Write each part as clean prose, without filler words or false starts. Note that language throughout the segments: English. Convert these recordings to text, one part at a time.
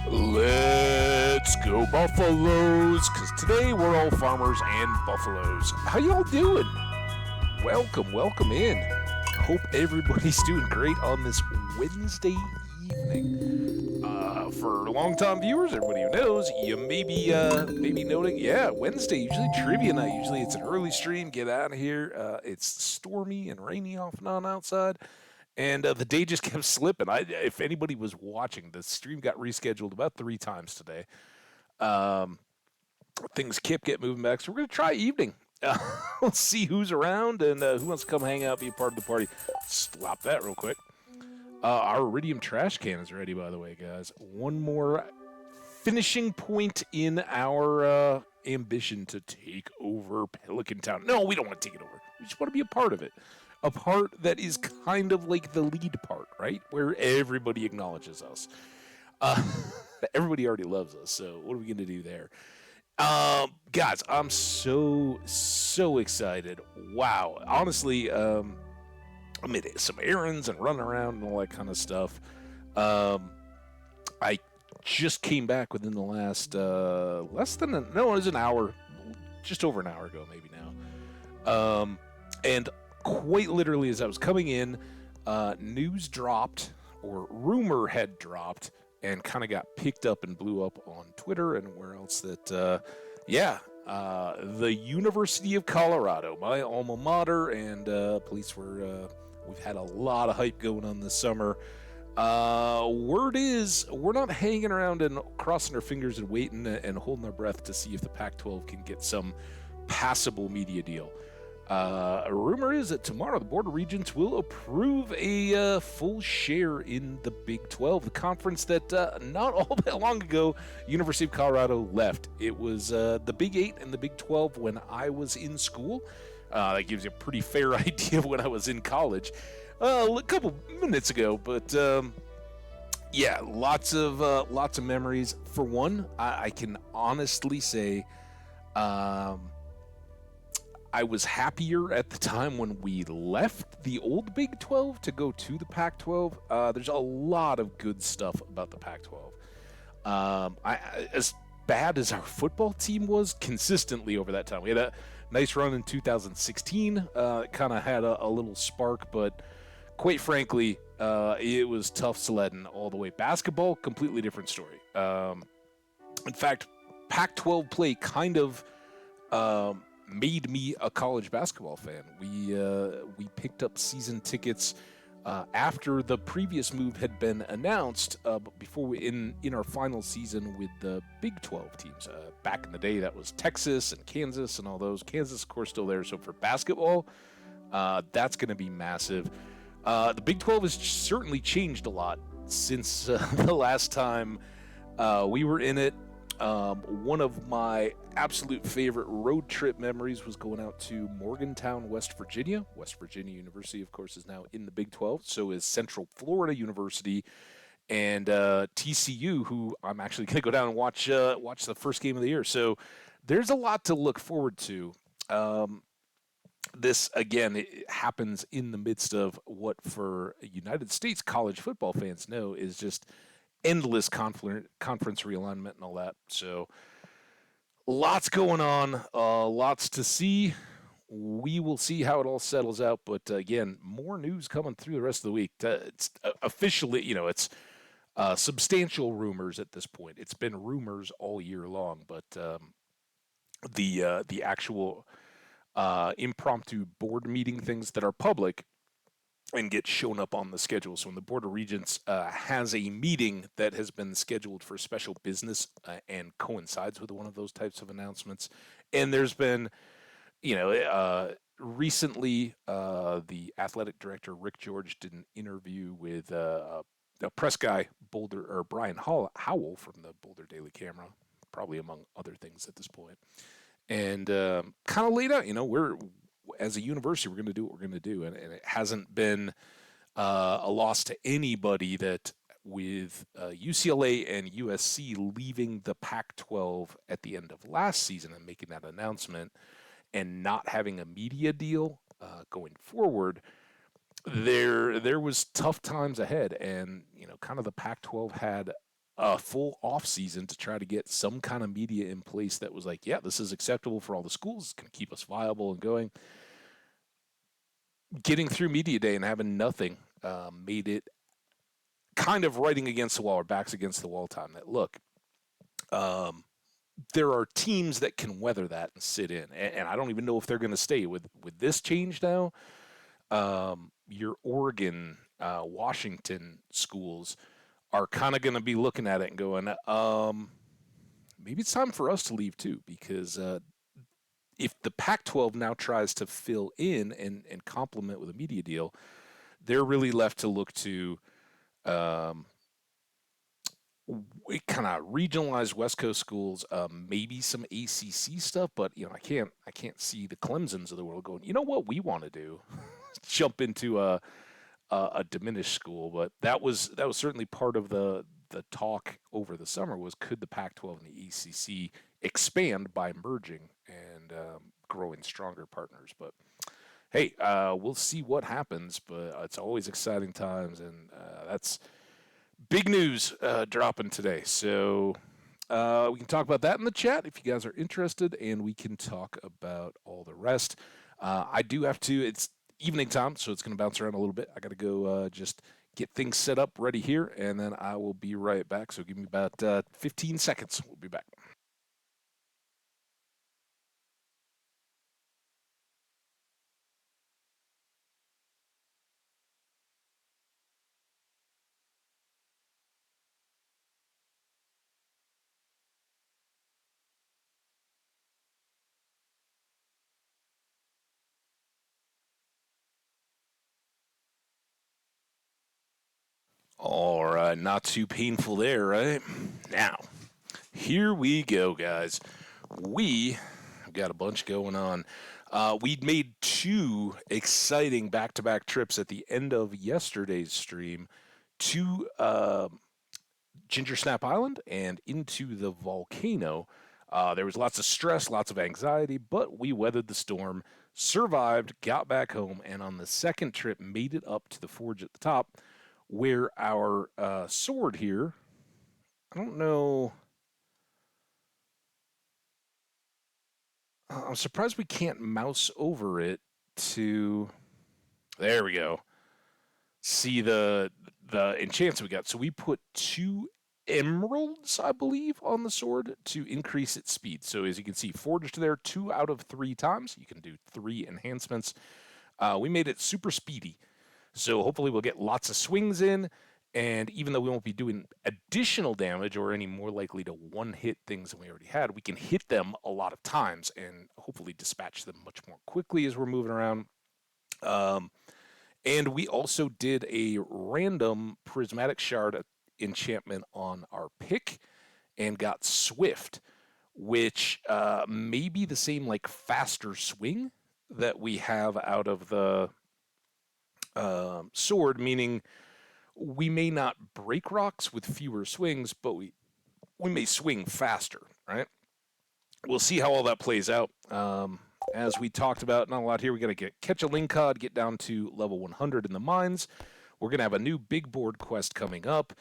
Let's go Buffaloes, because today we're all farmers and buffaloes. How y'all doing? Welcome in. Hope everybody's doing great on this Wednesday evening. For long-time viewers, everybody who knows, you maybe noting, yeah, Wednesday, usually trivia night. Usually it's an early stream, get out of here. It's stormy and rainy off and on outside. And the day just kept slipping. If anybody was watching, the stream got rescheduled about 3 times today. Um, Things kept getting moving back, so we're going to try evening. Let's see who's around and who wants to come hang out, be a part of the party. Stop that real quick. Our iridium trash can is ready, by the way, guys. One more finishing point in our ambition to take over Pelican Town. No, we don't want to take it over. We just want to be a part of it. A part that is kind of like the lead part, right? Where everybody acknowledges us. Uh, Everybody already loves us, so what are we going to do there? Guys, I'm so excited. Wow. Honestly, I made some errands and running around and all that kind of stuff. I just came back within the last it was an hour, just over an hour ago, maybe now. And quite literally, as I was coming in, news dropped, or rumor had dropped, and kind of got picked up and blew up on Twitter and where else that, the University of Colorado, my alma mater, and police were, we've had a lot of hype going on this summer. Word is, we're not hanging around and crossing our fingers and waiting and holding our breath to see if the Pac-12 can get some passable media deal. A rumor is that tomorrow the Board of Regents will approve a full share in the Big 12, the conference that not all that long ago University of Colorado left. It was the Big 8 and the Big 12 when I was in school. That gives you a pretty fair idea of when I was in college. A couple minutes ago, but yeah, lots of memories. For one, I can honestly say, I was happier at the time when we left the old Big 12 to go to the Pac-12. There's a lot of good stuff about the Pac-12. As bad as our football team was consistently over that time, we had a nice run in 2016. It kind of had a little spark, but quite frankly, it was tough sledding all the way. Basketball, completely different story. In fact, Pac-12 play kind of made me a college basketball fan. We picked up season tickets after the previous move had been announced, but before we in our final season with the Big 12 teams. Back in the day, that was Texas and Kansas and all those. Kansas, of course, still there. So for basketball, that's going to be massive. The Big 12 has certainly changed a lot since the last time we were in it. One of my absolute favorite road trip memories was going out to Morgantown, West Virginia. West Virginia University, of course, is now in the Big 12. So is Central Florida University and TCU, who I'm actually going to go down and watch the first game of the year. So there's a lot to look forward to. This, again, it happens in the midst of what, for United States college football fans know, is just endless conference realignment and all that. So lots going on, lots to see. We will see how it all settles out. But again, more news coming through the rest of the week. It's officially, it's substantial rumors at this point. It's been rumors all year long, but the actual impromptu board meeting things that are public and get shown up on the schedule. So when the Board of Regents has a meeting that has been scheduled for special business and coincides with one of those types of announcements, and there's been, recently the athletic director Rick George did an interview with a press guy, Brian Howell from the Boulder Daily Camera, probably among other things at this point, and kind of laid out, we're as a university, we're going to do what we're going to do. And it hasn't been a loss to anybody that with UCLA and USC leaving the Pac-12 at the end of last season and making that announcement and not having a media deal going forward, there was tough times ahead. And, kind of the Pac-12 had a full off season to try to get some kind of media in place that was like, yeah, this is acceptable for all the schools. It's going to keep us viable and going. Getting through media day and having nothing made it kind of writing against the wall or backs against the wall time. That look, um, there are teams that can weather that and sit in, and I don't even know if they're going to stay with this change now. Your Oregon, Washington schools are kind of going to be looking at it and going, maybe it's time for us to leave too, because if the Pac-12 now tries to fill in and complement with a media deal, they're really left to look to um, kind of regionalized West Coast schools, maybe some ACC stuff, but I can't see the Clemsons of the world going, you know what we want to do, jump into a diminished school. But that was certainly part of the talk over the summer was could the Pac-12 and the ACC expand by merging and growing stronger partners. But hey, we'll see what happens. But it's always exciting times, and that's big news dropping today. So we can talk about that in the chat if you guys are interested, and we can talk about all the rest. I do have to, it's evening time, so it's going to bounce around a little bit. I got to go just get things set up ready here, and then I will be right back. So give me about 15 seconds. We'll be back. All right, not too painful there, right? Now, here we go, guys. We got a bunch going on. We'd made two exciting back-to-back trips at the end of yesterday's stream to Ginger Snap Island and into the volcano. There was lots of stress, lots of anxiety, but we weathered the storm, survived, got back home, and on the second trip made it up to the forge at the top, where our sword here, I don't know, I'm surprised we can't mouse over it to, there we go, see the enchants we got. So we put two emeralds, I believe, on the sword to increase its speed. So as you can see, forged there 2 out of 3 times. You can do 3 enhancements. We made it super speedy. So hopefully we'll get lots of swings in. And even though we won't be doing additional damage or any more likely to one-hit things than we already had, we can hit them a lot of times and hopefully dispatch them much more quickly as we're moving around. And we also did a random prismatic shard enchantment on our pick and got swift, which may be the same like faster swing that we have out of the sword, meaning we may not break rocks with fewer swings, but we may swing faster, right? We'll see how all that plays out. As we talked about, not a lot here. We got to catch a Lingcod, get down to level 100 in the mines. We're going to have a new big board quest coming up,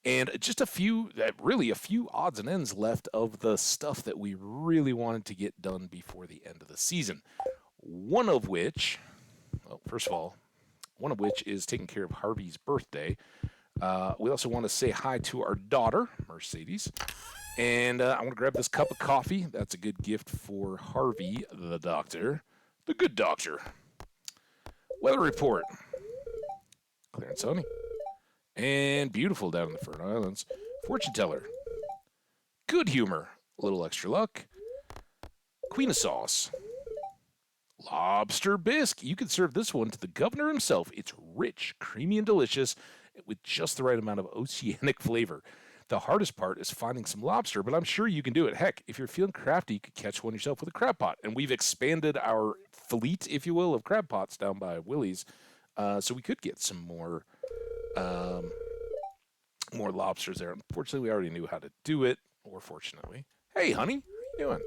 and just a few odds and ends left of the stuff that we really wanted to get done before the end of the season. One of which is taking care of Harvey's birthday. We also want to say hi to our daughter, Mercedes. And I want to grab this cup of coffee. That's a good gift for Harvey, the doctor. The good doctor. Weather report. Clear and sunny. And beautiful down in the Fern Islands. Fortune teller. Good humor. A little extra luck. Queen of sauce. Lobster bisque. You can serve this one to the governor himself. It's rich, creamy, and delicious with just the right amount of oceanic flavor. The hardest part is finding some lobster, but I'm sure you can do it. Heck, if you're feeling crafty, you could catch one yourself with a crab pot. And we've expanded our fleet, if you will, of crab pots down by Willie's, so we could get some more lobsters there. Unfortunately, we already knew how to do it, or fortunately. Hey, honey, how you doing?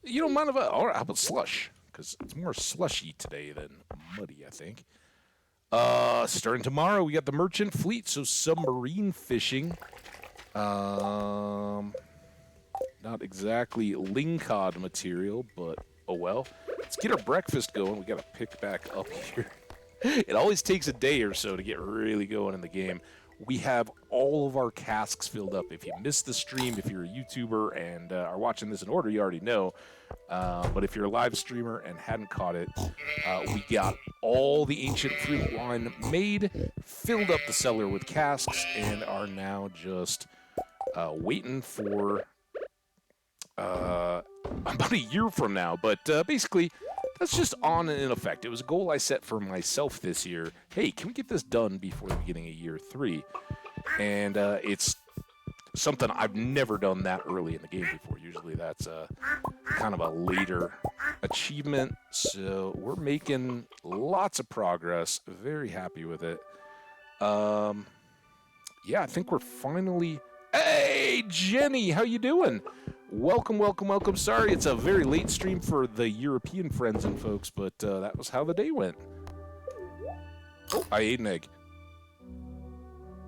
You don't mind if all right, how about slush? Because it's more slushy today than muddy, I think. Starting tomorrow, we got the merchant fleet, so submarine fishing Not exactly lingcod material, but oh well. Let's get our breakfast going. We gotta pick back up here. It always takes a day or so to get really going in the game. We have all of our casks filled up. If you missed the stream, if you're a YouTuber and are watching this in order, you already know. But if you're a live streamer and hadn't caught it, we got all the ancient fruit wine made, filled up the cellar with casks, and are now just waiting for about a year from now. But basically, that's just on and in effect. It was a goal I set for myself this year. Hey, can we get this done before the beginning of year 3? And it's something I've never done that early in the game before. Usually that's kind of a later achievement. So we're making lots of progress. Very happy with it. Yeah, I think we're finally... Hey, Jenny, how you doing? Welcome, welcome, welcome. Sorry, it's a very late stream for the European friends and folks, but that was how the day went. Oh, I ate an egg.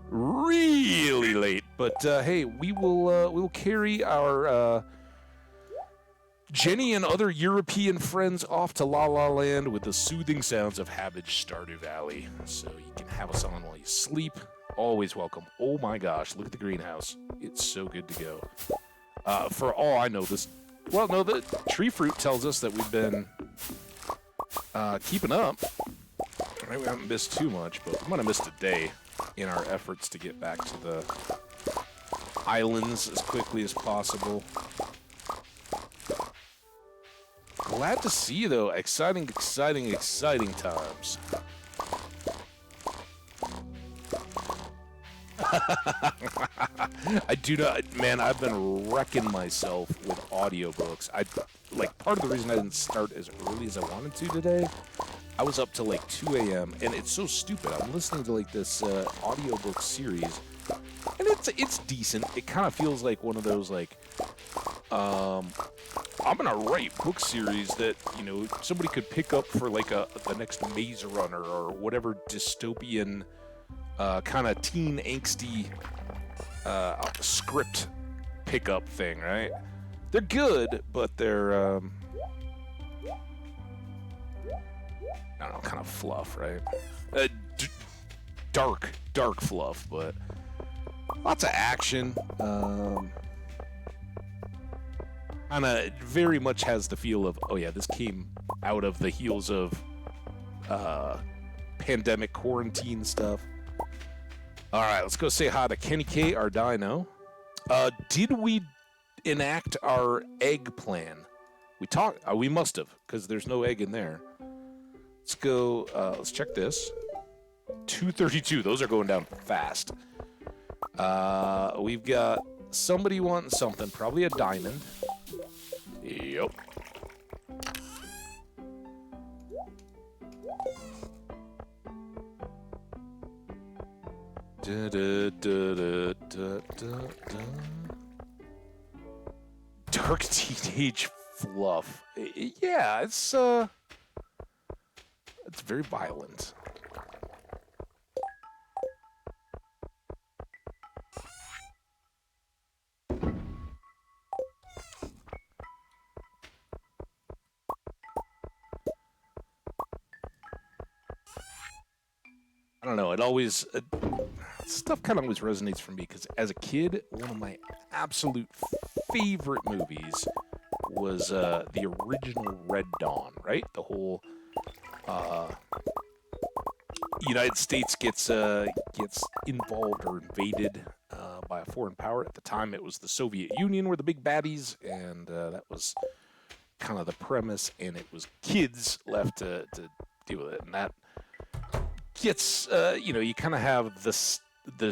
Really late, but hey, we'll carry our Jenny and other European friends off to La La Land with the soothing sounds of Habbage Stardew Valley. So you can have us on while you sleep. Always welcome. Oh my gosh, look at the greenhouse. It's so good to go. For all I know, this... Well, no, the tree fruit tells us that we've been keeping up. Right, we haven't missed too much, but we might have missed a day in our efforts to get back to the islands as quickly as possible. Glad to see you, though. Exciting, exciting, exciting times. I do not, man, I've been wrecking myself with audiobooks. Like, part of the reason I didn't start as early as I wanted to today, I was up till like 2 a.m. and it's so stupid. I'm listening to like this audiobook series, and it's decent. It kind of feels like one of those like, I'm gonna write book series that, you know, somebody could pick up for like the next Maze Runner or whatever dystopian kind of teen angsty script pickup thing, right? They're good, but they're I don't know, kind of fluff, right? Dark fluff, but lots of action. Kind of very much has the feel of, oh yeah, this came out of the heels of pandemic quarantine stuff. All right, let's go say hi to Kenny K, our dino. Did we enact our egg plan? We must have, because there's no egg in there. Let's go, let's check this. 232, those are going down fast. We've got somebody wanting something, probably a diamond. Yep. Da, da, da, da, da, da, da. Dark teenage fluff. Yeah, it's very violent. I don't know, it always... stuff kind of always resonates for me, because as a kid, one of my absolute favorite movies was the original Red Dawn, right? The whole United States gets involved or invaded by a foreign power. At the time, it was the Soviet Union were the big baddies, and that was kind of the premise, and it was kids left to deal with it, and that gets, you know, you kind of have the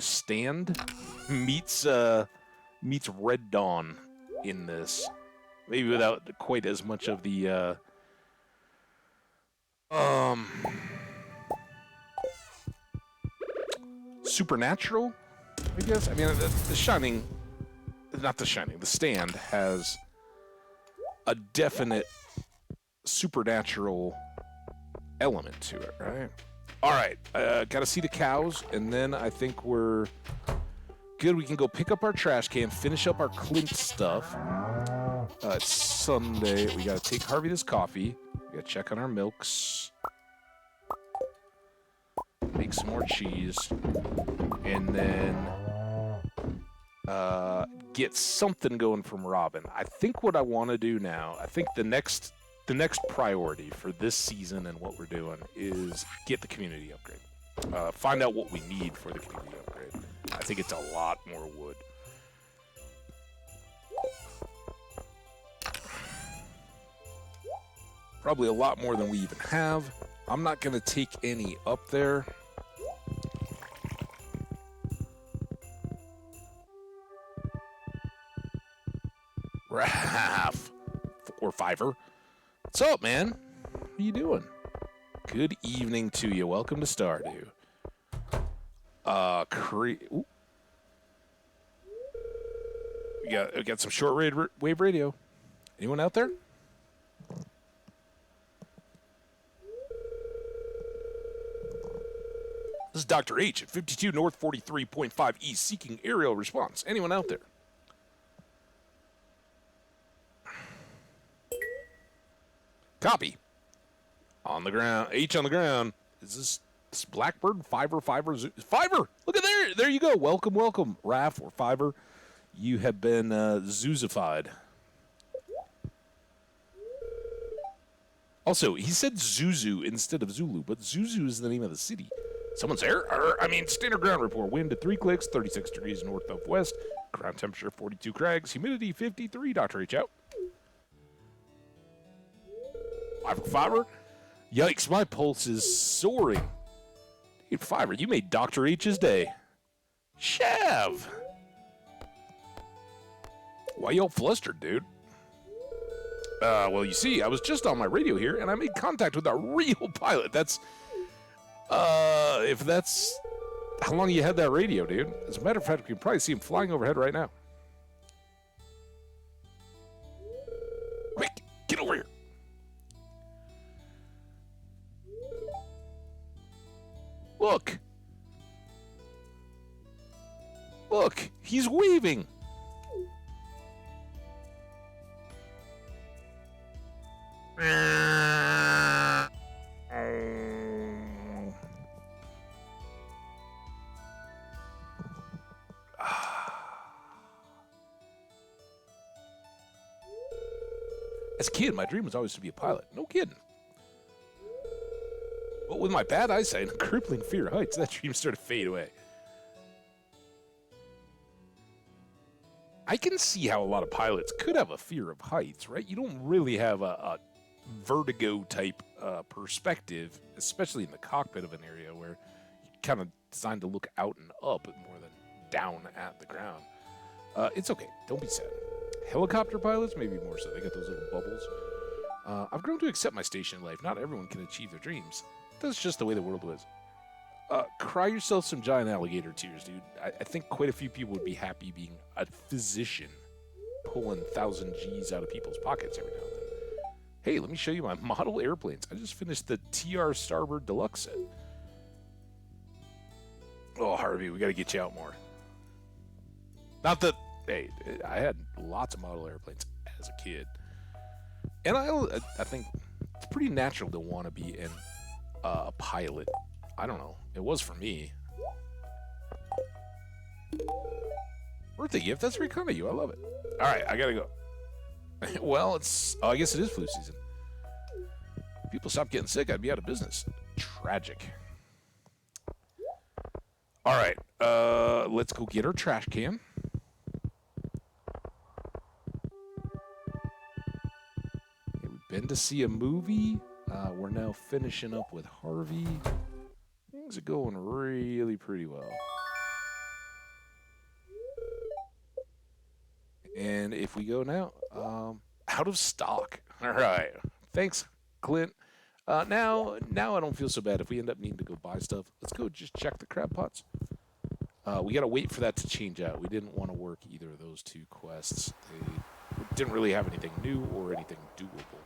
Stand meets Red Dawn in this, maybe without quite as much of the supernatural, I guess. I mean, the Shining, not the Shining, the Stand has a definite supernatural element to it, right? All right, gotta see the cows, and then I think we're Good, we can go pick up our trash can, finish up our Clint stuff. It's Sunday. We gotta take Harvey this coffee. We gotta check on our milks. Make some more cheese. And then get something going from Robin. I think what I want to do now, I think the next priority for this season and what we're doing is get the community upgrade. Find out what we need for the community upgrade. I think it's a lot more wood. Probably a lot more than we even have. I'm not going to take any up there. Raph. Or Fiverr. What's up, man? What are you doing? Good evening to you. Welcome to Stardew. Ooh. We got some shortwave radio. Anyone out there? This is Dr. H at 52 North 43.5 East seeking aerial response. Anyone out there? Copy. On the ground. H on the ground. Is this Blackbird? Fiverr? Fiverr! Look at there! There you go. Welcome, welcome. Raph or Fiverr. You have been Zuzified. Also, he said Zuzu instead of Zulu, but Zuzu is the name of the city. Someone's there? Standard ground report. Wind at 3 clicks, 36 degrees north of west. Ground temperature 42 crags. Humidity 53. Dr. H out. Fiverr? Yikes, my pulse is soaring. Dude, Fiverr, you made Dr. H's day. Shav! Why y'all flustered, dude? Well, you see, I was just on my radio here, and I made contact with a real pilot. If that's how long you had that radio, dude. As a matter of fact, we can probably see him flying overhead right now. Quick, get over here. Look. Look, he's waving. As a kid, my dream was always to be a pilot. No kidding. But with my bad eyesight and crippling fear of heights, that dream started to fade away. I can see how a lot of pilots could have a fear of heights, right? You don't really have a vertigo-type perspective, especially in the cockpit of an area where you're kind of designed to look out and up more than down at the ground. It's okay. Don't be sad. Helicopter pilots, maybe more so. They got those little bubbles. I've grown to accept my station in life. Not everyone can achieve their dreams. That's just the way the world was. Cry yourself some giant alligator tears, dude. I think quite a few people would be happy being a physician, pulling 1,000 G's out of people's pockets every now and then. Hey, let me show you my model airplanes. I just finished the TR Starboard Deluxe set. Oh, Harvey, we got to get you out more. Not that, hey, I had lots of model airplanes as a kid. And I think it's pretty natural to want to be a pilot. I don't know. It was for me. Birthday gift. That's very kind of you. I love it. All right, I gotta go. Well, I guess it is flu season. If people stop getting sick, I'd be out of business. Tragic. All right, let's go get our trash can. Okay, we've been to see a movie. We're now finishing up with Harvey. Things are going really pretty well. And if we go now, out of stock. All right. Thanks, Clint. Now I don't feel so bad if we end up needing to go buy stuff. Let's go just check the crab pots. We got to wait for that to change out. We didn't want to work either of those two quests. They didn't really have anything new or anything doable.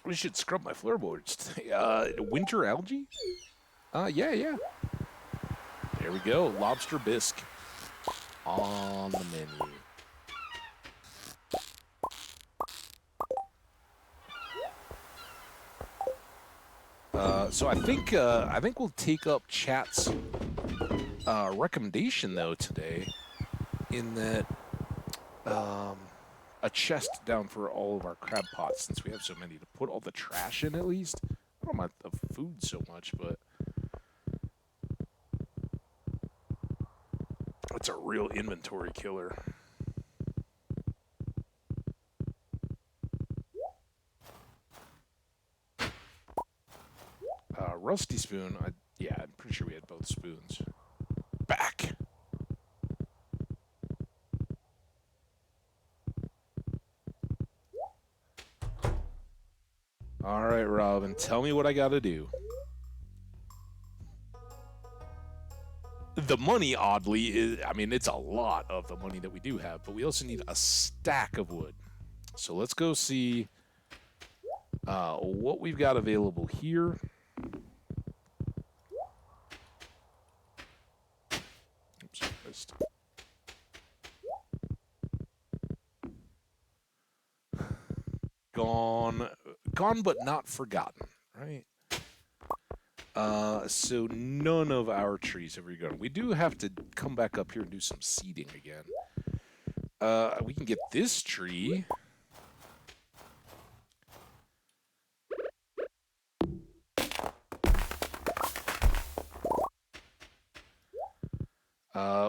We should scrub my floorboards. Winter algae? Yeah. There we go. Lobster bisque. on the menu. So I think we'll take up chat's recommendation though today, in that a chest down for all of our crab pots, since we have so many, to put all the trash in at least. I don't mind the food so much, but it's a real inventory killer. Rusty spoon, yeah, I'm pretty sure we had both spoons. Back! Alright, Robin, tell me what I gotta do. The money, oddly, is, I mean, it's a lot of the money that we do have, but we also need a stack of wood. So let's go see what we've got available here. Oops, missed. Gone but not forgotten, right? So none of our trees have regrown. We do have to come back up here and do some seeding again. We can get this tree.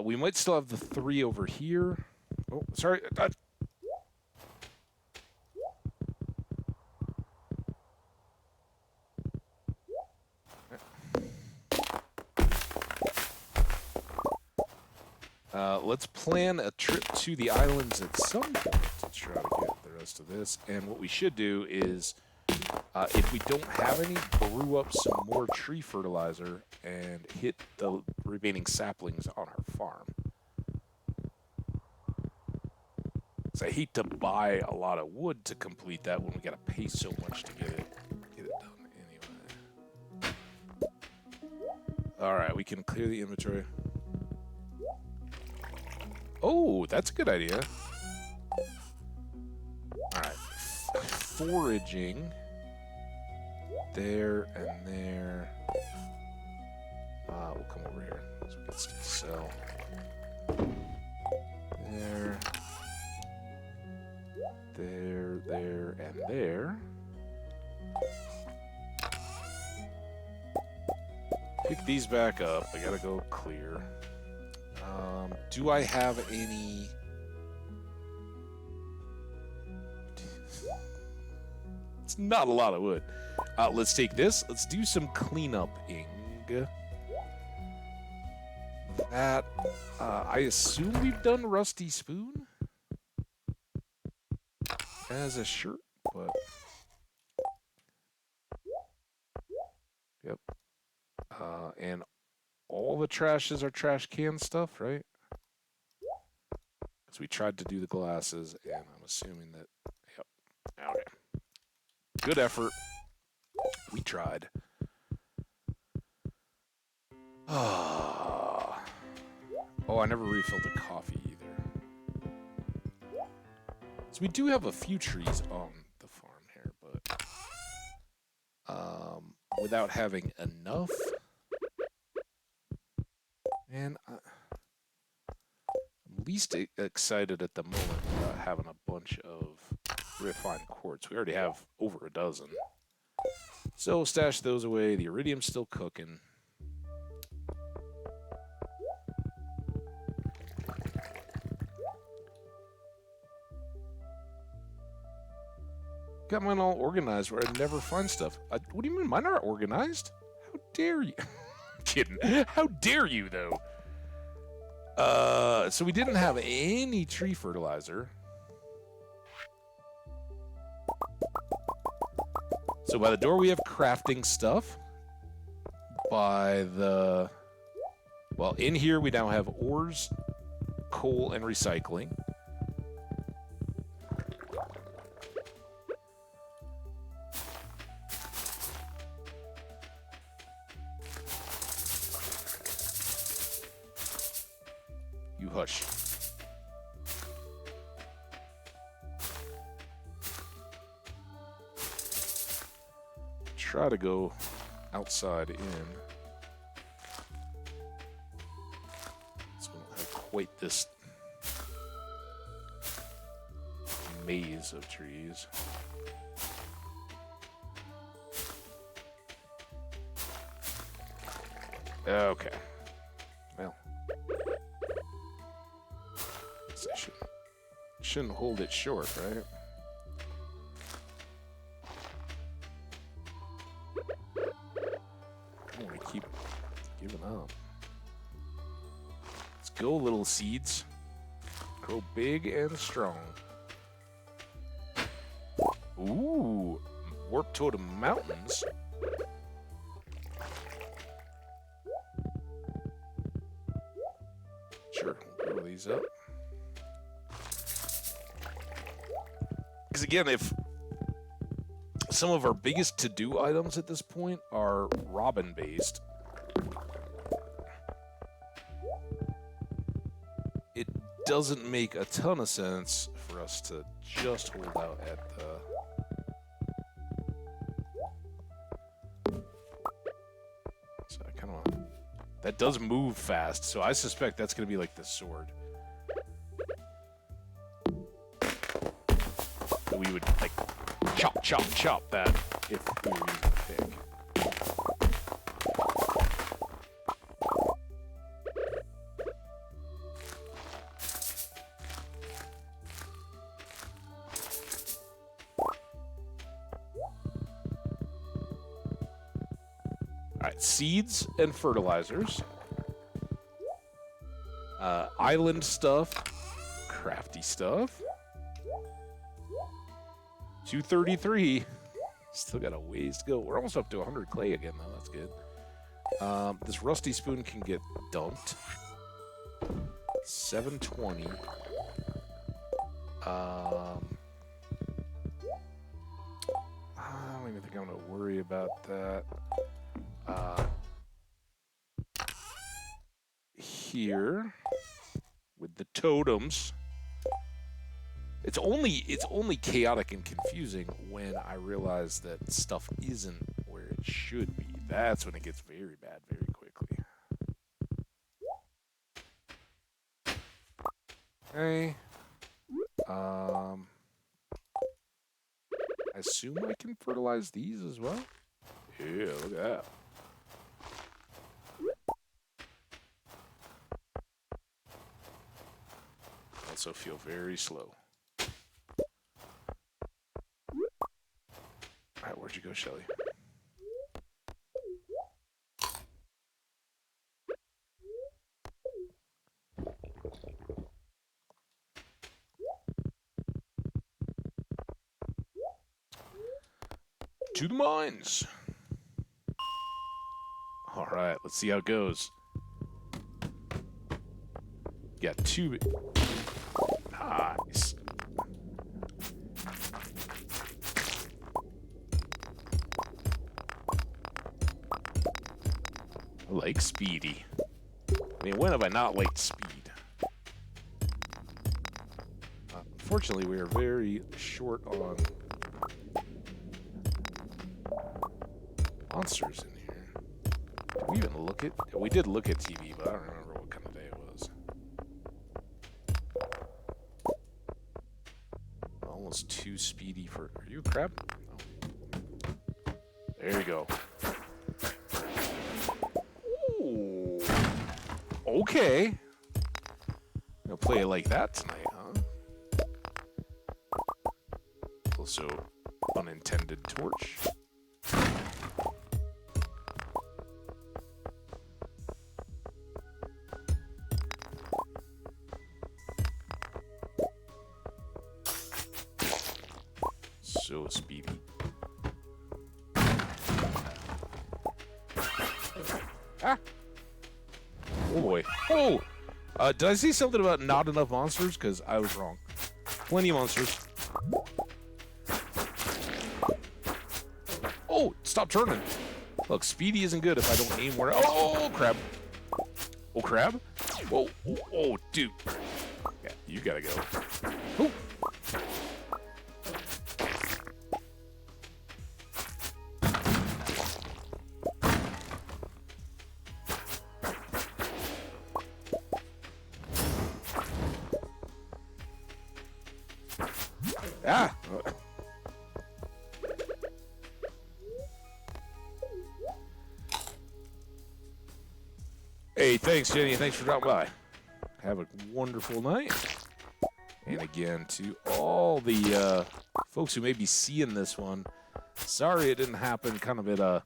We might still have the 3 over here. Oh, sorry. Let's plan a trip to the islands at some point to try to get the rest of this. And what we should do is, if we don't have any, brew up some more tree fertilizer and hit the remaining saplings on our farm. Because I hate to buy a lot of wood to complete that when we gotta pay so much to get it done anyway. Alright, we can clear the inventory. Oh, that's a good idea. Alright. Foraging. There and there. We'll come over here so we can still sell. There. There, and there. Pick these back up. I gotta go clear. Do I have any... It's not a lot of wood. Let's take this. Let's do some cleanup-ing. That, I assume we've done Rusty Spoon as a shirt, but... Yep. And all the trash is our trash can stuff, right? Because we tried to do the glasses, and I'm assuming that... Yep. Okay. Good effort. We tried. Oh, I never refilled the coffee either. So we do have a few trees on the farm here, but without having enough, and I'm least excited at the moment about having a bunch of refined quartz. We already have over a dozen. So stash those away. The iridium's still cooking. Got mine all organized where I never find stuff. What do you mean mine aren't organized? How dare you? Kidding. How dare you, though? So we didn't have any tree fertilizer. So by the door we have crafting stuff. By the... Well, in here we now have ores, coal, and recycling. You hush. try to go outside in. So we don't have quite this maze of trees. Okay. Well, I shouldn't hold it short, right? I don't want to keep giving up. Let's go, little seeds. Grow big and strong. Ooh, Warp Totem Mountains. Sure, we'll grow these up. Because again, if some of our biggest to-do items at this point are Robin-based, it doesn't make a ton of sense for us to just hold out at the... So I kind of... That does move fast, so I suspect that's going to be like the sword. We would, like, chop, chop, chop that if we were using the pick. Alright, seeds and fertilizers. Island stuff. Crafty stuff. 233. Still got a ways to go. We're almost up to 100 clay again, though. That's good. This rusty spoon can get dumped. 720. I don't even think I'm going to worry about that. Here, with the totems, it's only chaotic and confusing when I realize that stuff isn't where it should be. That's when it gets very bad very quickly. Okay. I assume I can fertilize these as well? Yeah, look at that. Also feel very slow. Alright, where'd you go, Shelly? To the mines! Alright, let's see how it goes. Got two... Nice. I like Speedy. I mean, when have I not liked Speed? Unfortunately, we are very short on monsters in here. Did we even look at... We did look at TV, but I don't remember what kind of day it was. Almost too speedy for... Are you a crab? No. There you go. Ooh. Okay. Gonna play it like that tonight, huh? Also, unintended torch. So speedy. Ah! Oh boy. Oh! Did I see something about not enough monsters? Because I was wrong. Plenty of monsters. Oh! Stop turning! Look, speedy isn't good if I don't aim where... Oh! Crab! Oh, crab? Whoa! Oh, dude! Yeah, you gotta go. Ooh. Ah! Hey, thanks, Jenny. Thanks for dropping by. Have a wonderful night. And again, to all the folks who may be seeing this one, sorry it didn't happen kind of at a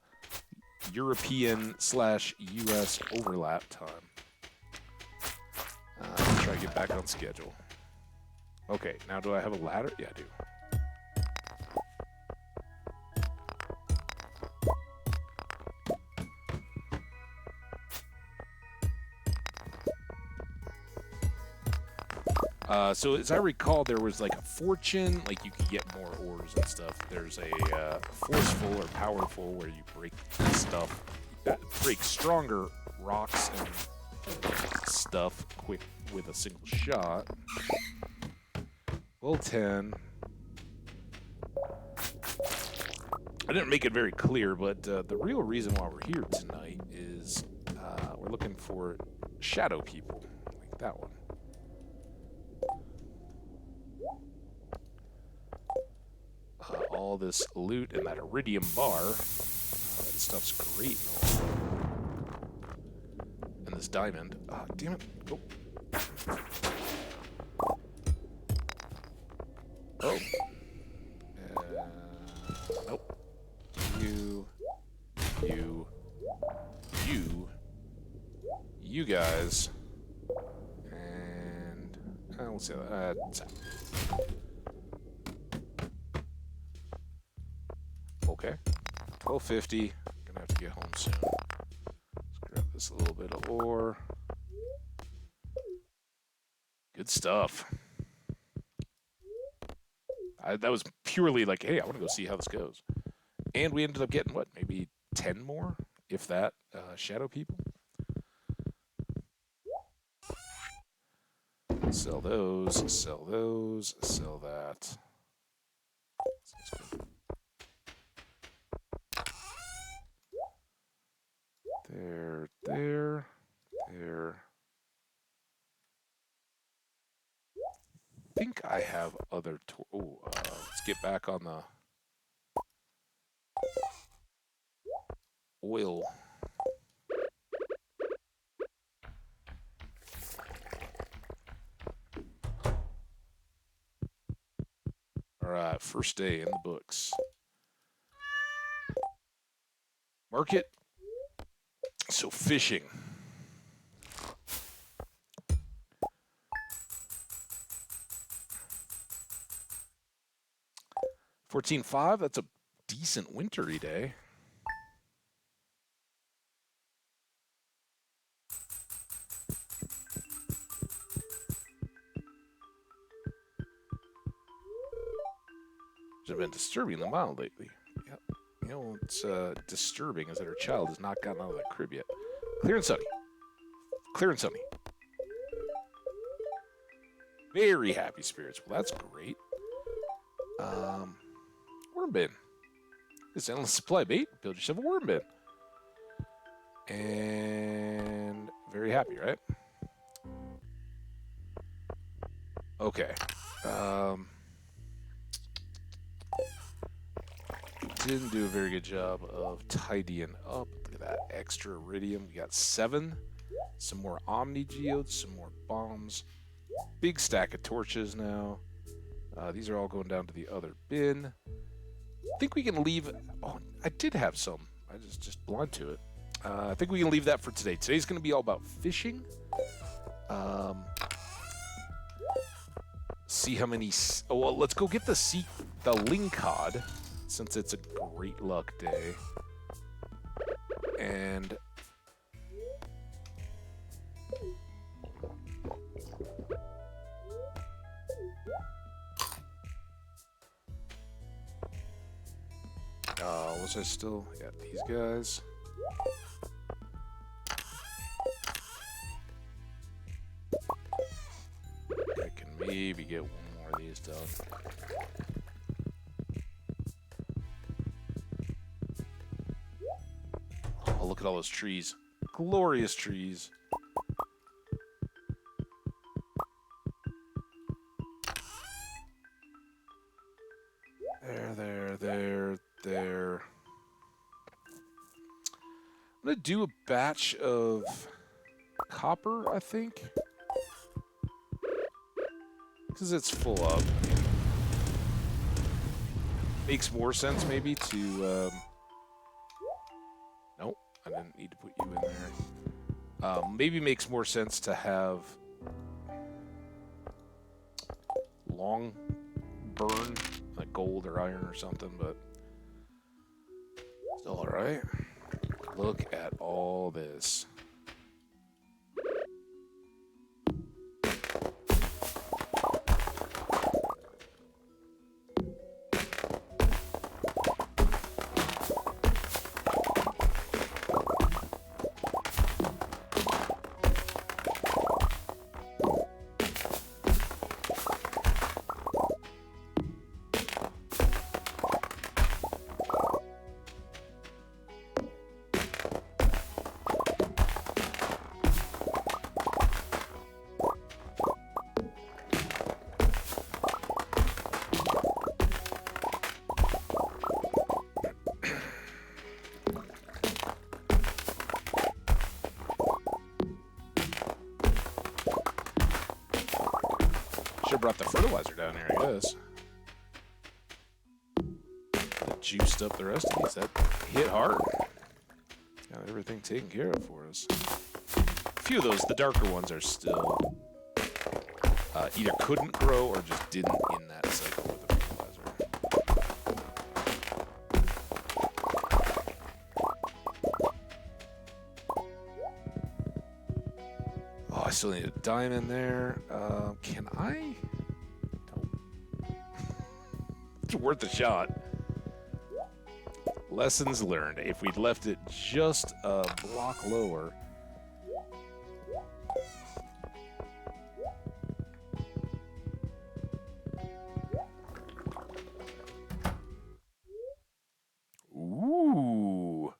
European/US overlap time. Try to get back on schedule. Okay, now do I have a ladder? Yeah, I do. So as I recall, there was like a fortune, like you could get more ores and stuff. There's a forceful or powerful where you break stuff, break stronger rocks and stuff quick with a single shot. Well, 10. I didn't make it very clear, but the real reason why we're here tonight is we're looking for shadow people, like that one. All this loot and that iridium bar. That stuff's great. And this diamond. Ah, damn it. Oh. Oh. Nope. You guys. And we'll see that. Okay. 1250. Gonna have to get home soon. Let's grab this little bit of ore. Good stuff. That was purely like, hey, I want to go see how this goes. And we ended up getting, what, maybe 10 more, if that, shadow people? Sell those, sell those, sell that. There, there, there. I think I have other... let's get back on the oil. All right, first day in the books. Market. So fishing. $14.5. That's a decent wintry day. Has been disturbingly mild lately. Yep. You know what's disturbing is that her child has not gotten out of that crib yet. Clear and sunny. Clear and sunny. Very happy spirits. Well, that's great. Worm bin. This endless supply of bait. Build yourself a worm bin. And very happy, right? Okay. Didn't do a very good job of tidying up. Look at that extra iridium. We got 7. Some more Omni Geodes, some more bombs. Big stack of torches now. These are all going down to the other bin. I think we can leave... Oh, I did have some. I just blind to it. I think we can leave that for today. Today's going to be all about fishing. See how many... Oh, well, let's go get the lingcod, since it's a great luck day. And... was I still... Yeah, these guys. I can maybe get one more of these done. Oh, look at all those trees. Glorious trees. There. I'm gonna do a batch of copper, I think, because it's full up. Makes more sense maybe to. Nope, I didn't need to put you in there. Maybe makes more sense to have long burn, like gold or iron or something, but still all right. Look at all this. Should have brought the fertilizer down here, I guess. That juiced up the rest of these. That hit hard. Got everything taken care of for us. A few of those, the darker ones, are still either couldn't grow or just didn't in that cycle with the fertilizer. Oh, I still need a diamond there. Can I? Nope. It's worth a shot. Lessons learned. If we'd left it just a block lower. Ooh.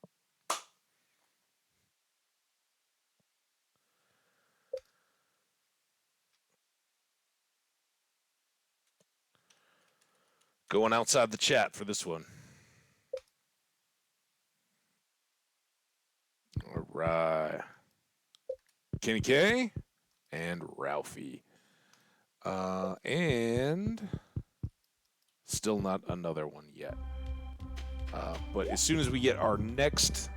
Going outside the chat for this one. All right. Kenny K and Ralphie. And still not another one yet. But as soon as we get our next,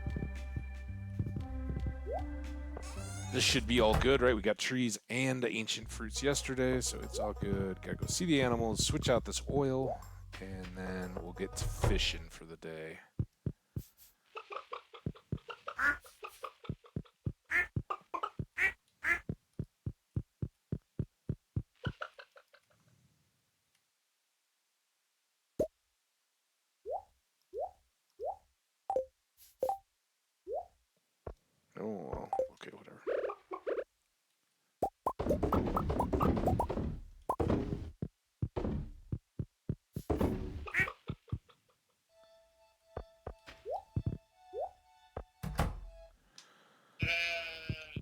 this should be all good, right? We got trees and ancient fruits yesterday, so it's all good. Gotta go see the animals, switch out this oil, and then we'll get to fishing for the day. Oh, well, okay, whatever.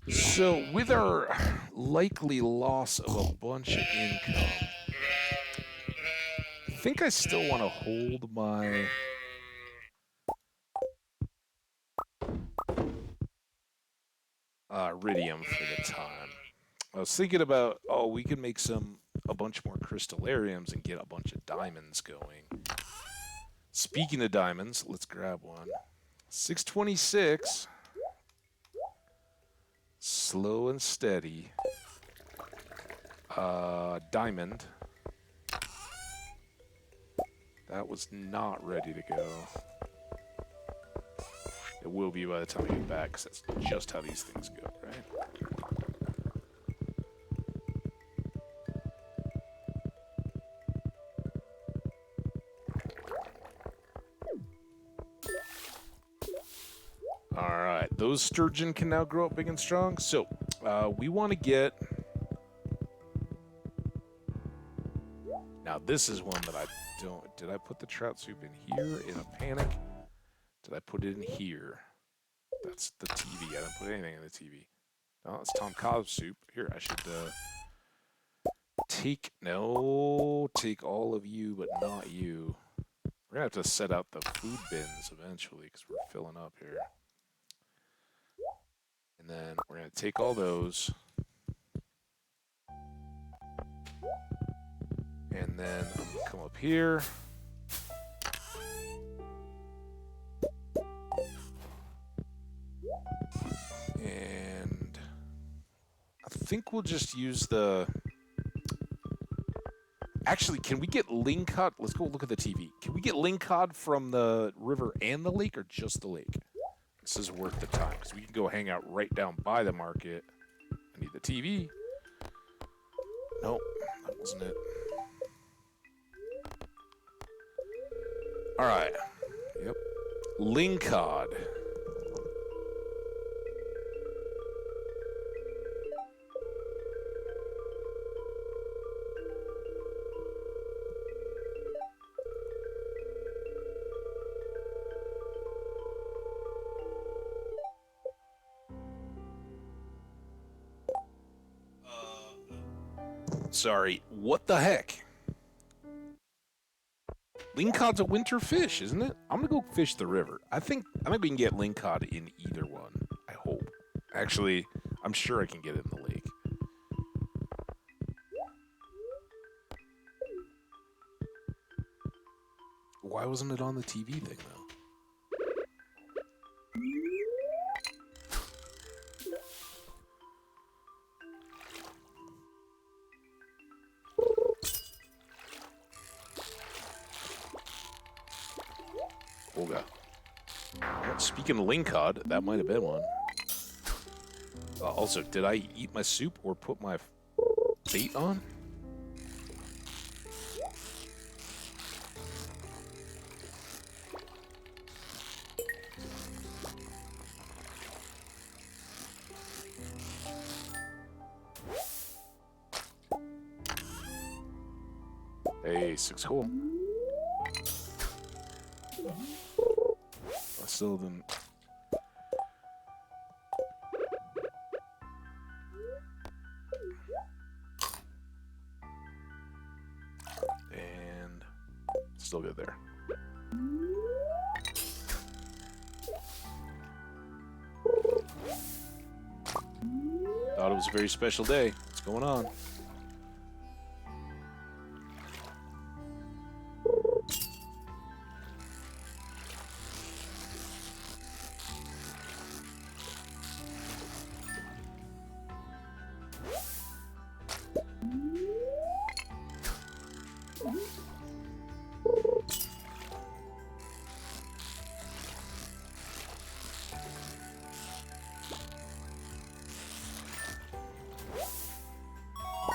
So, with our likely loss of a bunch of income, I think I still want to hold my iridium for the time. I was thinking about, oh, we could make a bunch more crystallariums and get a bunch of diamonds going. Speaking of diamonds, let's grab one. 626. Slow and steady. Diamond. That was not ready to go. It will be by the time I get back, because that's just how these things go, right? Alright, those sturgeon can now grow up big and strong. So, we want to get... Now, this is one that I don't... Did I put the trout soup in here in a panic? Did I put it in here? That's the TV. I didn't put anything in the TV. No, it's Tom Cobb soup. Here, I should take all of you, but not you. We're gonna have to set out the food bins eventually because we're filling up here. And then we're gonna take all those. And then I'm gonna come up here. And I think we'll just use the... Actually, can we get lingcod? Let's go look at the TV. Can we get lingcod from the river and the lake, or just the lake? This is worth the time, because we can go hang out right down by the market. I need the TV. Nope, that wasn't it. All right. Yep. Lingcod. Sorry, what the heck? Lingcod's a winter fish, isn't it? I'm gonna go fish the river. I think we can get lingcod in either one. I hope. Actually, I'm sure I can get it in the lake. Why wasn't it on the TV thing though? Olga. Well, speaking of lingcod, that might have been one. Also, did I eat my soup or put my bait on? Hey, 6 coal. I still didn't. And still good there. Thought it was a very special day. What's going on?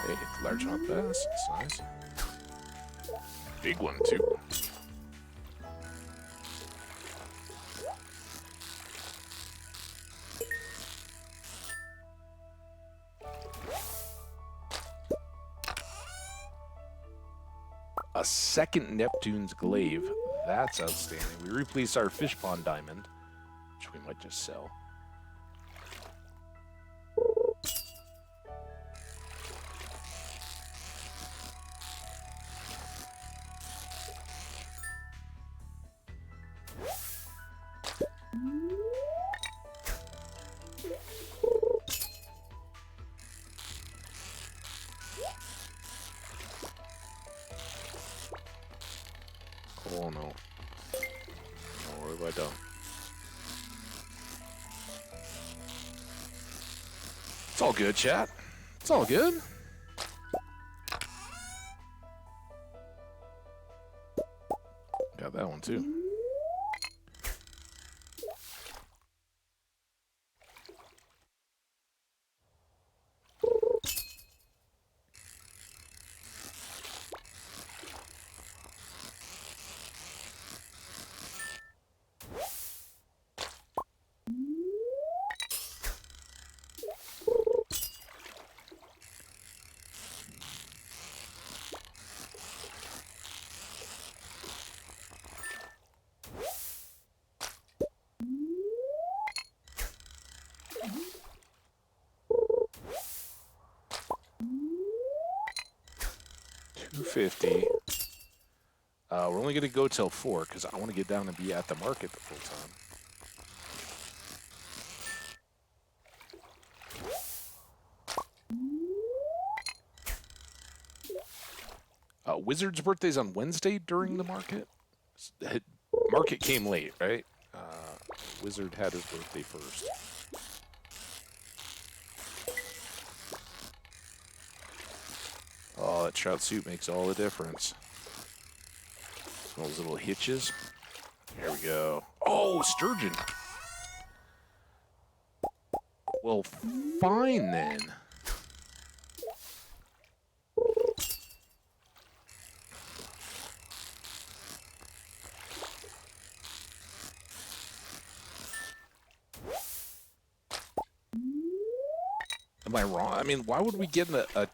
Hey, largemouth bass. That's nice. Big one, too. A second Neptune's glaive. That's outstanding. We replaced our fish pond diamond, which we might just sell. Oh no. No, what have I done? It's all good, chat. It's all good. Got that one too. $250. We're only going to go till 4 because I want to get down and be at the market the full time. Wizard's birthday's on Wednesday during the market. Market came late, right? Wizard had his birthday first. Oh, that trout soup makes all the difference. Those little hitches. There we go. Oh, sturgeon. Well, fine then. Am I wrong? I mean, why would we get a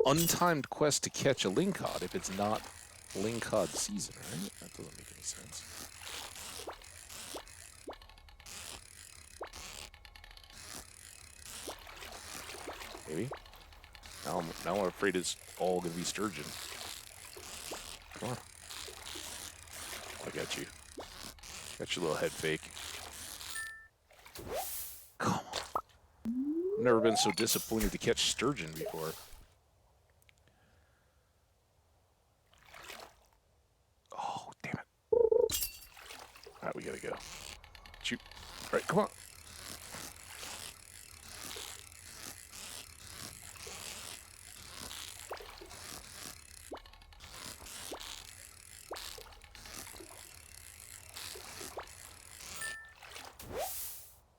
untimed quest to catch a lingcod if it's not lingcod season, right? That doesn't make any sense. Maybe. Now I'm afraid it's all gonna be sturgeon. Come on. I got you. Got your little head fake. Come on. I've never been so disappointed to catch sturgeon before. Oh, damn it. Alright, we gotta go. Shoot. Alright, come on.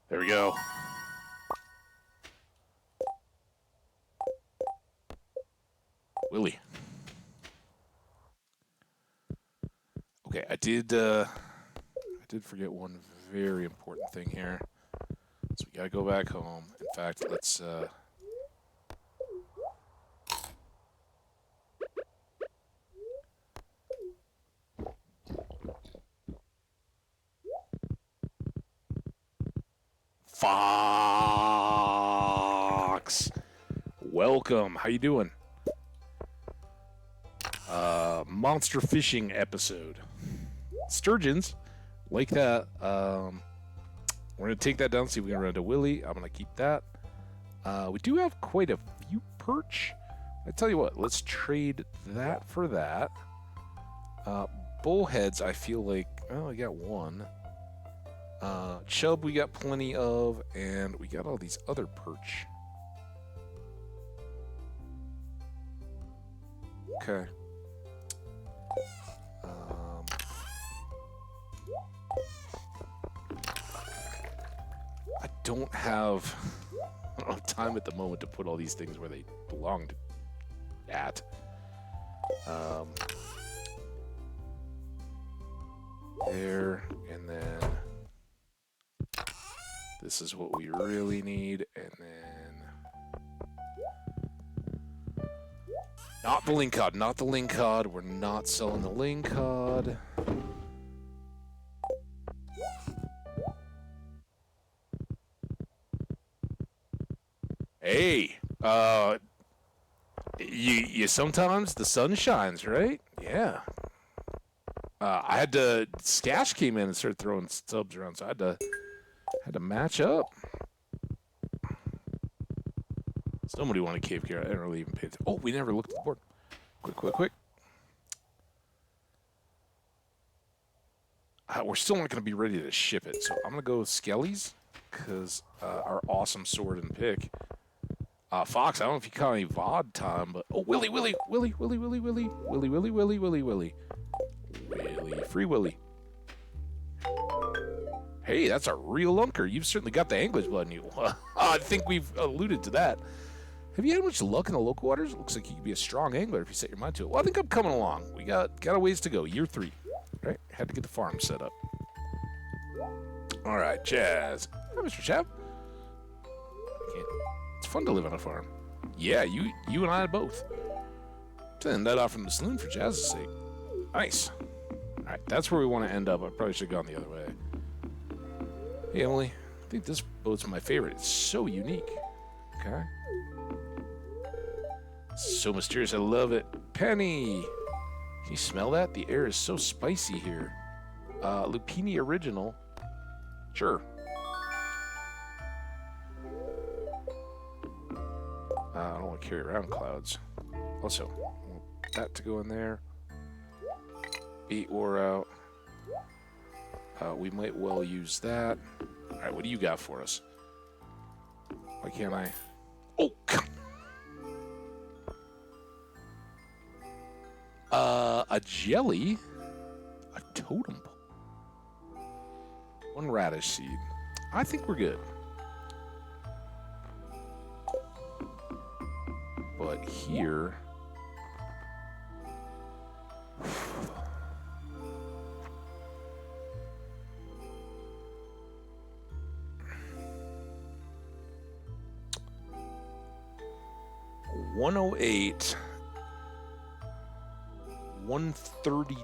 There we go. Willie. Okay, I did forget one very important thing here. So we gotta go back home. In fact, let's Fox. Welcome. How you doing? Monster fishing episode. Sturgeons, like that. We're gonna take that down. See if we can run into Willie. I'm gonna keep that. We do have quite a few perch. I tell you what, let's trade that for that. Bullheads, I feel like. Oh, I got one. Chub, we got plenty of, and we got all these other perch. Okay. I don't have time at the moment to put all these things where they belonged at. There, and then this is what we really need, and then not the lingcod, not the lingcod. We're not selling the lingcod. Hey, you sometimes the sun shines, right? Yeah. I had to. Skash came in and started throwing subs around, so I had to match up. Somebody wanted cave carrot. I didn't really even pay attention. Oh, we never looked at the board. Quick. We're still not going to be ready to ship it, so I'm going to go with Skelly's because our awesome sword and pick. Fox, I don't know if you caught any VOD time, but oh, Willie, free Willie. Hey, that's a real lunker. You've certainly got the angler's blood in you. I think we've alluded to that. Have you had much luck in the local waters? It looks like you could be a strong angler if you set your mind to it. Well, I think I'm coming along. We got a ways to go. Year 3. Right? Had to get the farm set up. All right, Jazz. Hi, Mr. Chap. It's fun to live on a farm. Yeah, you and I both. Send that off from the saloon for Jazz's sake. Nice. All right, that's where we want to end up. I probably should have gone the other way. Hey, Emily. I think this boat's my favorite. It's so unique. Okay. So mysterious. I love it. Penny. Can you smell that? The air is so spicy here. Lupini Original. Sure. I don't want to carry around clouds. Also, I want that to go in there. 8 ore out. We might well use that. Alright, what do you got for us? Why can't I? Oh, come. A jelly? A totem pole? 1 radish seed. I think we're good. But here... $108, $132,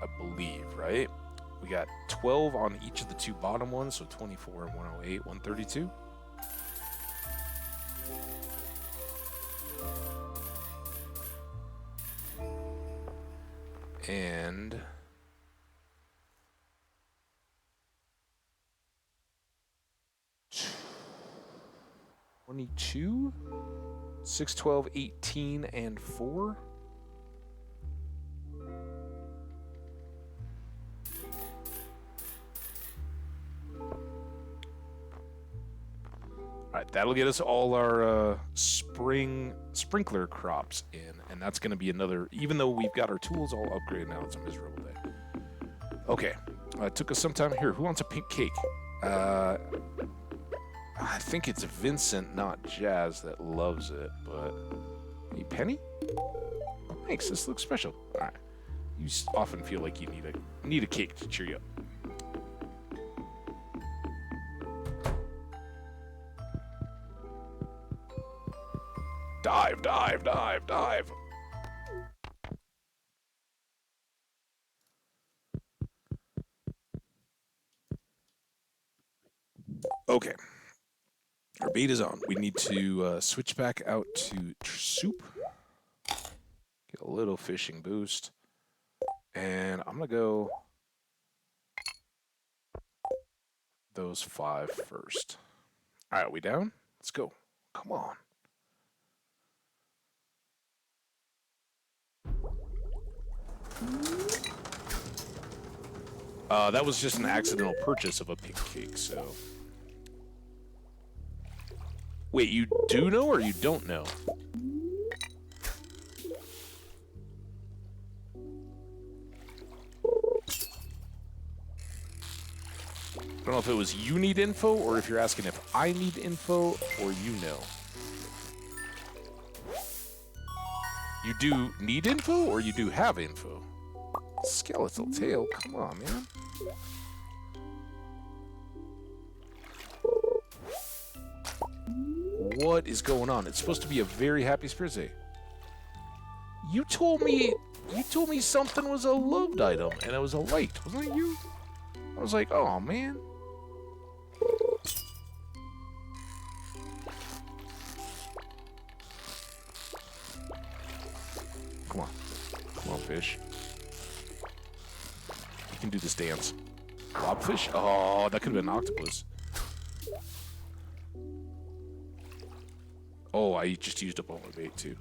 I believe, right? We got 12 on each of the 2 bottom ones, so 24 and 108, 132. And 22, 6, 12, 18, and 4. Alright, that'll get us all our sprinkler crops in, and that's going to be another, even though we've got our tools all upgraded now, it's a miserable day. Okay, it took us some time here. Who wants a pink cake? I think it's Vincent, not Jazz, that loves it, but... Hey, Penny? Oh, thanks, this looks special. Alright. You often feel like you need a cake to cheer you up. Dive, dive, dive, dive. Okay. Our bait is on. We need to switch back out to soup. Get a little fishing boost. And I'm going to go those 5 first. All right, we down? Let's go. Come on. That was just an accidental purchase of a pink cake, so... Wait, you do know or you don't know? I don't know if it was you need info or if you're asking if I need info or you know. You do need info or you do have info? Skeletal tail, come on, man. What is going on? It's supposed to be a very happy Spirits Day. You told me something was a loved item and it was a light. Wasn't it you? I was like, oh man. Come on. Come on, fish. You can do this dance. Blobfish? Oh, that could have been an octopus. Oh, I just used up all my bait, too.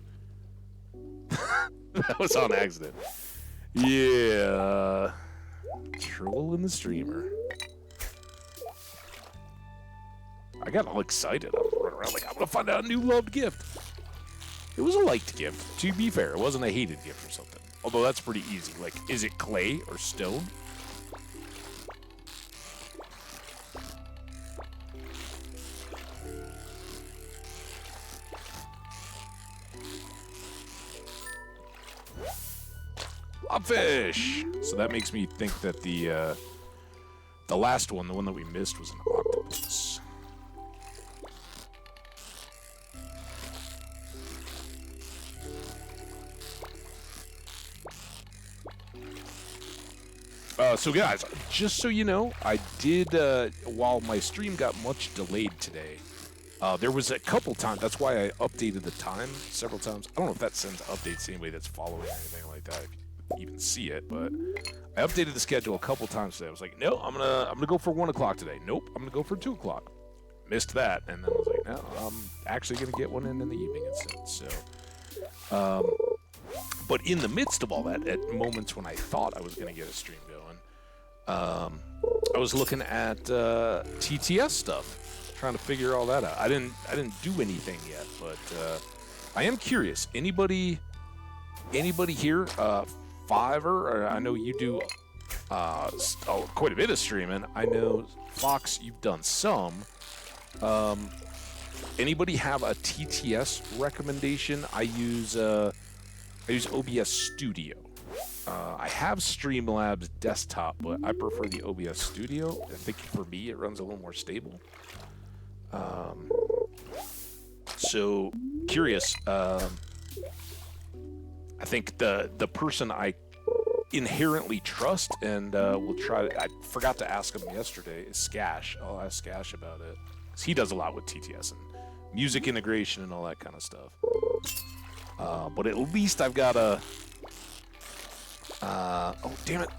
That was on accident. Yeah. Troll in the streamer. I got all excited. I was running around like, I'm going to find out a new loved gift. It was a liked gift. To be fair, it wasn't a hated gift or something. Although that's pretty easy. Like, is it clay or stone? Fish. So that makes me think that the last one, the one that we missed, was an octopus. So guys, just so you know, I did, while my stream got much delayed today, there was a couple times, that's why I updated the time several times. I don't know if that sends updates to anybody that's following or anything like that. even see it, but I updated the schedule a couple times today. I was like, no, I'm gonna go for 1 o'clock today. Nope, I'm gonna go for 2 o'clock. Missed that, and then I was like, no, I'm actually gonna get one in the evening instead. So, but in the midst of all that, at moments when I thought I was gonna get a stream going, I was looking at TTS stuff, trying to figure all that out. I didn't do anything yet, but I am curious. Anybody here, Fiverr? Or I know you do quite a bit of streaming. I know Fox, you've done some. Anybody have a TTS recommendation? I use OBS Studio. I have Streamlabs desktop, but I prefer the OBS Studio. I think for me it runs a little more stable. So curious. I think the person I inherently trust and will try. I forgot to ask him yesterday. Is Skash? I'll ask Skash about it. 'Cause he does a lot with TTS and music integration and all that kind of stuff. But at least I've got a. Oh damn it!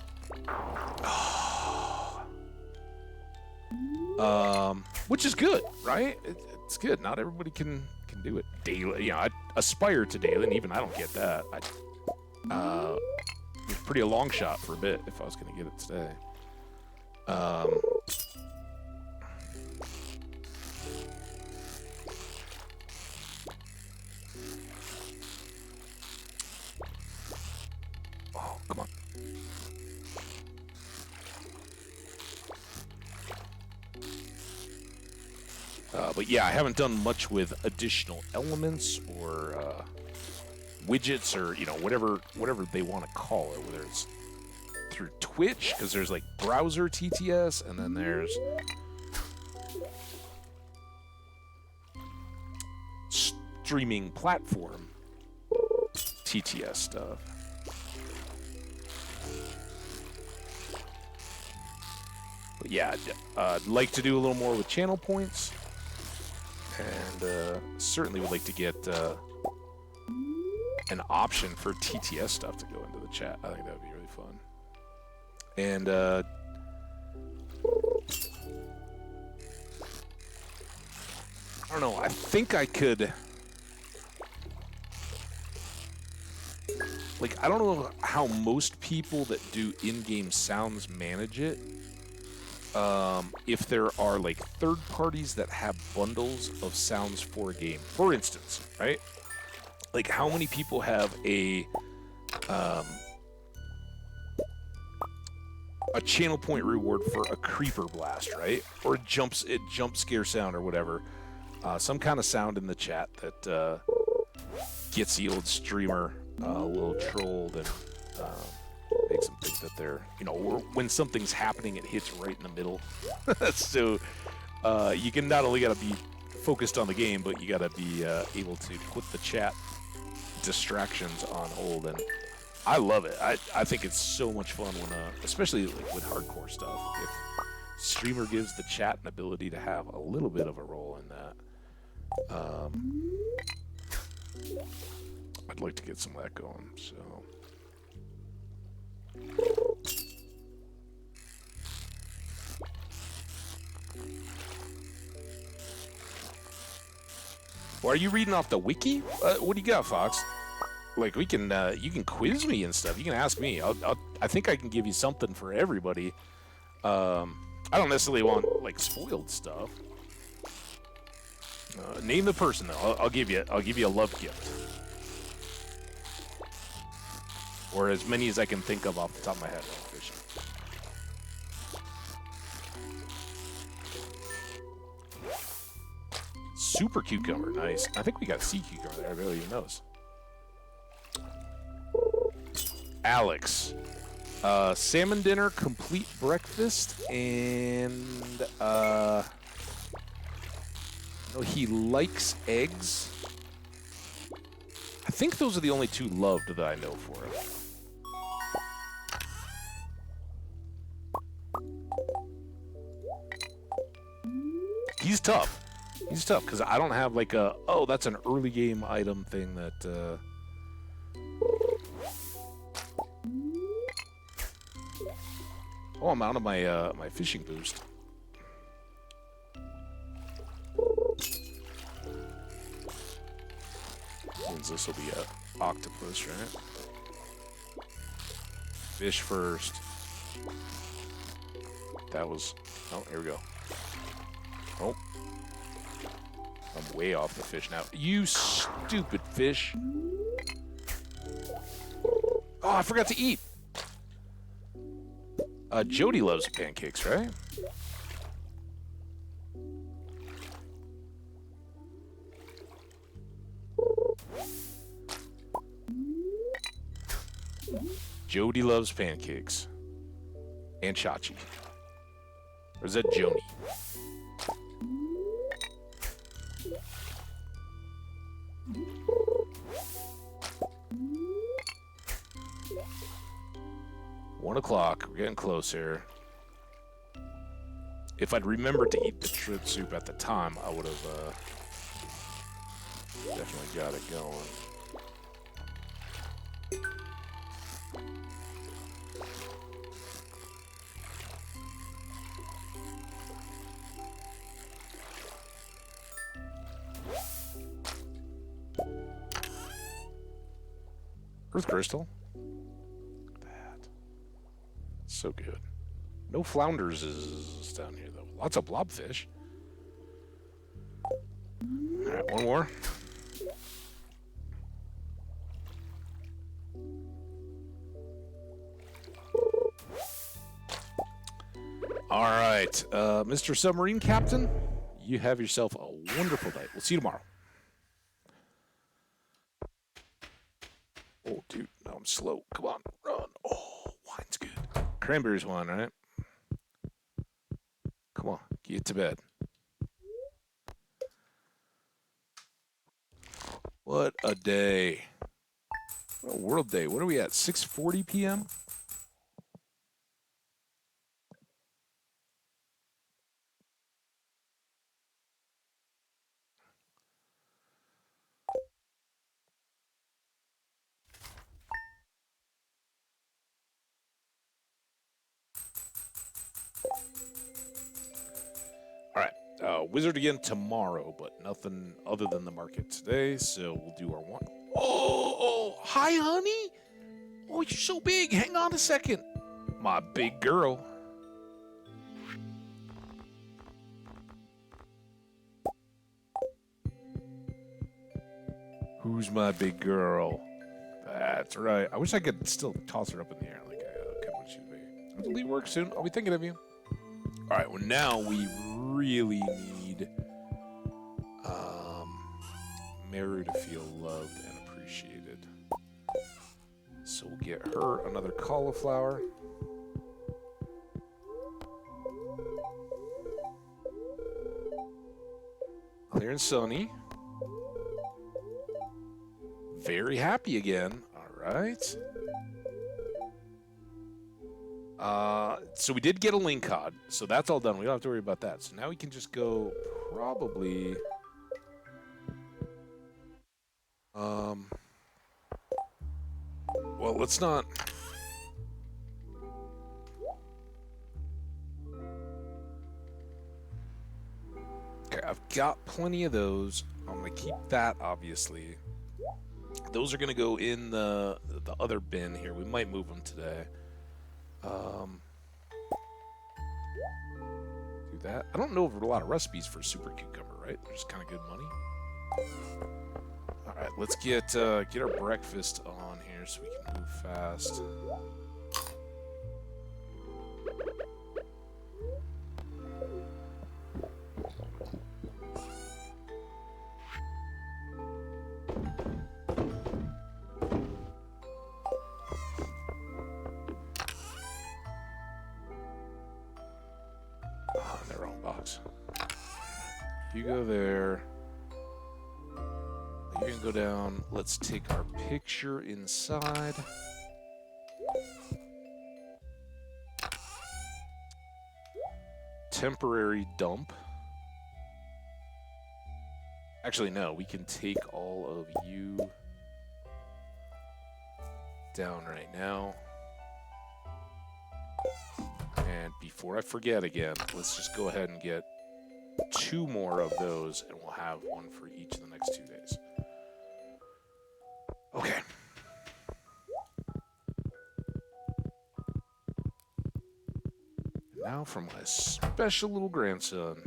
Which is good, right? It's good. Not everybody can do it daily. You know, I aspire to daily, and even I don't get that. It was pretty a long shot for a bit if I was going to get it today. Oh, come on. But yeah, I haven't done much with additional elements or widgets or, you know, whatever they want to call it, whether it's through Twitch, because there's like browser TTS, and then there's streaming platform TTS stuff. But yeah, I'd like to do a little more with channel points, and certainly would like to get an option for TTS stuff to go into the chat. I think that would be really fun. And I don't know, I think I could, like, I don't know how most people that do in-game sounds manage it. If there are like third parties that have bundles of sounds for a game, for instance, right? Like, how many people have a channel point reward for a creeper blast, right? Or jump scare sound or whatever, some kind of sound in the chat that gets the old streamer a little trolled and makes them think that they're, you know, when something's happening, it hits right in the middle. So you can not only gotta be focused on the game, but you gotta be able to put the chat distractions on hold, and I love it. I think it's so much fun when, especially like with hardcore stuff, if streamer gives the chat an ability to have a little bit of a role in that. I'd like to get some of that going, so. Well, are you reading off the wiki? What do you got, Fox? Like, we can, you can quiz me and stuff. You can ask me. I think I can give you something for everybody. I don't necessarily want like spoiled stuff. Name the person though. I'll give you a love gift, or as many as I can think of off the top of my head. Super cucumber, nice. I think we got sea cucumber there. I barely even knows. Alex, salmon dinner, complete breakfast, and no, he likes eggs. I think those are the only two loved that I know for him. He's tough. He's tough because I don't have like a, oh, that's an early game item thing that Oh, I'm out of my my fishing boost. Means this will be a octopus, right? Fish first. That was... Oh, here we go. Oh. I'm way off the fish now. You stupid fish. Oh, I forgot to eat. Jody loves pancakes, right? Jody loves pancakes. And Chachi. Or is that Joni? One o'clock. We're getting close here. If I'd remembered to eat the shrimp soup at the time, I would have definitely got it going. Earth crystal. Look at that. So good. No flounders is down here, though. Lots of blobfish. Alright, one more. Alright, Mr. Submarine Captain, you have yourself a wonderful day. We'll see you tomorrow. Oh, dude, now I'm slow. Come on, run. Oh, wine's good. Cranberries wine, right? Come on, get to bed. What a day. What a world day. What are we at, 6:40 p.m.? Wizard again tomorrow, but nothing other than the market today, so we'll do our one. Oh, hi, honey. Oh, you're so big. Hang on a second. My big girl. Who's my big girl? That's right. I wish I could still toss her up in the air like I could when she was big. I'll leave work soon. I'll be thinking of you. All right, well, now we really need Meru to feel loved and appreciated. So we'll get her another cauliflower. Clear and sunny. Very happy again. All right. So we did get a link cod, so that's all done. We don't have to worry about that. So now we can just go probably... well, let's not... Okay, I've got plenty of those. I'm going to keep that, obviously. Those are going to go in the other bin here. We might move them today. Do that. I don't know if there are a lot of recipes for super cucumber, right? They're just kind of good money. All right, let's get our breakfast on here so we can move fast. Oh, in the wrong box. You go there. You can go down. Let's take our picture inside. Temporary dump. Actually, no. We can take all of you down right now. And before I forget again, let's just go ahead and get 2 more of those, and we'll have 1 for each of the next 2 days. Okay. And now for my special little grandson.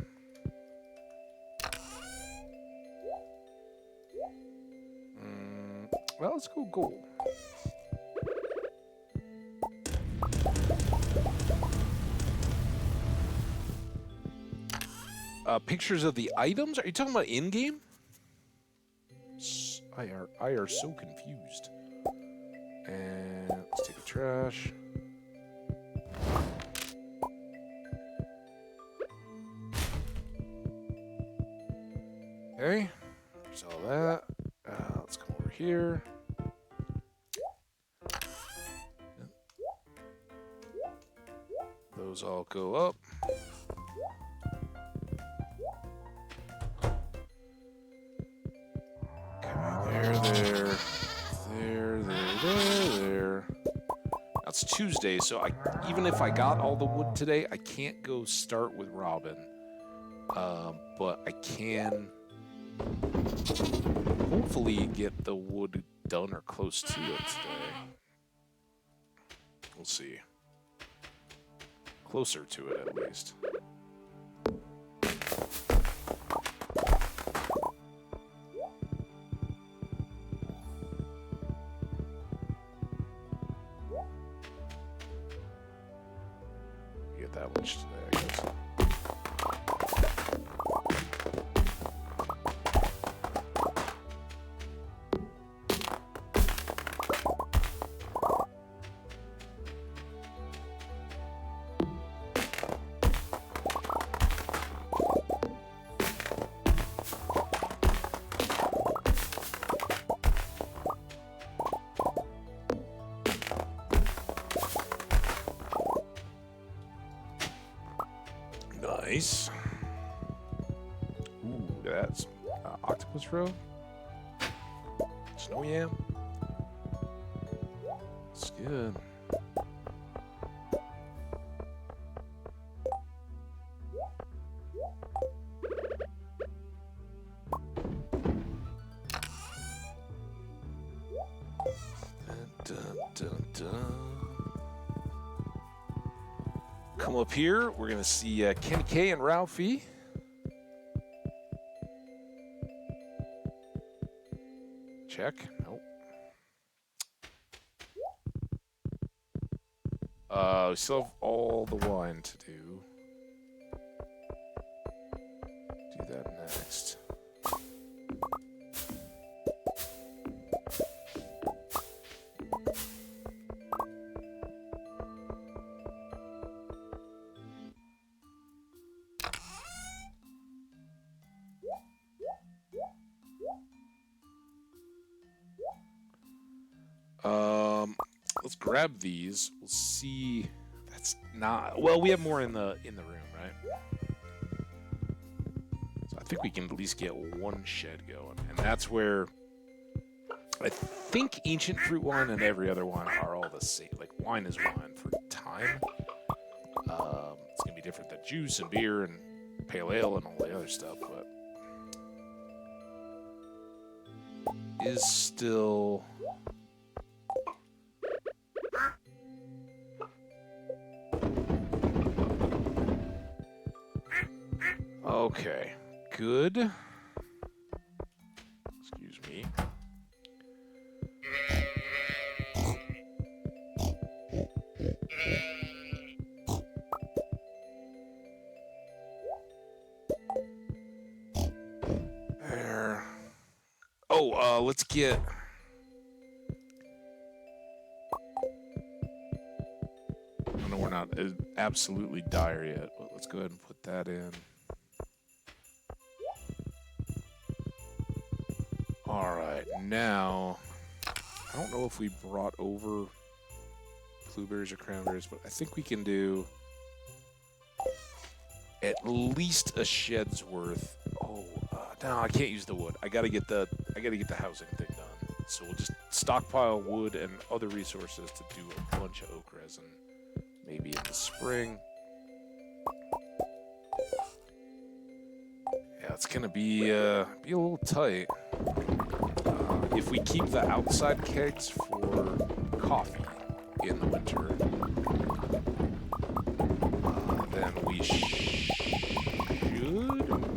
Well, let's go gold. Pictures of the items? Are you talking about in-game? I are so confused. And let's take the trash. Okay, there's all that. Let's come over here. Those all go up. There. That's Tuesday, so even if I got all the wood today, I can't go start with Robin. But I can hopefully get the wood done or close to it today. We'll see. Closer to it, at least. Get that much today, I guess. Nice. Ooh, that's octopus roe. Snow yam. It's good. Dun, dun, dun. Come up here. We're gonna see Kenny K and Ralphie. Check. Nope. We still have all the wine to do. Do that next. Let's grab these. We'll see. That's not well. We have more in the room, right? So I think we can at least get 1 shed going, and that's where I think ancient fruit wine and every other wine are all the same. Like wine is wine for time. It's gonna be different than juice and beer and pale ale and all the other stuff, but is still. Okay, good. Excuse me. There. Oh, let's get. I know we're not absolutely dire yet, but let's go ahead and put that in. Alright, now, I don't know if we brought over blueberries or cranberries, but I think we can do at least a shed's worth. Oh, no, I can't use the wood. I gotta get the housing thing done. So we'll just stockpile wood and other resources to do a bunch of oak resin. Maybe in the spring. it's gonna be a little tight. If we keep the outside kegs for coffee in the winter, then we should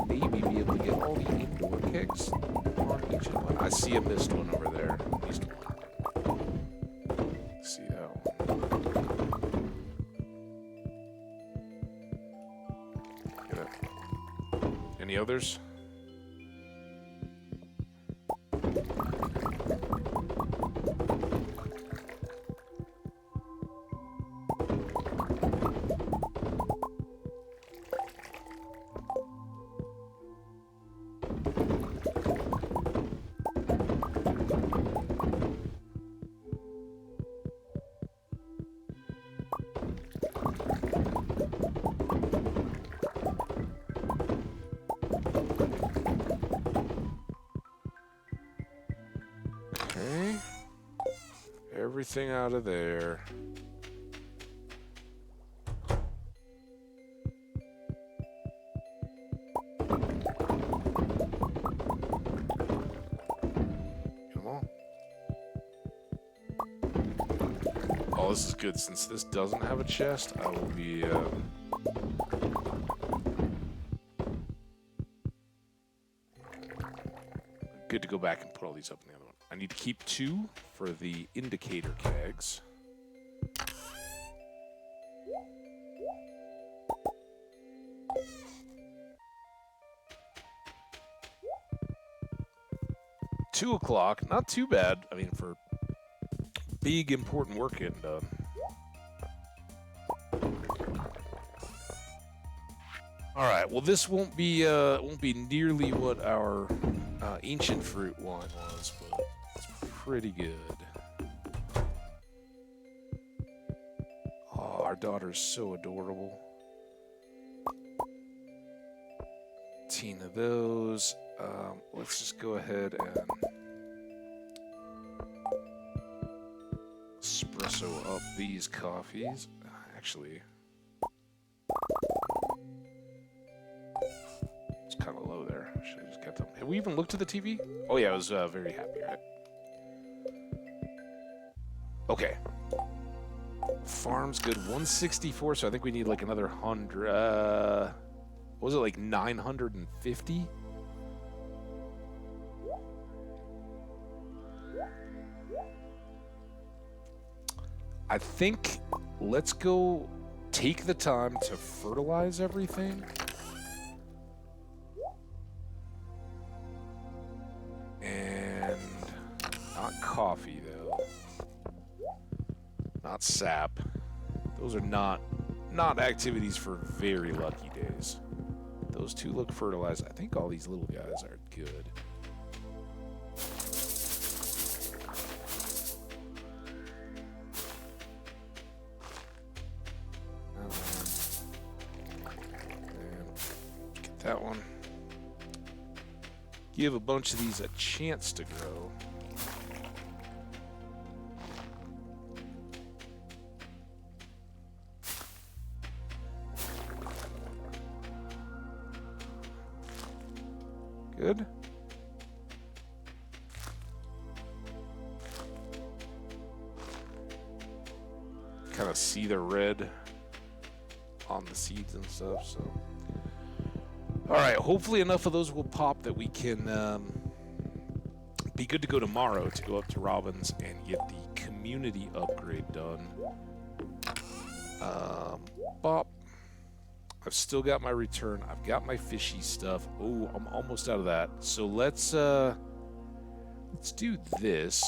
maybe be able to get all the indoor kegs on each one. I see a missed one over there. At least one. See that one. Get it. Any others? Okay. Everything out of there. Come on. Oh, this is good. Since this doesn't have a chest, I will be, good to go back and put all these up in the other one. I need to keep 2 for the indicator kegs. Two o'clock, not too bad. I mean, for big important work getting done. All right. Well, this won't be nearly what our ancient fruit one was, but it's pretty good. Oh, our daughter's so adorable. 18 of those. Let's just go ahead and espresso up these coffees. Actually, it's kind of low there. Should have just kept them. Have we even looked at the TV? Oh yeah, I was very happy, right? Okay. Farm's good. 164, so I think we need like another 100. What was it, like 950? I think let's go take the time to fertilize everything. And not coffee, though. Not sap. Those are not activities for very lucky days. Those two look fertilized. I think all these little guys are good. Get that one. Give a bunch of these a chance to grow. Good. Kind of see the red on the seeds and stuff, so. All right, hopefully enough of those will pop that we can be good to go tomorrow to go up to Robin's and get the community upgrade done. Bop. I've still got my return. I've got my fishy stuff. Oh, I'm almost out of that. So let's do this.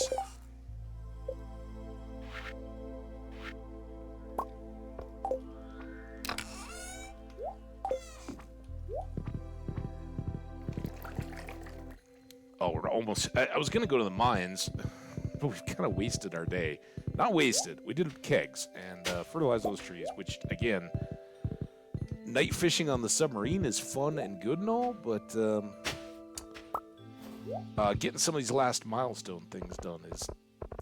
Oh, we're almost. I was gonna go to the mines, but we've kind of wasted our day. Not wasted. We did kegs and fertilize those trees, which again. Night fishing on the submarine is fun and good and all, but getting some of these last milestone things done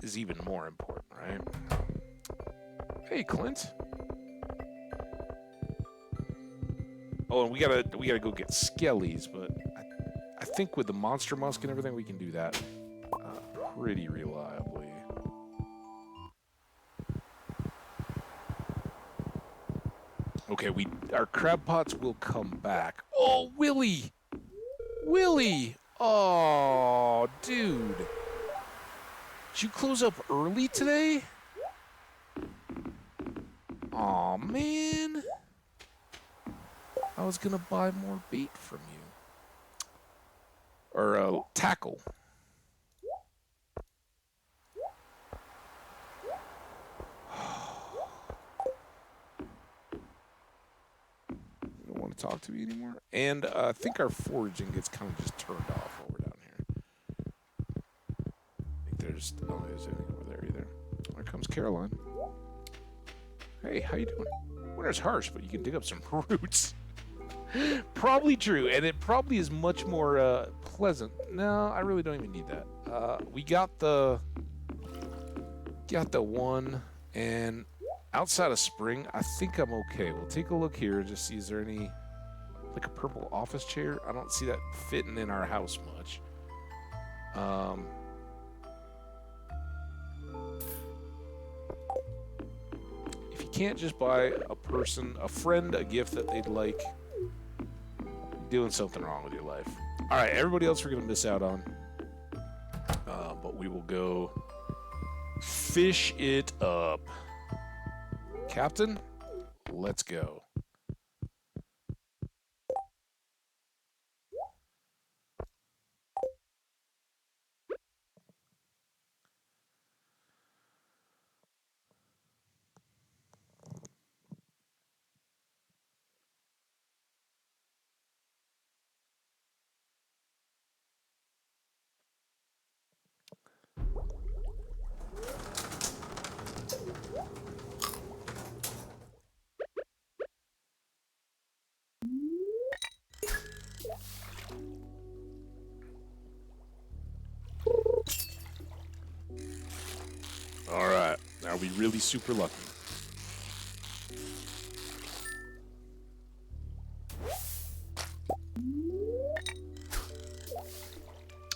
is even more important, right? Hey, Clint. Oh, and we gotta go get skellies, but I I think with the Monster Musk and everything, we can do that pretty reliably. Okay, our crab pots will come back. Oh, Willie! Willie! Oh, dude. Did you close up early today? Aw, man. I was gonna buy more bait from you. Or, tackle. You don't want to talk to me anymore? And I think our foraging gets kind of just turned off while we're down here. I think there's anything over there either. There comes Caroline. Hey, how you doing? Winter's harsh, but you can dig up some roots. Probably true, and it probably is much more pleasant. No, I really don't even need that. We got the one, and outside of spring, I think I'm okay. We'll take a look here and just see, is there any, like a purple office chair? I don't see that fitting in our house much. If you can't just buy a friend, a gift that they'd like, doing something wrong with your life. All right, everybody else we're going to miss out on. But we will go fish it up. Captain, let's go. All right, are we really super lucky?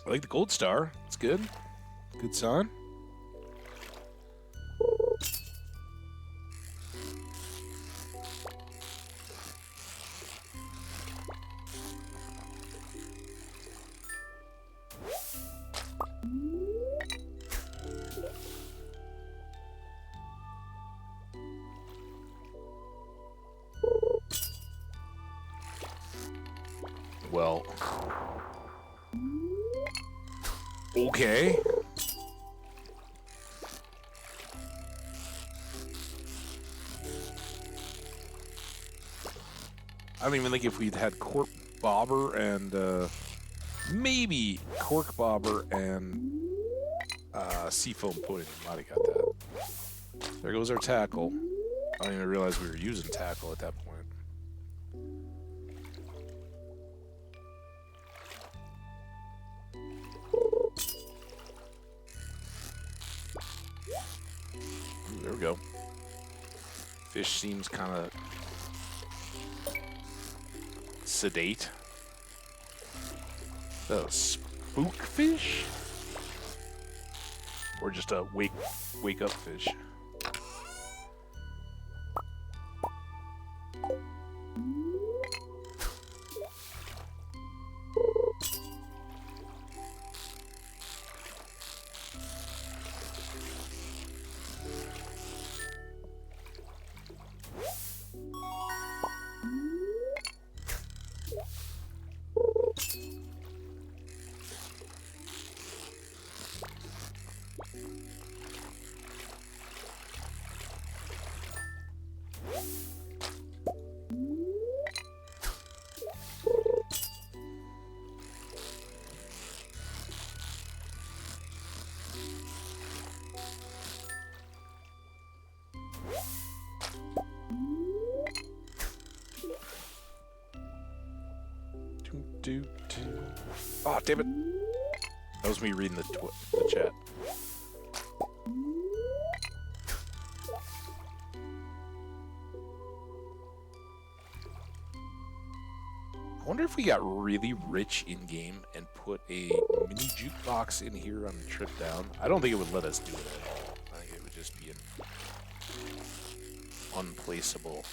I like the gold star. It's good. Good sign. Well, okay. I don't even think if we'd had cork bobber and maybe cork bobber and seafoam pudding, we might have got that. There goes our tackle. I didn't even realize we were using tackle at that point. Ooh, there we go. Fish seems kind of sedate. The spook fish? Or just a wake up fish? Oh, damn it. That was me reading the chat. I wonder if we got really rich in-game and put a mini jukebox in here on the trip down. I don't think it would let us do it at all. I think it would just be an unplaceable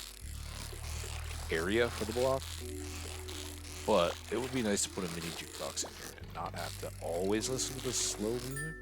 area for the block. But it would be nice to put a mini jukebox in here and not have to always listen to the slow music.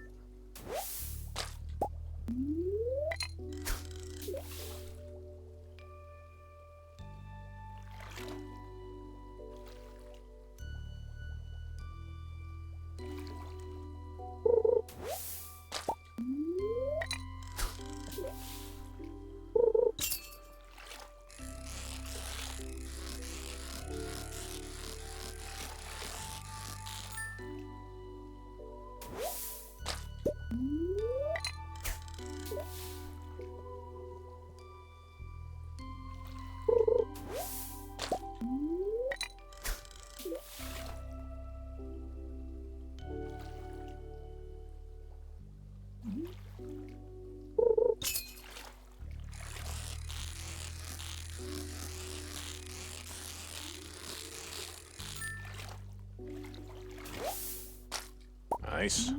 Nice.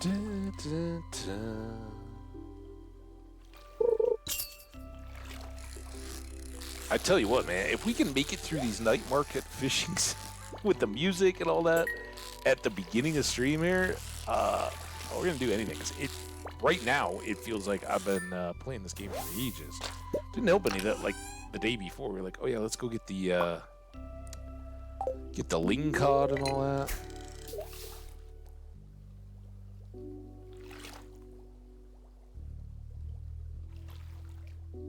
Da, da, da. I tell you what, man, if we can make it through these night market fishings with the music and all that at the beginning of stream here, we're gonna do anything. 'Cause right now, it feels like I've been playing this game for ages. Didn't help any that, like, the day before, we were like, oh yeah, let's go get the ling cod and all that.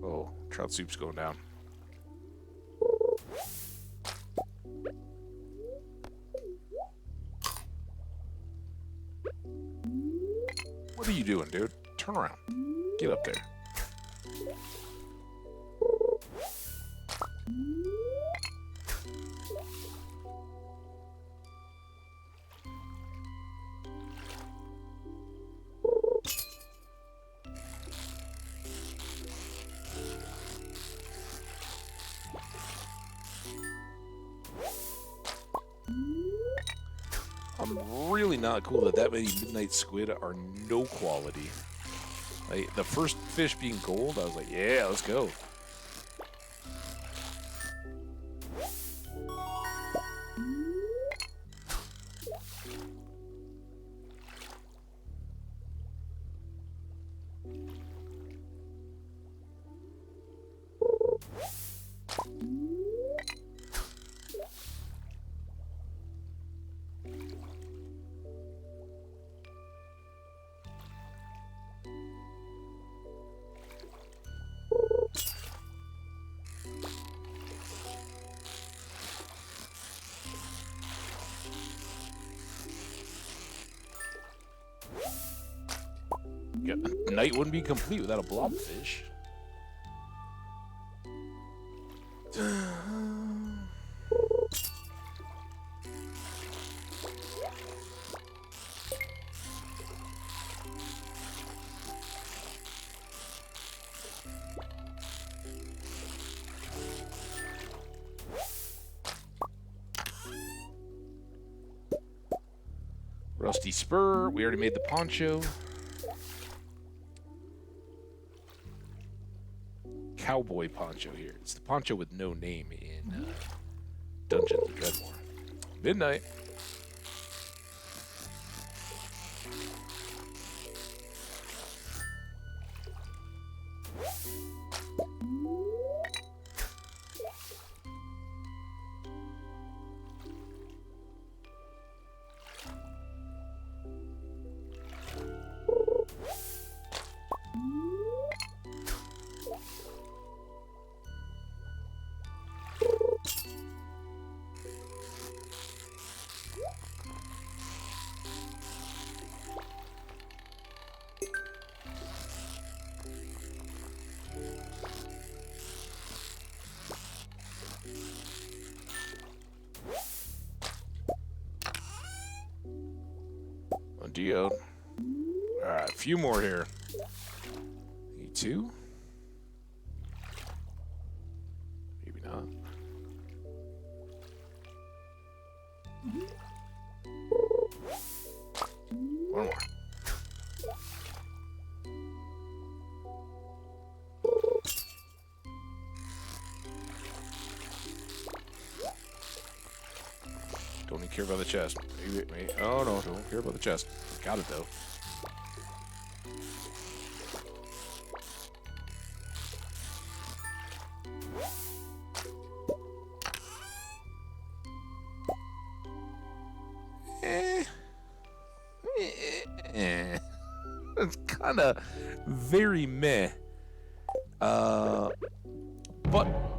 Oh, trout soup's going down. What are you doing, dude? Turn around. Get up there. I'm really not cool that many midnight squid are no quality. Like, the first fish being gold, I was like, yeah, let's go. Yeah, night wouldn't be complete without a blobfish. Rusty spur. We already made the poncho. Cowboy poncho here. It's the poncho with no name in Dungeons of Dreadmore. Midnight. deal. Alright, a few more here. E2? Maybe not. One more. Don't even care about the chest. Maybe. Oh no, don't care about the chest. Got it though. It's kind of very meh. But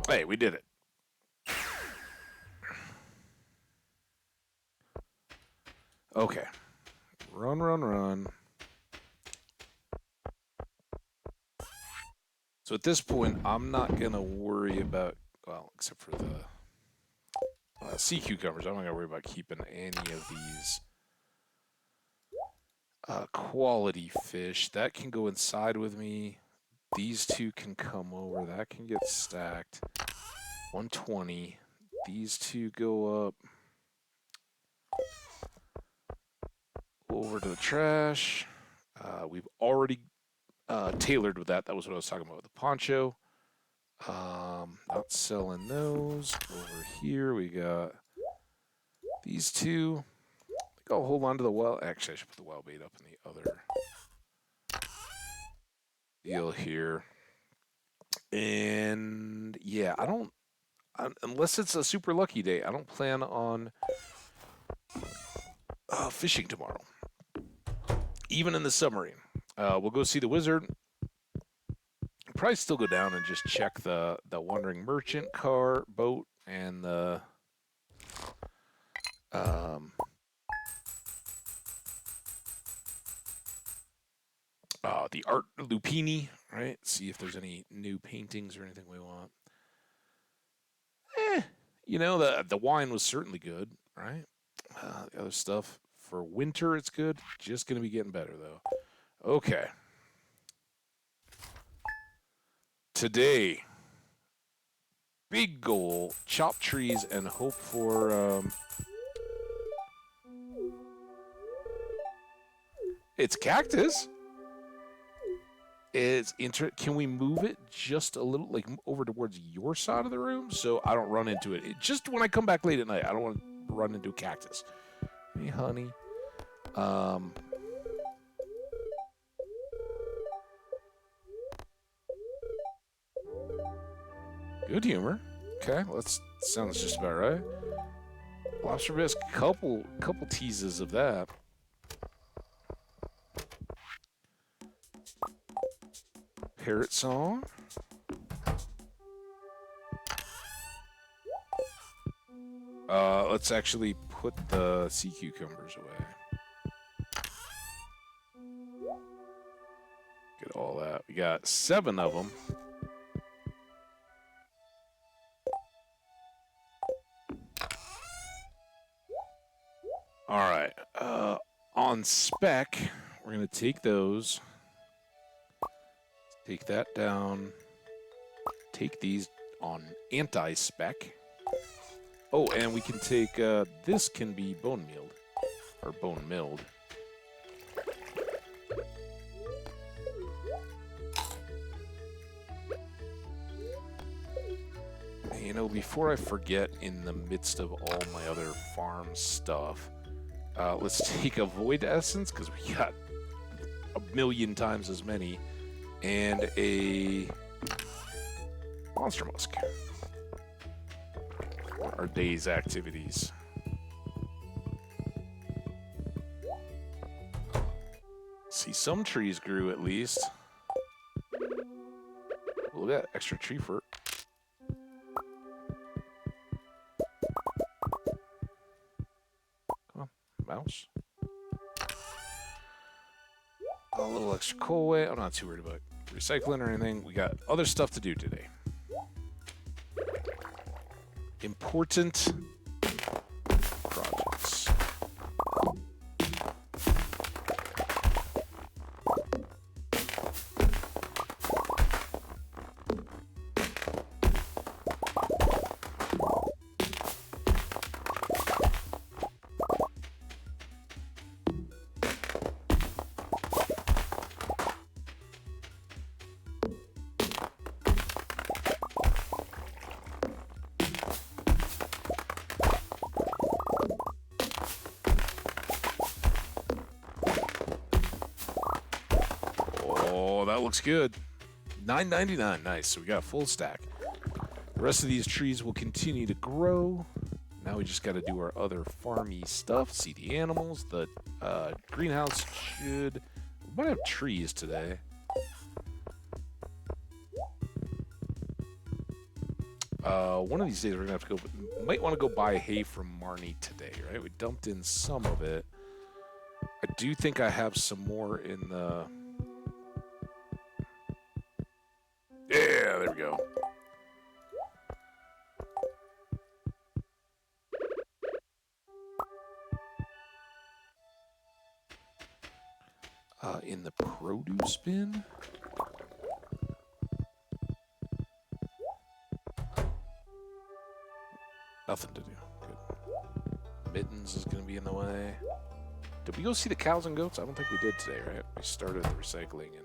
hey, we did it. Okay. Run, run, run. So at this point, I'm not gonna worry about, well, except for the sea cucumbers. I'm not gonna worry about keeping any of these quality fish. That can go inside with me. These two can come over. That can get stacked. 120. These two go up. Over to the trash. We've already tailored with that. That was what I was talking about with the poncho. Not selling those. Over here we got these two. I think I'll hold on to the well. Actually, I should put the well bait up in the other deal here. And yeah, I don't, unless it's a super lucky day, I don't plan on fishing tomorrow. Even in the submarine. We'll go see the wizard. Probably still go down and just check the wandering merchant car boat and the art Lupini, right? See if there's any new paintings or anything we want. You know, the wine was certainly good, right? The other stuff for winter, it's good. Just gonna be getting better though. Okay. Today, big goal, chop trees and hope for, it's cactus. Can we move it just a little, like over towards your side of the room so I don't run into it? Just when I come back late at night, I don't want to run into a cactus. Hey, honey. Good humor. Okay, well, that sounds just about right. Lobster bisque, couple teases of that. Parrot song. Let's actually put the sea cucumbers away. Get all that. We got 7 of them. All right. On spec, we're going to take those. Take that down. Take these on anti-spec. Oh, and we can take, this can be bone mealed. Or bone milled. You know, before I forget in the midst of all my other farm stuff, let's take a void essence, because we got a million times as many, and a monster musk. Our day's activities. See, some trees grew at least. Look at that extra tree fruit. Come on, mouse. A little extra coal away. I'm not too worried about recycling or anything. We got other stuff to do today. Important projects. Oh, that looks good. $9.99. Nice. So we got a full stack. The rest of these trees will continue to grow. Now we just got to do our other farmy stuff. See the animals. The greenhouse should... We might have trees today. One of these days we're going to have to go... Might want to go buy hay from Marnie today, right? We dumped in some of it. I do think I have some more in the... Yeah, there we go. In the produce bin? Nothing to do. Good. Mittens is going to be in the way. Did we go see the cows and goats? I don't think we did today, right? We started the recycling and...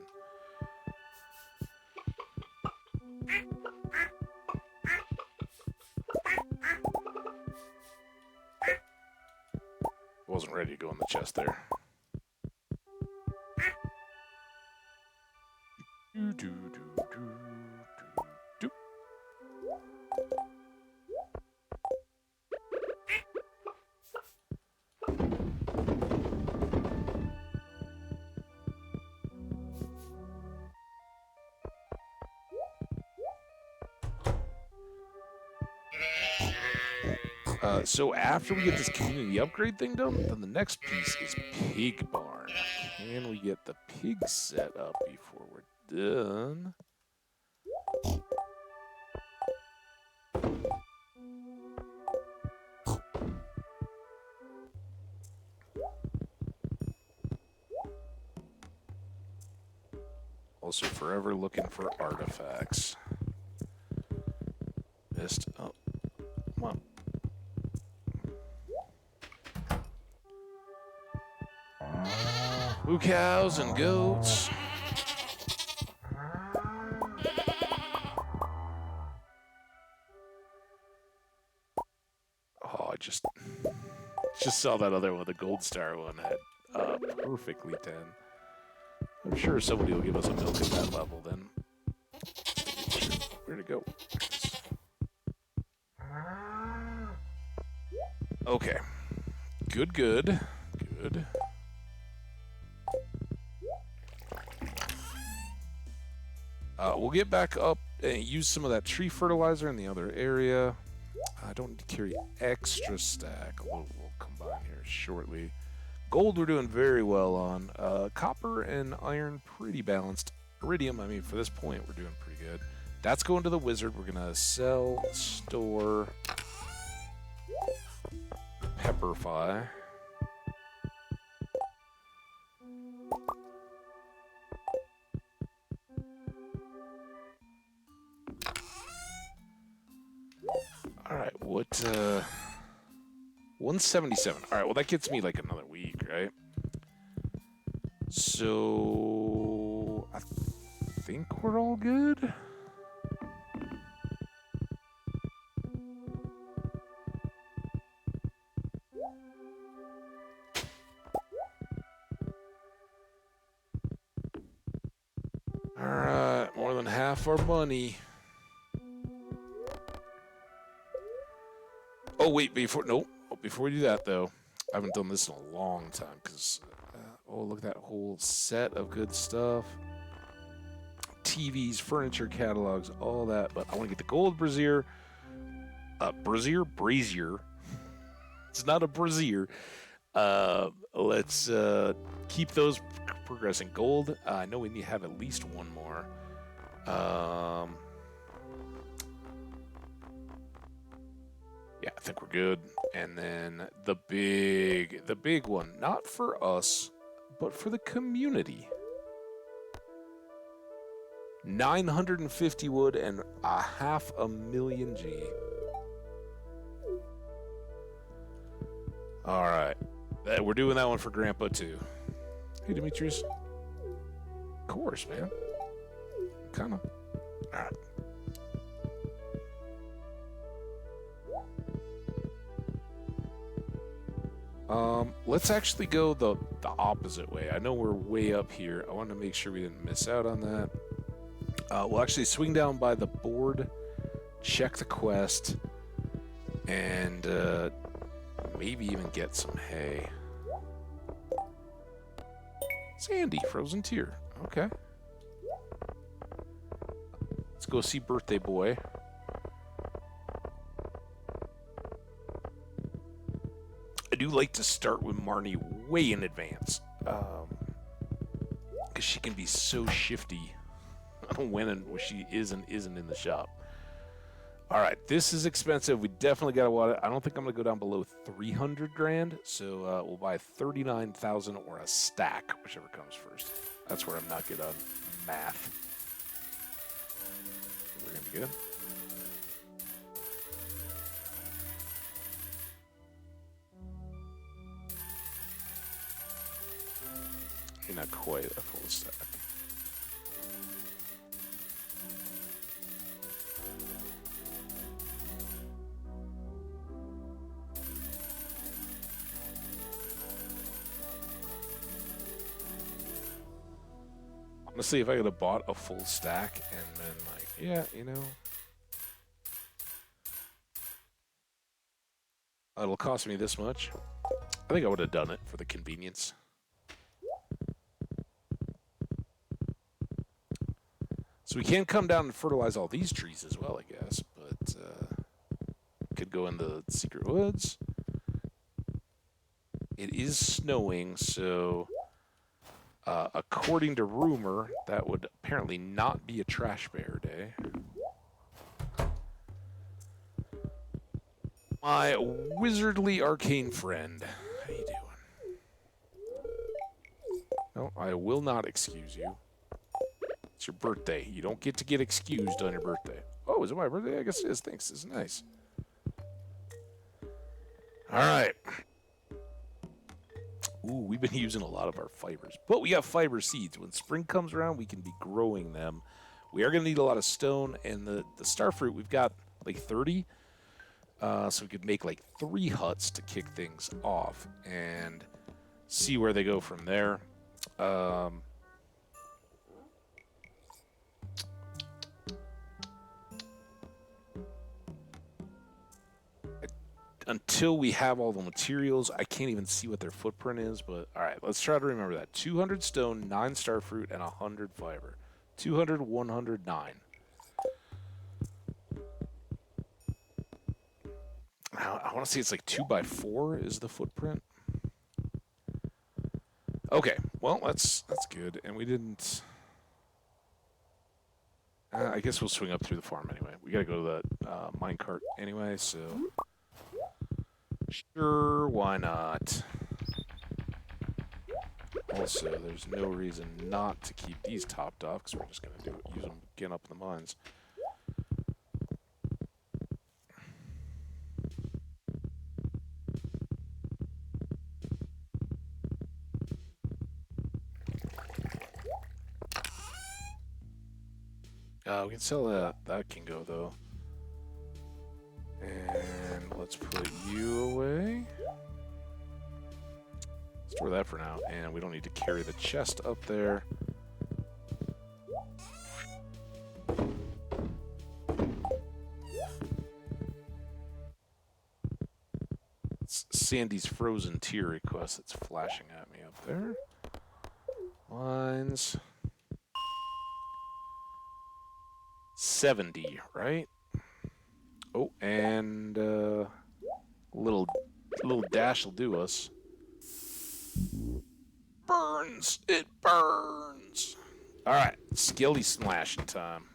Wasn't ready to go in the chest there. So after we get this community upgrade thing done, then the next piece is pig barn. Can we get the pig set up before we're done? Also forever looking for artifacts. Missed. Oh, come on. Moo cows and goats. Oh, I just saw that other one, the gold star one had perfectly 10. I'm sure somebody will give us a milk at that level then. Where'd it go? Okay. Good, good. Good. We'll get back up and use some of that tree fertilizer in the other area. I don't need to carry extra stack. We'll combine here shortly. Gold we're doing very well on. Copper and iron pretty balanced. Iridium, I mean, for this point, we're doing pretty good. That's going to the wizard. We're going to sell, store, pepperfy. All right, what, 177. All right, well, that gets me like another week, right? So, I think we're all good. All right, more than half our money. Oh, wait, before we do that, though, I haven't done this in a long time, because, oh, look at that whole set of good stuff. TVs, furniture catalogs, all that, but I want to get the gold brazier. Brazier. It's not a brazier. Let's keep those progressing. Gold, I know we need to have at least one more. Yeah, I think we're good. And then the big one, not for us, but for the community. 950 wood and 500,000 G. All right. We're doing that one for Grandpa, too. Hey, Demetrius. Of course, man. Kind of. All right. Let's actually go the the opposite way. I know we're way up here. I wanted to make sure we didn't miss out on that. We'll actually swing down by the board, check the quest, and maybe even get some hay. Sandy, frozen tear. Okay. Let's go see Birthday Boy. I do like to start with Marnie way in advance, because she can be so shifty when she is and isn't in the shop. All right, this is expensive. We definitely got to watch it. I don't think I'm going to go down below 300 grand, so we'll buy 39,000 or a stack, whichever comes first. That's where I'm not good on math. We're going to be good. Maybe not quite a full stack. Honestly, if I could have bought a full stack and then, like, yeah, you know, it'll cost me this much. I think I would have done it for the convenience. So we can come down and fertilize all these trees as well, I guess, but could go in the secret woods. It is snowing, so according to rumor, that would apparently not be a trash bear day. My wizardly arcane friend, how you doing? No, I will not excuse you. It's your birthday. You don't get to get excused on your birthday. Oh, is it my birthday? I guess it is. Thanks. This is nice. All right. Ooh, we've been using a lot of our fibers. But we got fiber seeds. When spring comes around, we can be growing them. We are going to need a lot of stone. And the star fruit, we've got like 30. So we could make like 3 huts to kick things off and see where they go from there. Until we have all the materials, I can't even see what their footprint is, but all right, let's try to remember that. 200 stone, 9 star fruit, and 100 fiber. 200, 109. I want to say it's like 2x4 is the footprint. Okay, well, that's good, and we didn't... I guess we'll swing up through the farm anyway. We got to go to the minecart anyway, so... Sure, why not? Also, there's no reason not to keep these topped off, because we're just going to use them getting up in the mines. We can sell that. That can go, though. And let's put you away. Store that for now. And we don't need to carry the chest up there. It's Sandy's frozen tier request that's flashing at me up there. Lines. 70, right? Oh, and little dash will do us. Burns! It burns! Alright, skilly smashing time.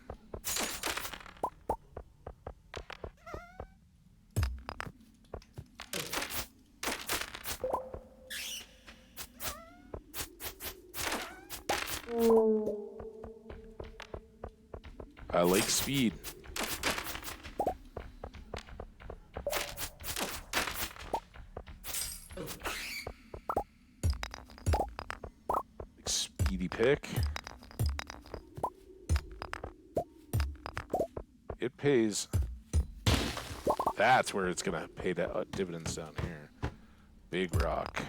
I like speed. Speedy pick. It pays. That's where it's gonna pay that dividends down here. Big rock.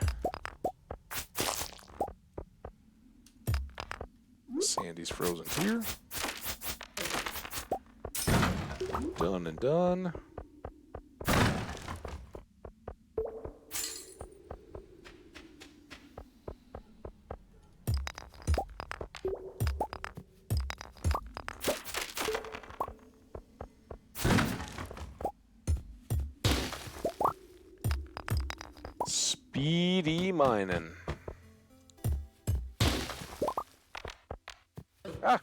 Sandy's frozen here. Done and done. Speedy mining. Ah!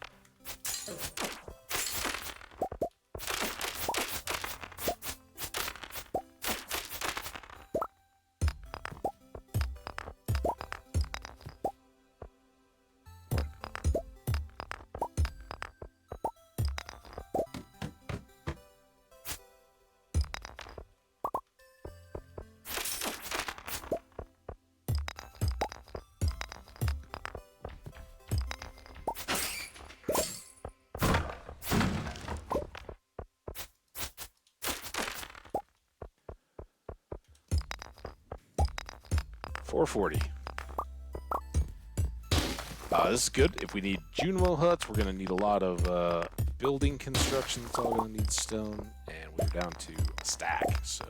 440. This is good. If we need Junimo huts, we're going to need a lot of building construction. It's all going to need stone. And we're down to a stack, so...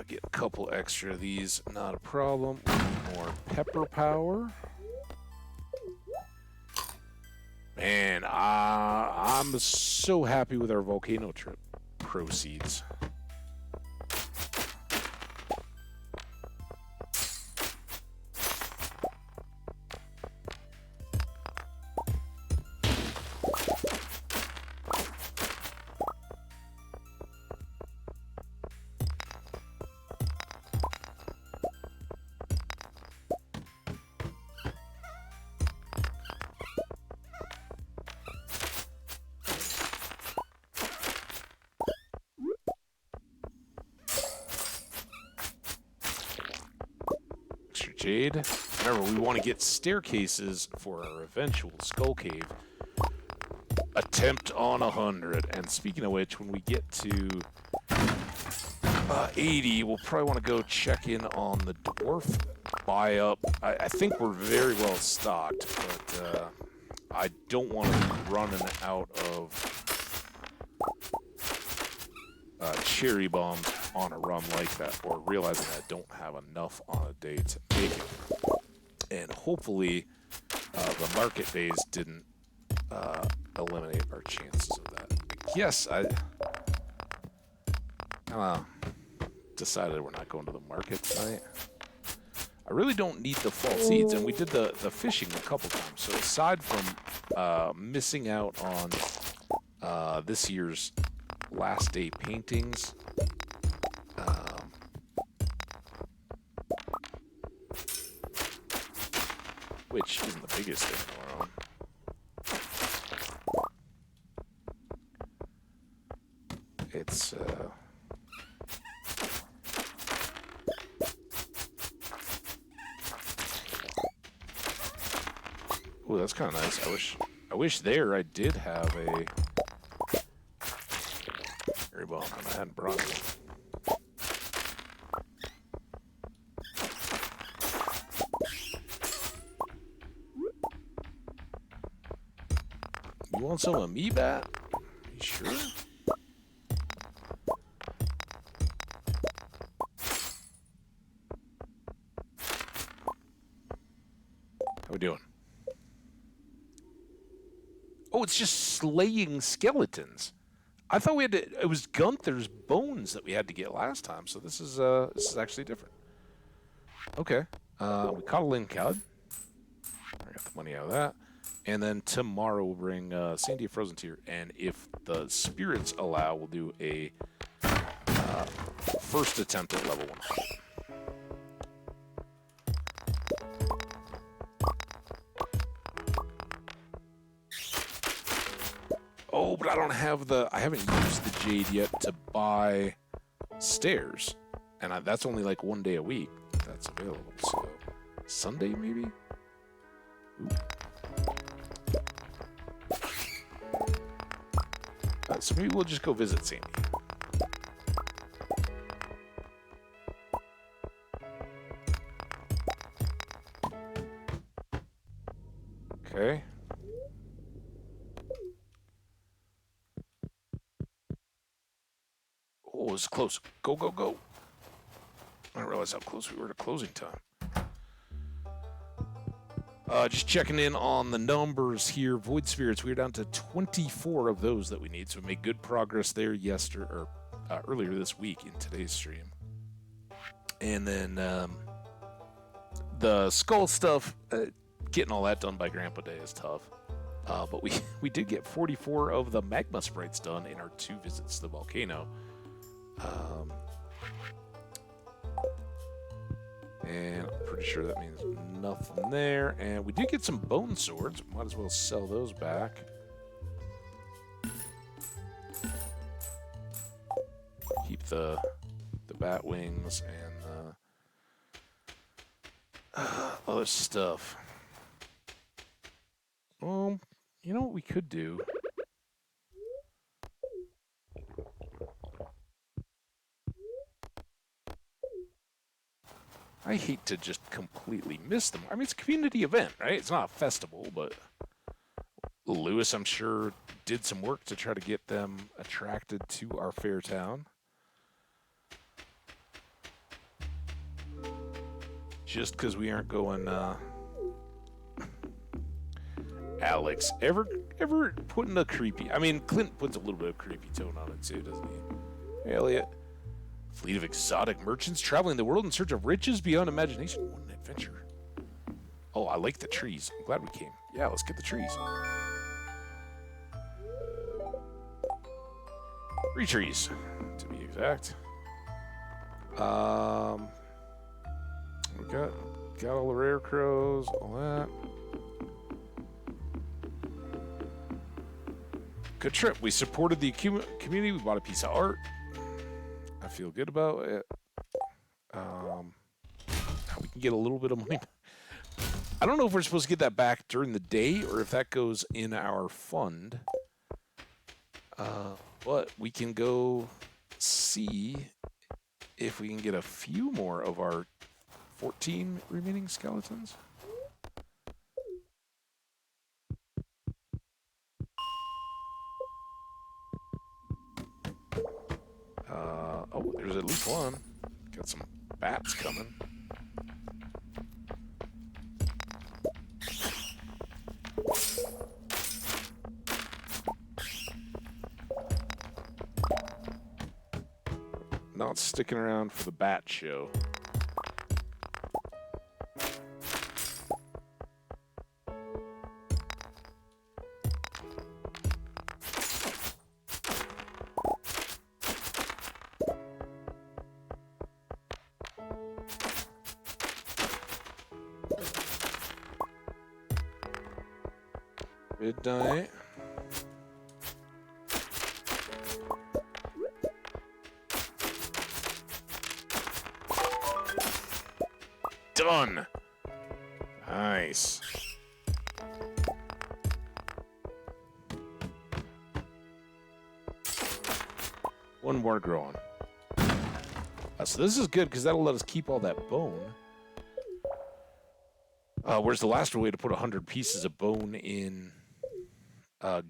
get a couple extra of these, not a problem. More pepper power. Man, I'm so happy with our volcano trip proceeds. Jade. Remember, we want to get staircases for our eventual skull cave. Attempt on 100. And speaking of which, when we get to 80, we'll probably want to go check in on the dwarf. Buy up. I think we're very well stocked, but I don't want to be running out of cherry bombs on a run like that, or realizing I don't have enough on a day to make it. And hopefully the market days didn't eliminate our chances of that. Yes, I decided we're not going to the market tonight. I really don't need the fall seeds, and we did the fishing a couple times. So aside from missing out on this year's last day paintings, which isn't the biggest thing in the world. It's oh, that's kind of nice. I wish there I did have a very well. I hadn't brought it. You want some of me, Bat? You sure? How we doing? Oh, it's just slaying skeletons. I thought we had to. It was Gunther's bones that we had to get last time. So this is actually different. Okay. We caught a Lincad. I got the money out of that. And then tomorrow we'll bring Sandy a Frozen Tier, and if the spirits allow, we'll do a first attempt at level 100. Oh, but I don't have I haven't used the jade yet to buy stairs, and that's only like 1 day a week that's available. So Sunday maybe. Ooh. So maybe we'll just go visit Sandy. Okay. Oh, it's close. Go, go, go. I didn't realize how close we were to closing time. Just checking in on the numbers here. Void Spirits, we're down to 24 of those that we need, so we made good progress there earlier this week in today's stream. And then the skull stuff, getting all that done by Grandpa Day is tough. But we did get 44 of the magma sprites done in our 2 visits to the volcano. And I'm pretty sure that means nothing there. And we did get some bone swords. Might as well sell those back. Keep the bat wings and other stuff. You know what we could do? I hate to just completely miss them. I mean, it's a community event, right? It's not a festival, but Lewis, I'm sure, did some work to try to get them attracted to our fair town. Just because we aren't going, Alex, ever putting a creepy... I mean, Clint puts a little bit of creepy tone on it too, doesn't he? Hey, Elliot. Fleet of exotic merchants traveling the world in search of riches beyond imagination. What an adventure. Oh, I like the trees. I'm glad we came. Yeah, let's get the trees. 3 trees, to be exact. We got all the rare crows, all that. Good trip. We supported the community. We bought a piece of art. I feel good about it. We can get a little bit of money. I don't know if we're supposed to get that back during the day or if that goes in our fund. But we can go see if we can get a few more of our 14 remaining skeletons. Oh, there's at least one. Got some bats coming. Not sticking around for the bat show. Midnight. Done. Nice. One more growing. So this is good because that'll let us keep all that bone. Whereas the last way to put 100 pieces of bone in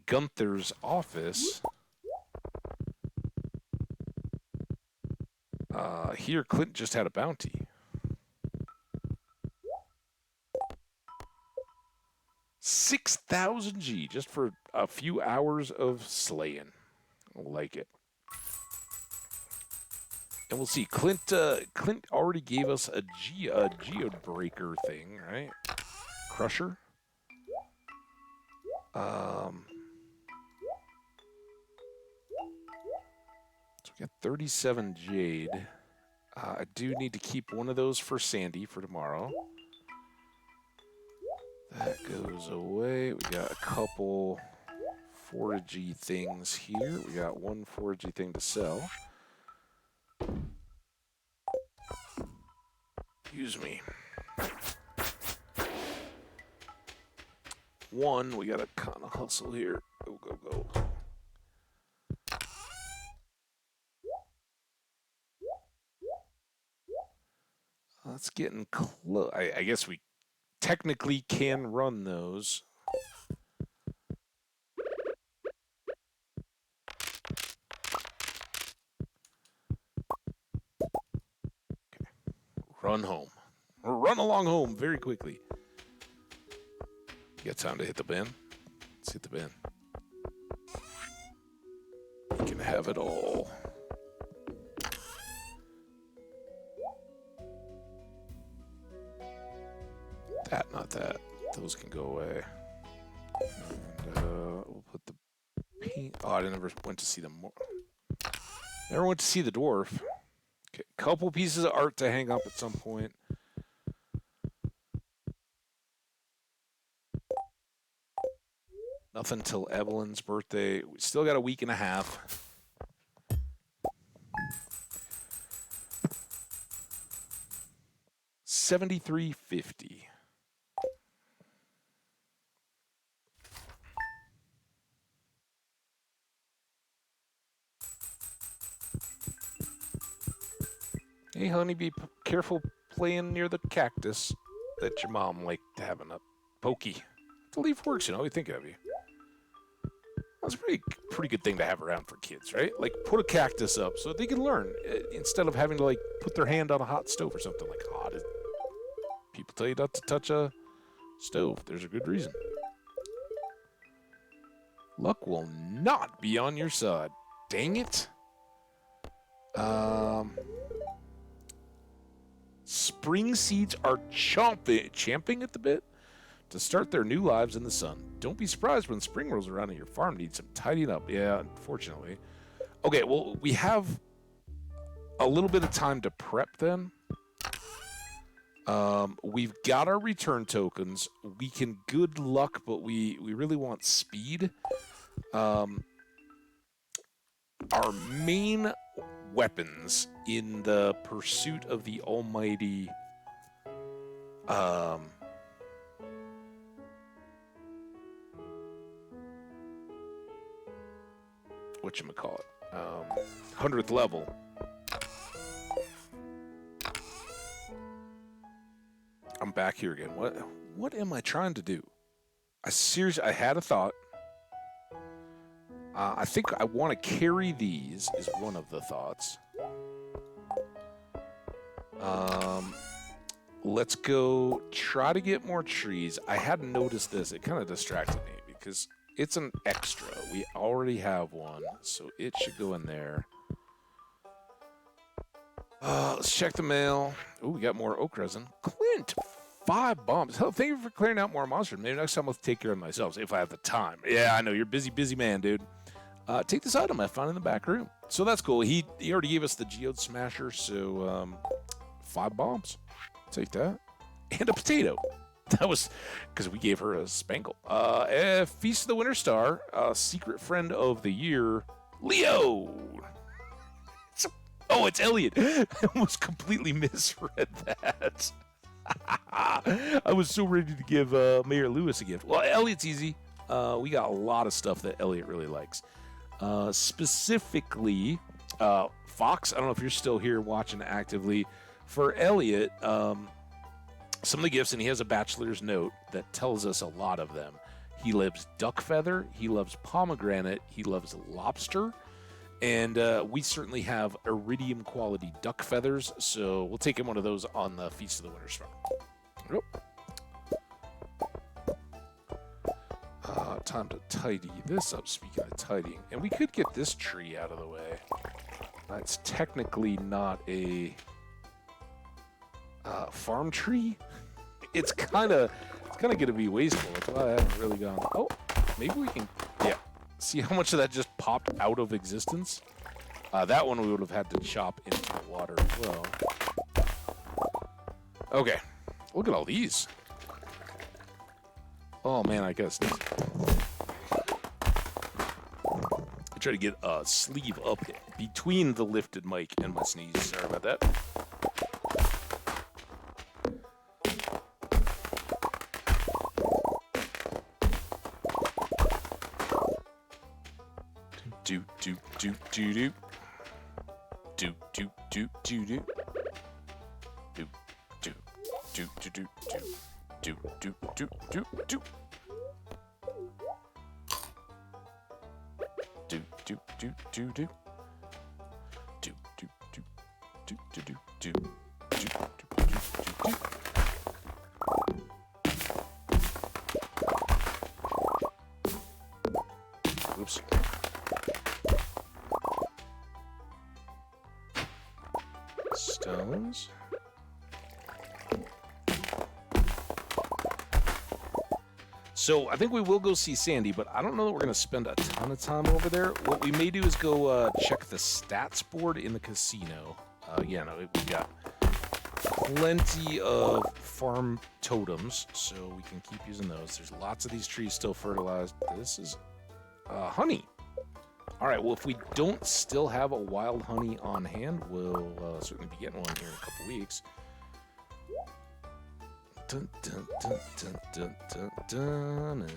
Gunther's office. Here, Clint just had a bounty. 6,000 G just for a few hours of slaying. I like it. And we'll see. Clint already gave us a geode breaker thing, right? Crusher. So we got 37 jade. I do need to keep one of those for Sandy for tomorrow. That goes away. We got a couple foragey things here. We got one foragey thing to sell. Excuse me. One, we gotta kind of hustle here. Go, go, go. That's getting close. I guess we technically can run those. Run home. Or run along home very quickly. You got time to hit the bin? Let's hit the bin. You can have it all. That, not that. Those can go away. And we'll put the paint. Oh, I never went to see the Never went to see the dwarf. Okay, couple pieces of art to hang up at some point. Nothing till Evelyn's birthday. We still got a week and a half. $73.50. Hey, honey, be careful playing near the cactus that your mom liked having a pokey. The leaf works, you know. We think of you. That's a pretty good thing to have around for kids, right? Like, put a cactus up so they can learn instead of having to, like, put their hand on a hot stove or something like hot. People tell you not to touch a stove. There's a good reason. Luck will not be on your side. Dang it. Spring seeds are champing at the bit to start their new lives in the sun. Don't be surprised when spring rolls around and your farm needs some tidying up. Yeah, unfortunately. Okay, well, we have a little bit of time to prep then. We've got our return tokens. We can good luck, but we really want speed. Our main weapons in the pursuit of the almighty whatchamacallit, 100th level. I'm back here again. What am I trying to do? I had a thought. I think I want to carry these is one of the thoughts. Let's go try to get more trees. I hadn't noticed this. It kind of distracted me because it's an extra. We already have one, so it should go in there. Let's check the mail. Oh, we got more oak resin. Clint, 5 bombs. Oh, thank you for clearing out more monsters. Maybe next time I'll take care of myself if I have the time. Yeah, I know. You're busy, busy man, dude. Take this item I found in the back room. So that's cool. He already gave us the geode smasher, so 5 bombs. Take that. And a potato. That was because we gave her a spangle. Feast of the Winter Star, secret friend of the year, Leo. It's Elliot. I almost completely misread that. I was so ready to give Mayor Lewis a gift. Well, Elliot's easy. We got a lot of stuff that Elliot really likes. Specifically, Fox, I don't know if you're still here watching actively. For Elliot, some of the gifts, and he has a bachelor's note that tells us a lot of them. He loves duck feather, he loves pomegranate, he loves lobster, and we certainly have iridium quality duck feathers, so we'll take him one of those on the Feast of the Winter Star. Yep. Time to tidy this up, speaking of tidying. And we could get this tree out of the way. It's technically not a farm tree. It's kind of going to be wasteful. That's why I haven't really gone. Oh, maybe we can. Yeah. See how much of that just popped out of existence? That one we would have had to chop into the water as well. Okay. Look at all these. Oh man, I guess. I try to get a sleeve up between the lifted mic and my sneeze. Sorry about that. Do do do do do do do do do do do do do do do do do do do do. Do do do do do. Do do do do do do do do do do Whoops. Stones. So I think we will go see Sandy, but I don't know that we're going to spend a ton of time over there. What we may do is go check the stats board in the casino. Yeah, no, we got plenty of farm totems, so we can keep using those. There's lots of these trees still fertilized. This is honey. All right, well, if we don't still have a wild honey on hand, we'll certainly be getting one here in a couple weeks. Dun, dun, dun, dun, dun, dun, dun,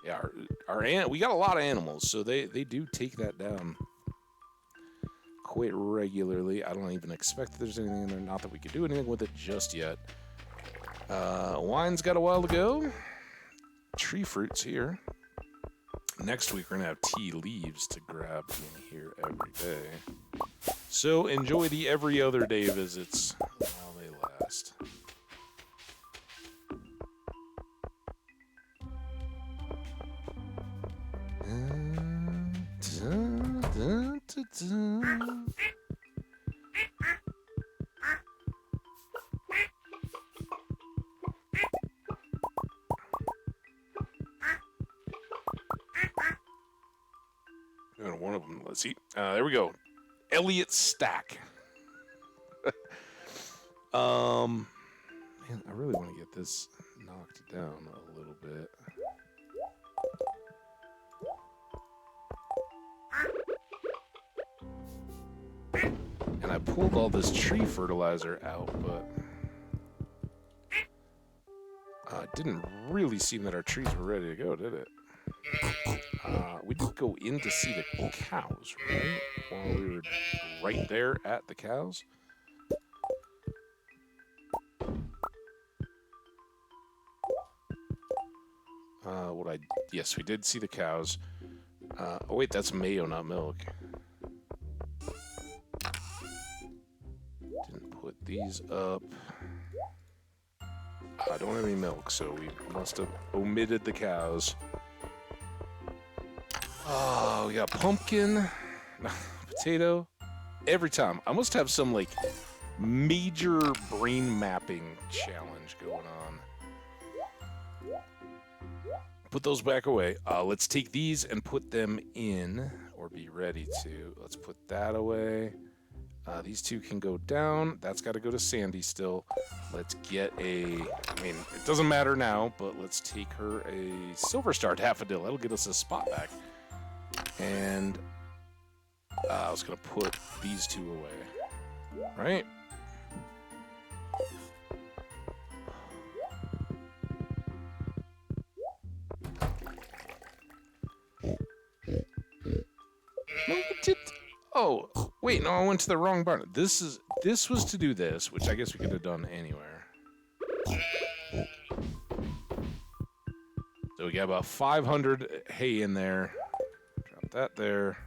yeah, we got a lot of animals, so they do take that down quite regularly. I don't even expect that there's anything in there. Not that we could do anything with it just yet. Wine's got a while to go. Tree fruit's here. Next week, we're going to have tea leaves to grab in here every day. So enjoy the every other day visits while they last. Dun, dun, dun, dun. One of them, let's see. There we go. Elliot Stack. Man, I really want to get this knocked down a little bit. And I pulled all this tree fertilizer out, but it didn't really seem that our trees were ready to go, did it? We did go in to see the cows, right? While we were right there at the cows. Yes, we did see the cows. Oh wait, that's mayo, not milk. Didn't put these up. I don't have any milk, so we must have omitted the cows. Oh, we got pumpkin, potato. Every time. I must have some, like, major brain mapping challenge going on. Put those back away. Let's take these and put them in, or be ready to. Let's put that away. These two can go down. That's got to go to Sandy still. Let's get I mean, it doesn't matter now, but let's take her a silver star daffodil. That'll get us a spot back. And I was going to put these two away, right? Oh, wait, no, I went to the wrong barn. This was to do this, which I guess we could have done anywhere. So we got about 500 hay in there. Drop that there.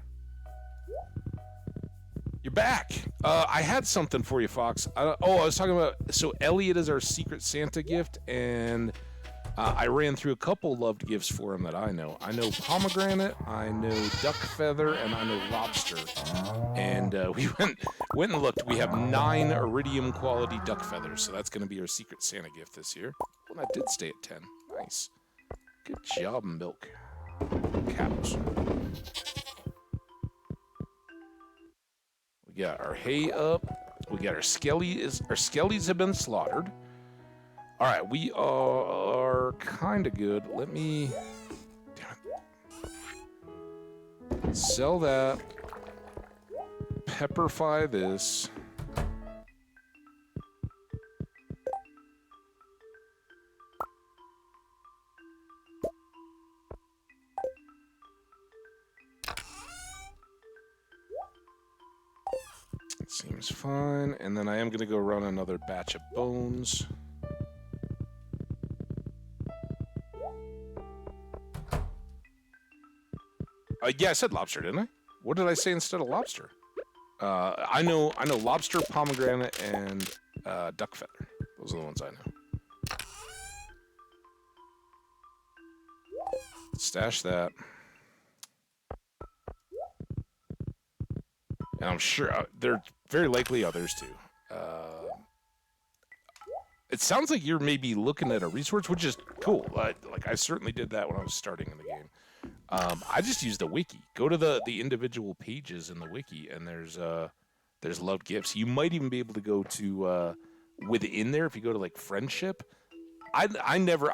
You're back. I had something for you, Fox. I was talking about, so Elliot is our Secret Santa gift, and I ran through a couple loved gifts for him that I know. I know pomegranate, I know duck feather, and I know lobster. And we went and looked. We have 9 iridium quality duck feathers, so that's going to be our Secret Santa gift this year. Well, that did stay at 10. Nice. Good job, milk. Cows. We got our hay up. We got our skellies. Our skellies have been slaughtered. All right, we are kind of good. Let me sell that. Pepperfy this. Seems fine. And then I am going to go run another batch of bones. Yeah, I said lobster, didn't I? What did I say instead of lobster? I know lobster, pomegranate, and duck feather. Those are the ones I know. Stash that. And I'm sure there are very likely others too. It sounds like you're maybe looking at a resource, which is cool. Like I certainly did that when I was starting in the game. I just use the wiki. Go to the individual pages in the wiki, and there's loved gifts. You might even be able to go to within there if you go to like friendship. I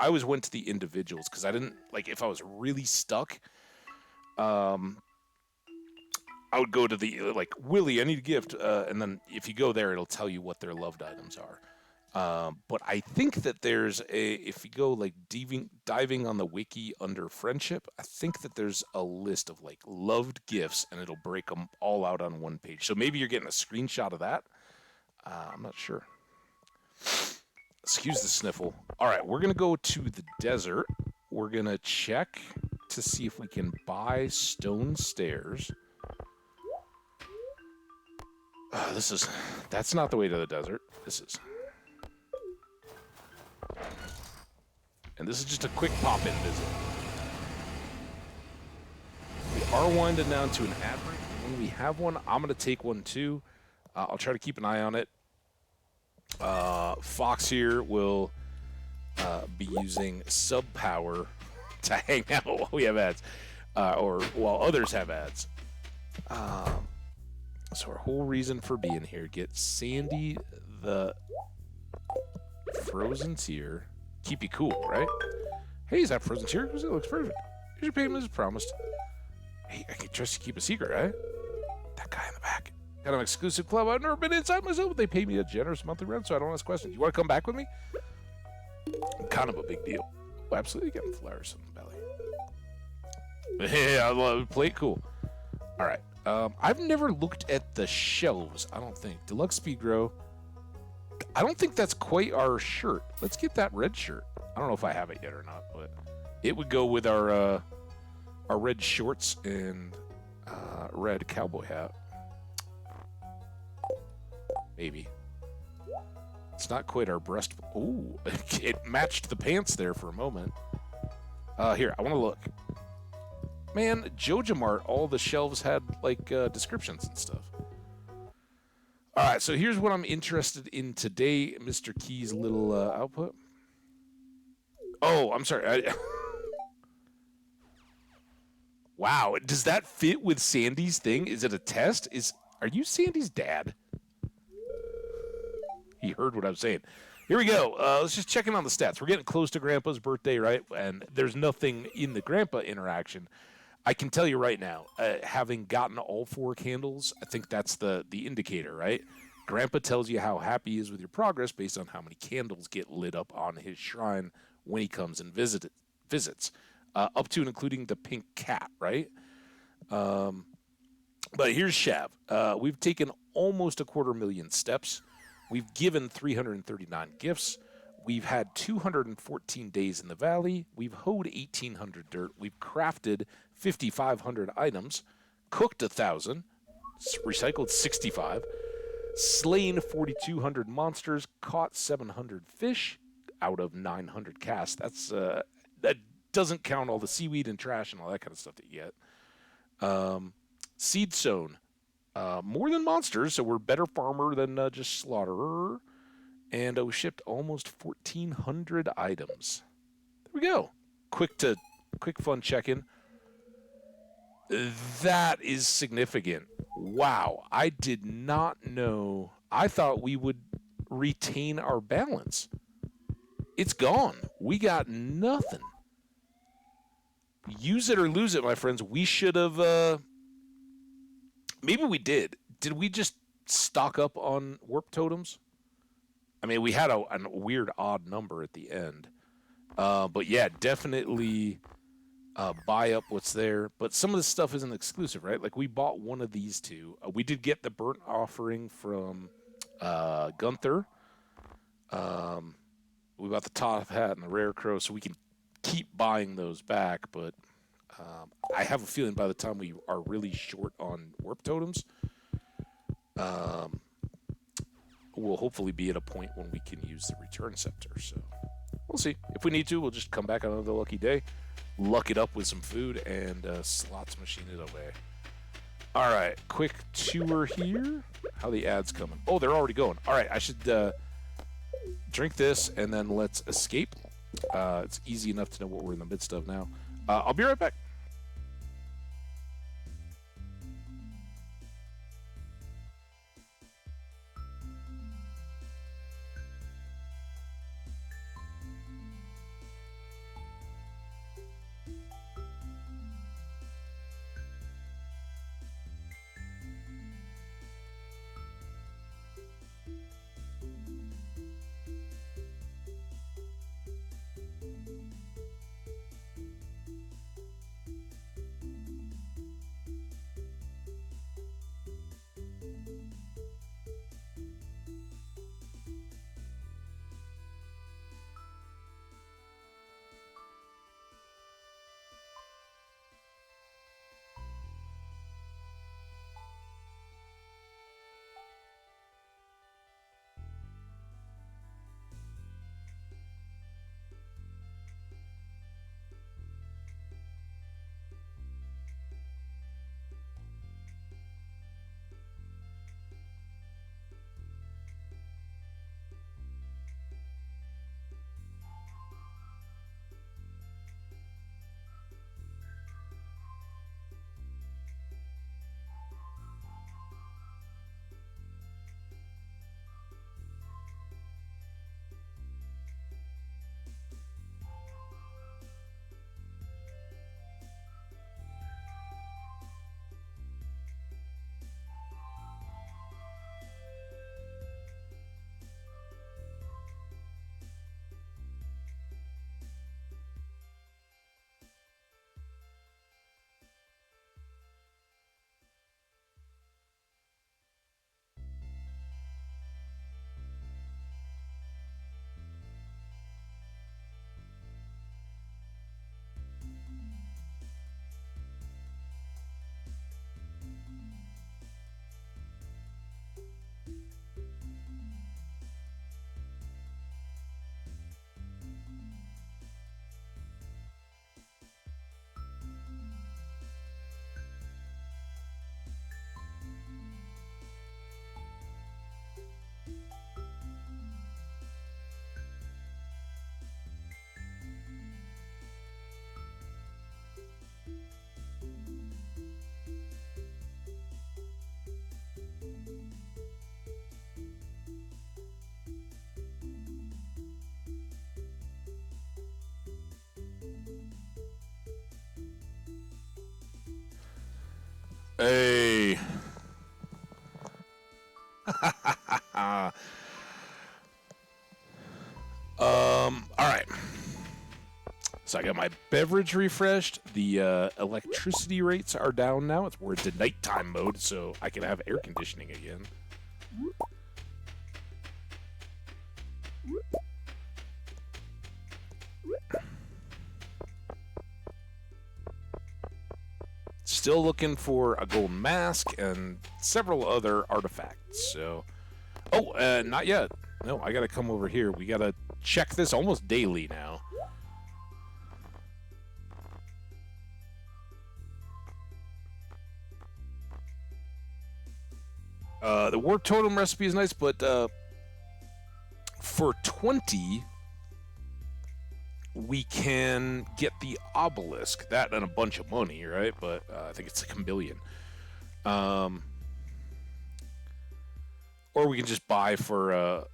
always went to the individuals because I didn't like if I was really stuck. I would go to the like Willie, I need a gift, and then if you go there, it'll tell you what their loved items are. But I think that there's if you go like diving on the wiki under friendship, I think that there's a list of like loved gifts, and it'll break them all out on one page. So maybe you're getting a screenshot of that. I'm not sure. Excuse the sniffle. All right, we're gonna go to the desert. We're gonna check to see if we can buy stone stairs. That's not the way to the desert. This is. And this is just a quick pop-in visit. We are winding down to an ad break. When we have one, I'm going to take one too. I'll try to keep an eye on it. Fox here will be using sub power to hang out while we have ads, or while others have ads. So our whole reason for being here, get Sandy the frozen tear. Keep you cool, right? Hey, is that frozen tear? Because it looks perfect. Here's your payment as promised. Hey, I can trust you to keep a secret, right? That guy in the back. Got an exclusive club. I've never been inside myself, but they pay me a generous monthly rent, so I don't ask questions. You want to come back with me? Kind of a big deal. Oh, absolutely getting flowers in the belly. Hey, I love it. Plate cool. All right. I've never looked at the shelves, I don't think. Deluxe Speed Grow. I don't think that's quite our shirt. Let's get that red shirt. I don't know if I have it yet or not, but it would go with our red shorts and red cowboy hat. Maybe. It's not quite our breast. Ooh, it matched the pants there for a moment. Here, I want to look. Man, JojaMart, all the shelves had like descriptions and stuff. All right, so here's what I'm interested in today, Mr. Key's little output. Oh, I'm sorry. Wow, does that fit with Sandy's thing? Is it a test? Are you Sandy's dad? He heard what I was saying. Here we go. Let's just check in on the stats. We're getting close to Grandpa's birthday, right? And there's nothing in the Grandpa interaction. I can tell you right now, having gotten all 4 candles, I think that's the indicator, right? Grandpa tells you how happy he is with your progress based on how many candles get lit up on his shrine when he comes and visits, up to and including the pink cat, right? But here's Shav. We've taken almost 250,000 steps. We've given 339 gifts. We've had 214 days in the valley. We've hoed 1,800 dirt. We've crafted 5,500 items, cooked 1,000, recycled 65, slain 4,200 monsters, caught 700 fish out of 900 casts. That doesn't count all the seaweed and trash and all that kind of stuff that you get. Seed sown, more than monsters, so we're better farmer than just slaughterer. And we shipped almost 1,400 items. There we go. Quick fun check-in. That is significant. Wow, I did not know. I thought we would retain our balance. It's gone. We got nothing. Use it or lose it, my friends. We should have... maybe we did. Did we just stock up on warp totems? I mean, we had a weird odd number at the end. But yeah, definitely buy up what's there. But some of this stuff isn't exclusive, right? Like we bought one of these two. We did get the burnt offering from Gunther. We bought the top hat and the rare crow, so we can keep buying those back. But I have a feeling by the time we are really short on warp totems, we'll hopefully be at a point when we can use the return scepter. So we'll see. If we need to, we'll just come back on another lucky day, luck it up with some food, and slots machine it away. All right, quick tour here. How the ads coming? Oh, they're already going. All right, I should drink this, and then let's escape. It's easy enough to know what we're in the midst of now. I'll be right back. Hey. All right. So I got my beverage refreshed. The electricity rates are down now. We're into nighttime mode, so I can have air conditioning again. Still looking for a golden mask and several other artifacts. So, not yet. No, I gotta come over here. We gotta check this almost daily now. The warp totem recipe is nice, but for 20, we can get the obelisk. That and a bunch of money, right? But I think it's like $1 billion. Or we can just buy for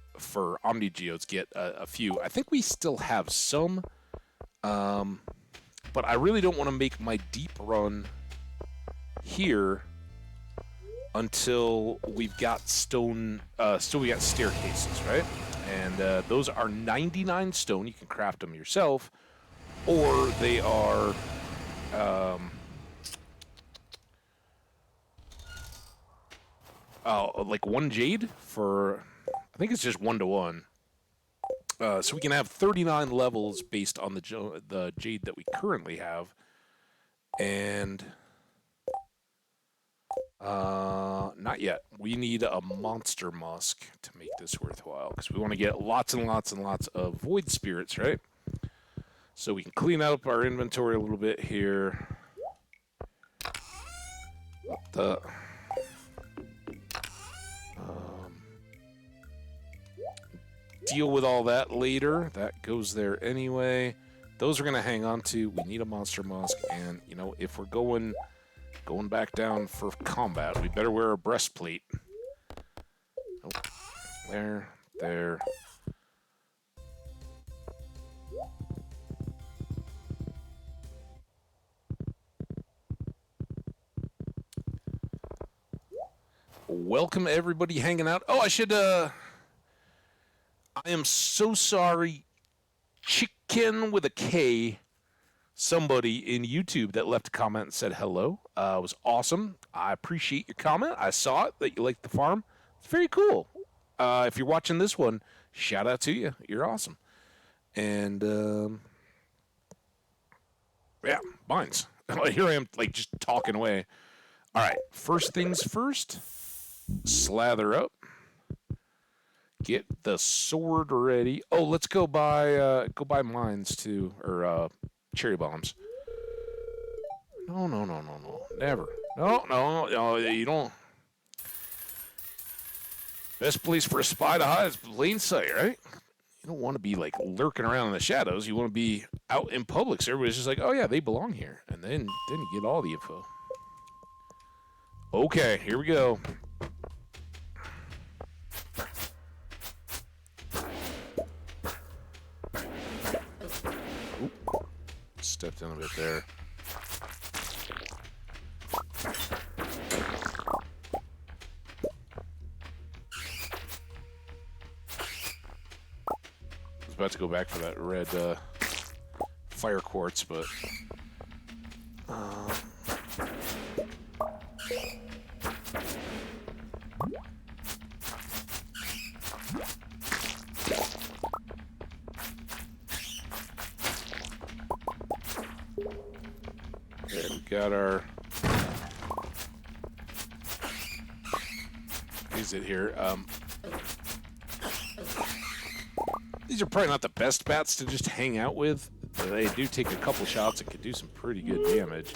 Omni Geodes, get a few. I think we still have some, but I really don't want to make my deep run here until we've got stone. Still, we got staircases, right? And those are 99 stone. You can craft them yourself, or they are. Like 1 jade for, I think it's just 1 to 1. So we can have 39 levels based on the jade that we currently have, and Not yet. We need a monster musk to make this worthwhile because we want to get lots and lots and lots of void spirits, right? So we can clean up our inventory a little bit here. The deal with all that later. That goes there anyway. Those are gonna hang on to. We need a monster musk, and you know, if we're going back down for combat, we better wear a breastplate. Oh, there. Welcome everybody hanging out. Oh, I am so sorry. Chicken with a K. Somebody in YouTube that left a comment and said hello. It was awesome. I appreciate your comment. I saw it that you liked the farm. It's very cool. If you're watching this one, shout out to you. You're awesome. And yeah, mines. Here I am, like just talking away. All right. First things first. Slather up. Get the sword ready. Oh, let's go buy mines too, or cherry bombs. No, never. No, you don't. Best place for a spy to hide is plain sight, right? You don't want to be like lurking around in the shadows. You want to be out in public, so everybody's just like, oh yeah, they belong here, and then you get all the info. Okay, here we go. Oop. Stepped in a bit there. I was about to go back for that red fire quartz, but okay, we got our exit here. These are probably not the best bats to just hang out with. But they do take a couple shots and can do some pretty good damage.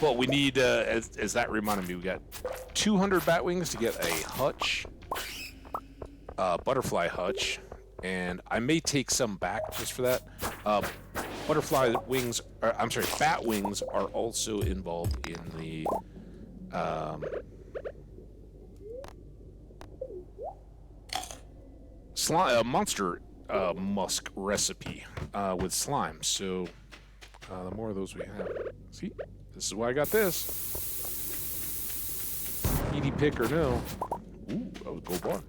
But we need, as that reminded me, we got 200 bat wings to get a hutch, butterfly hutch, and I may take some back just for that. Butterfly wings, I'm sorry, bat wings are also involved in the monster musk recipe with slime. So the more of those we have, see, this is why I got this. Speedy pick or no? Ooh, that was a gold bar.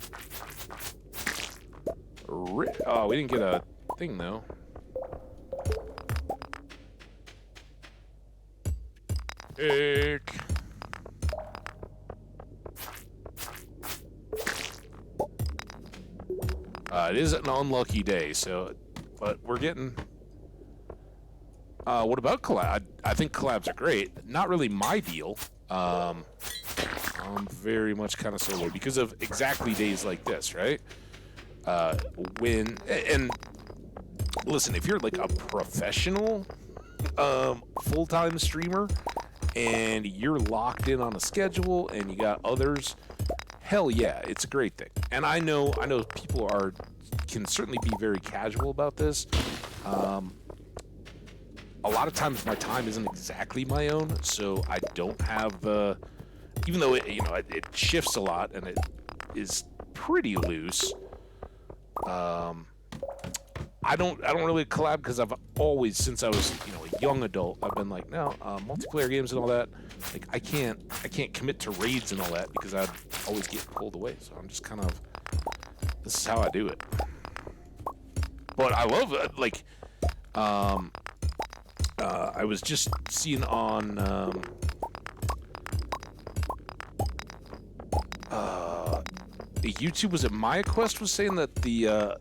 Oh, we didn't get a thing though. Pick. It is an unlucky day, so, but we're getting. What about collab? I think collabs are great. Not really my deal. I'm very much kind of solo because of exactly days like this, right? And listen, if you're like a professional full-time streamer and you're locked in on a schedule and you got others, hell yeah, it's a great thing. And I know people can certainly be very casual about this. A lot of times my time isn't exactly my own, so I don't have the, even though it shifts a lot and it is pretty loose. I don't really collab because I've always, since I was a young adult, I've been like, no, multiplayer games and all that, like I can't commit to raids and all that because I'd always get pulled away. So I'm just kind of, this is how I do it. But I love it. I was just seeing on YouTube, was it Maya Quest was saying that the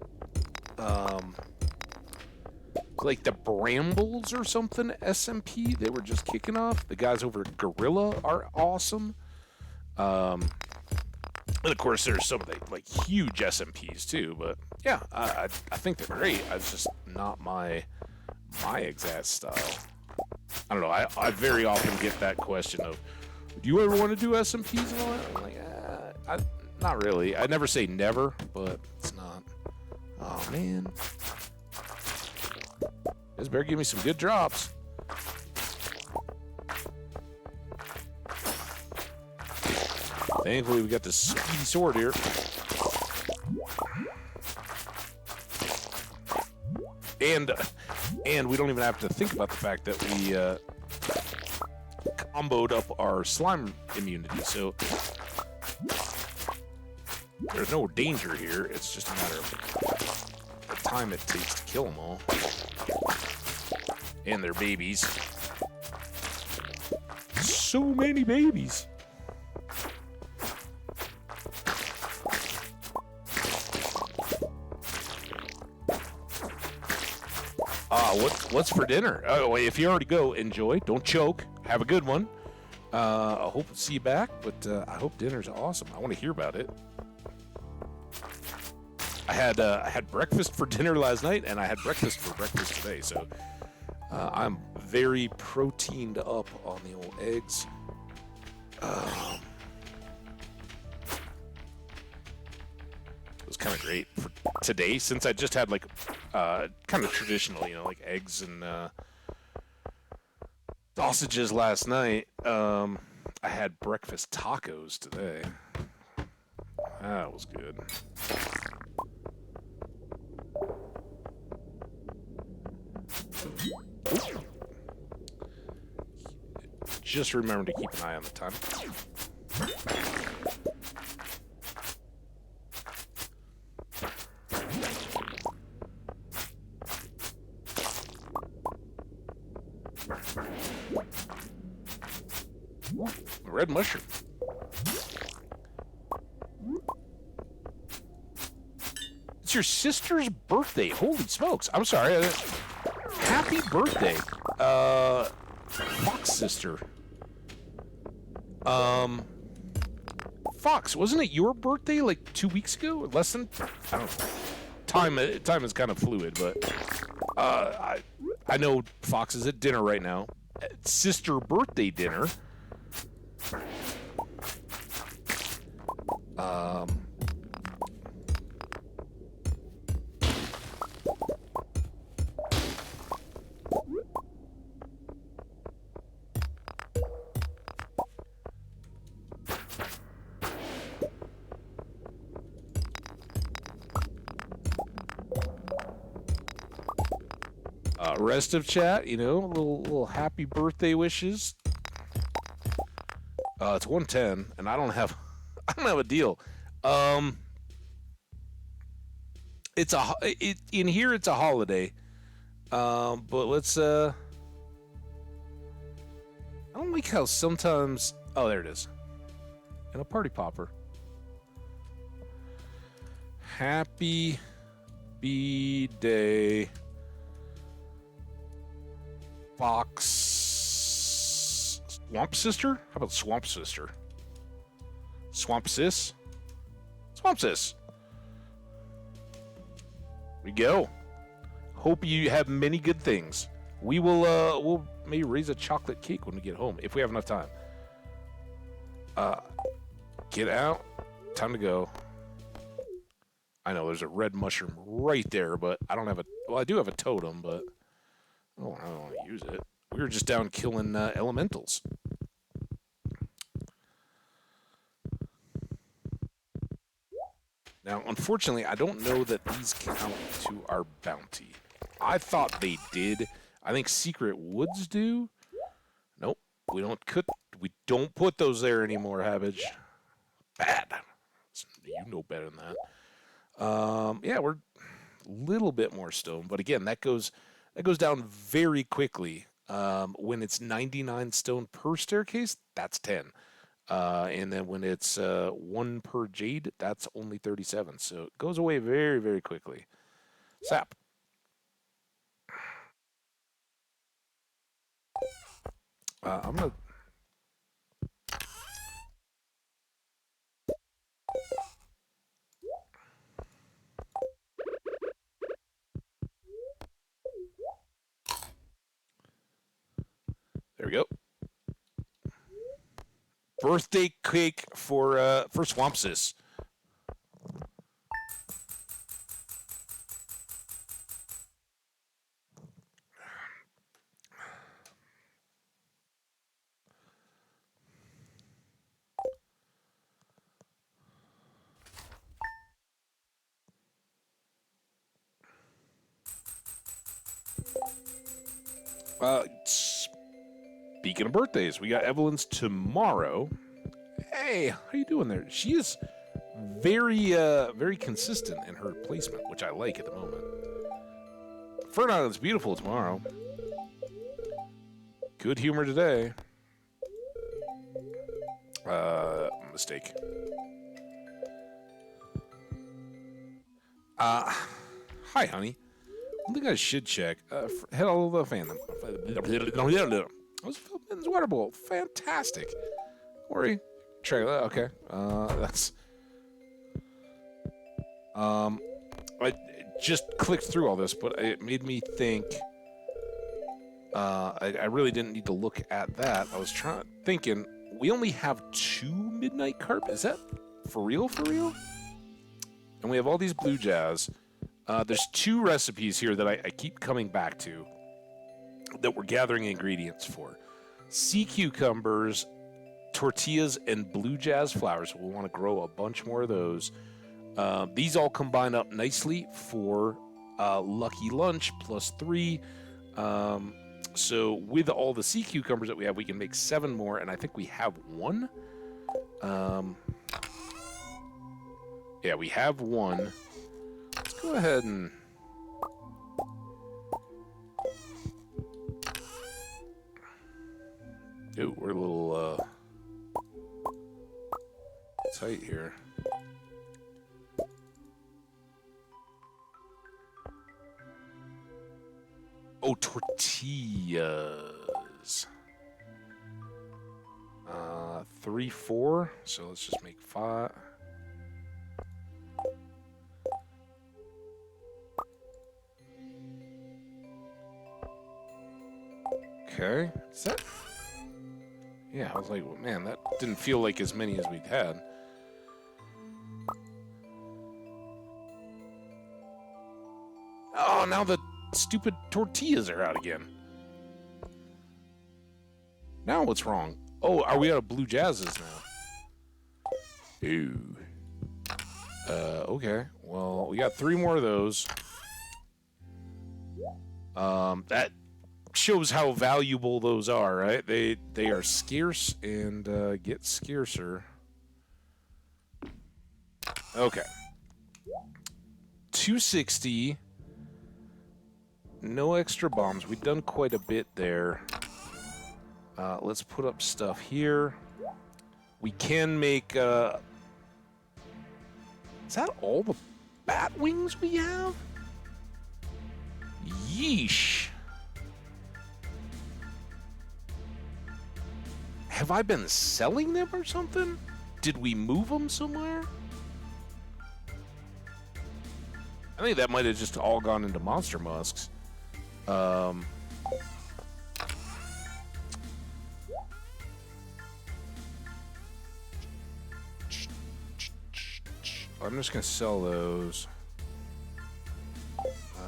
like the Brambles or something SMP. They were just kicking off. The guys over at Gorilla are awesome. And of course, there's some of the like huge SMPs too. But yeah, I think they're great. It's just not my exact style. I don't know. I very often get that question of, do you ever want to do SMPs and all that? I'm like, not really. I never say never, but it's not. Oh man, this better give me some good drops. Thankfully, we got this speedy sword here. And we don't even have to think about the fact that we comboed up our slime immunity, so there's no danger here. It's just a matter of the time it takes to kill them all. And their babies. So many babies. What's for dinner? Oh, if you already go, enjoy. Don't choke. Have a good one. I hope to see you back, but I hope dinner's awesome. I want to hear about it. I had breakfast for dinner last night, and I had breakfast for breakfast today, so I'm very proteined up on the old eggs. It was kind of great for today, since I just had like kind of traditional, like eggs and sausages last night. I had breakfast tacos today. That was good. Ooh. Just remember to keep an eye on the time. Red mushroom. It's your sister's birthday. Holy smokes. I'm sorry. Happy birthday. Fox sister. Fox, wasn't it your birthday like 2 weeks ago? Less than, I don't know. Time is kind of fluid, but I know Fox is at dinner right now. Sister birthday dinner. Rest of chat, little happy birthday wishes. It's 1:10, and I don't have a deal. In here it's a holiday. But let's I don't like how sometimes. Oh, there it is. And a party popper. Happy B-Day. Fox Swamp Sister? How about Swamp Sister? Swamp Sis? Swamp Sis. We go. Hope you have many good things. We'll maybe raise a chocolate cake when we get home, if we have enough time. Get out. Time to go. I know there's a red mushroom right there, but I don't have I do have a totem, but I don't want to use it. We were just down killing elementals. Now, unfortunately, I don't know that these count to our bounty. I thought they did. I think Secret Woods do. Nope, we don't put those there anymore, Habbage. Bad. You know better than that. Yeah, we're a little bit more stone, but again, that goes down very quickly. When it's 99 stone per staircase, that's 10. And then when it's 1 per jade, that's only 37. So it goes away very, very quickly. Sap. I'm gonna. There we go. Birthday cake for Swampsis. Speaking of birthdays, we got Evelyn's tomorrow. Hey, how you doing there? She is very consistent in her placement, which I like at the moment. Fern Island's beautiful tomorrow. Good humor today. Mistake. Hi, honey. One thing I should check. Head all over the fandom. I was filming Water Bowl. Fantastic. Don't worry. Trailer. Okay. That's. I just clicked through all this, but it made me think. I really didn't need to look at that. I was thinking we only have 2 Midnight Carp. Is that for real? For real? And we have all these blue jazz. There's 2 recipes here that I keep coming back to that we're gathering ingredients for. Sea cucumbers, tortillas, and blue jazz flowers. We'll want to grow a bunch more of those. These all combine up nicely for Lucky Lunch +3. So with all the sea cucumbers that we have, we can make 7 more, and I think we have 1. Yeah, we have 1. Let's go ahead and... Ooh, we're a little tight here. Oh, tortillas. 3, 4. So let's just make 5. Okay. Is that... Yeah, I was like, well, man, that didn't feel like as many as we'd had. Oh, now the stupid tortillas are out again. Now what's wrong? Oh, are we out of blue jazzes now? Ooh. Okay. Well, we got 3 more of those. That shows how valuable those are, right? They are scarce and get scarcer. Okay. 260. No extra bombs. We've done quite a bit there. Let's put up stuff here. We can make... Is that all the bat wings we have? Yeesh. Have I been selling them or something? Did we move them somewhere? I think that might have just all gone into Monster Musks. I'm just going to sell those.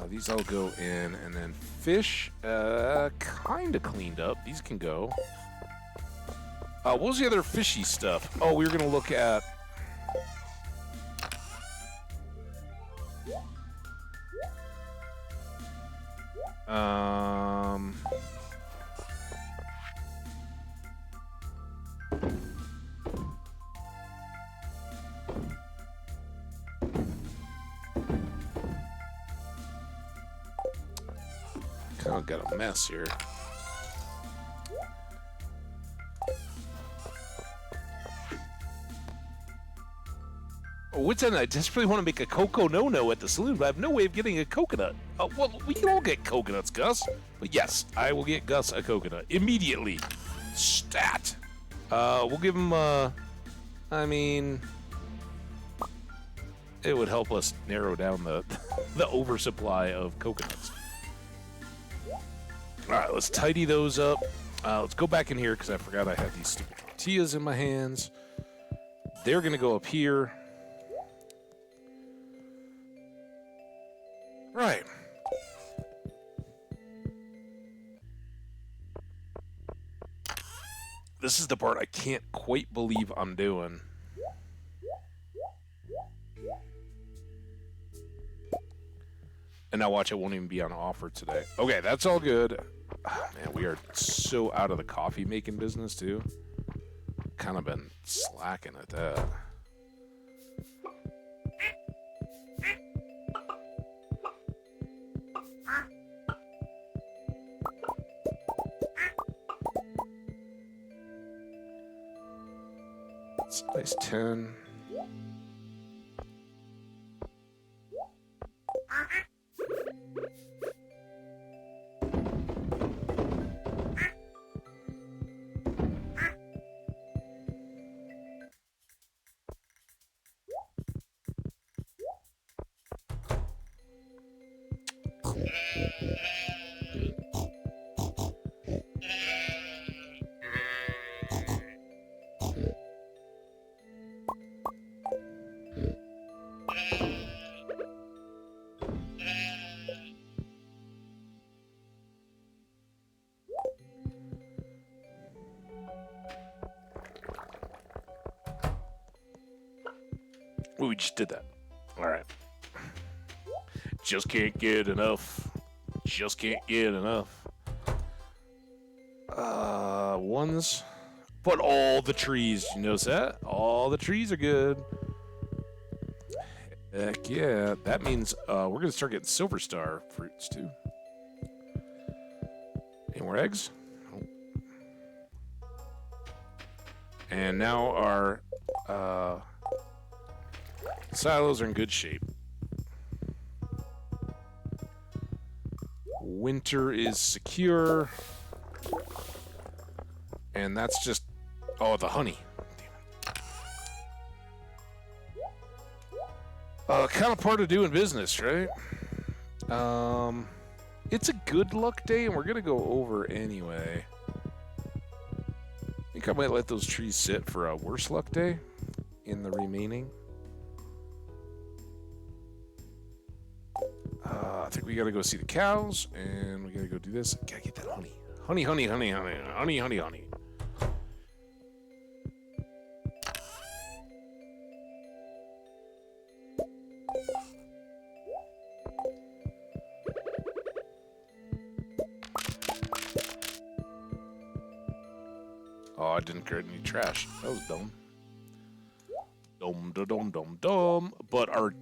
These all go in, and then fish, kind of cleaned up. These can go. What was the other fishy stuff? Oh, we were going to look at... Kind of got a mess here. What's that? I desperately want to make a cocoa no-no at the saloon, but I have no way of getting a coconut. Well, we can all get coconuts, Gus. But yes, I will get Gus a coconut immediately. Stat. We'll give him, I mean, it would help us narrow down the, the oversupply of coconuts. All right, let's tidy those up. Let's go back in here because I forgot I had these stupid tortillas in my hands. They're going to go up here. Right. This is the part I can't quite believe I'm doing. And now watch, it won't even be on offer today. Okay, that's all good. Oh, man, we are so out of the coffee making business too. Kind of been slacking at that. Size 10. We just did that. All right. Just can't get enough. Just can't get enough. Ones. But all the trees, you notice that? All the trees are good. Heck yeah. That means we're going to start getting silver star fruits too. Any more eggs? Nope. And now our silos are in good shape. Winter is secure. And that's just... Oh, the honey. Damn it. Kind of part of doing business, right? It's a good luck day, and we're going to go over anyway. I think I might let those trees sit for a worse luck day in the remaining. I think we gotta go see the cows, and we gotta go do this. Gotta get that honey. Honey, honey, honey, honey, honey, honey, honey. Oh, I didn't create any trash. That was dumb. Dumb. But our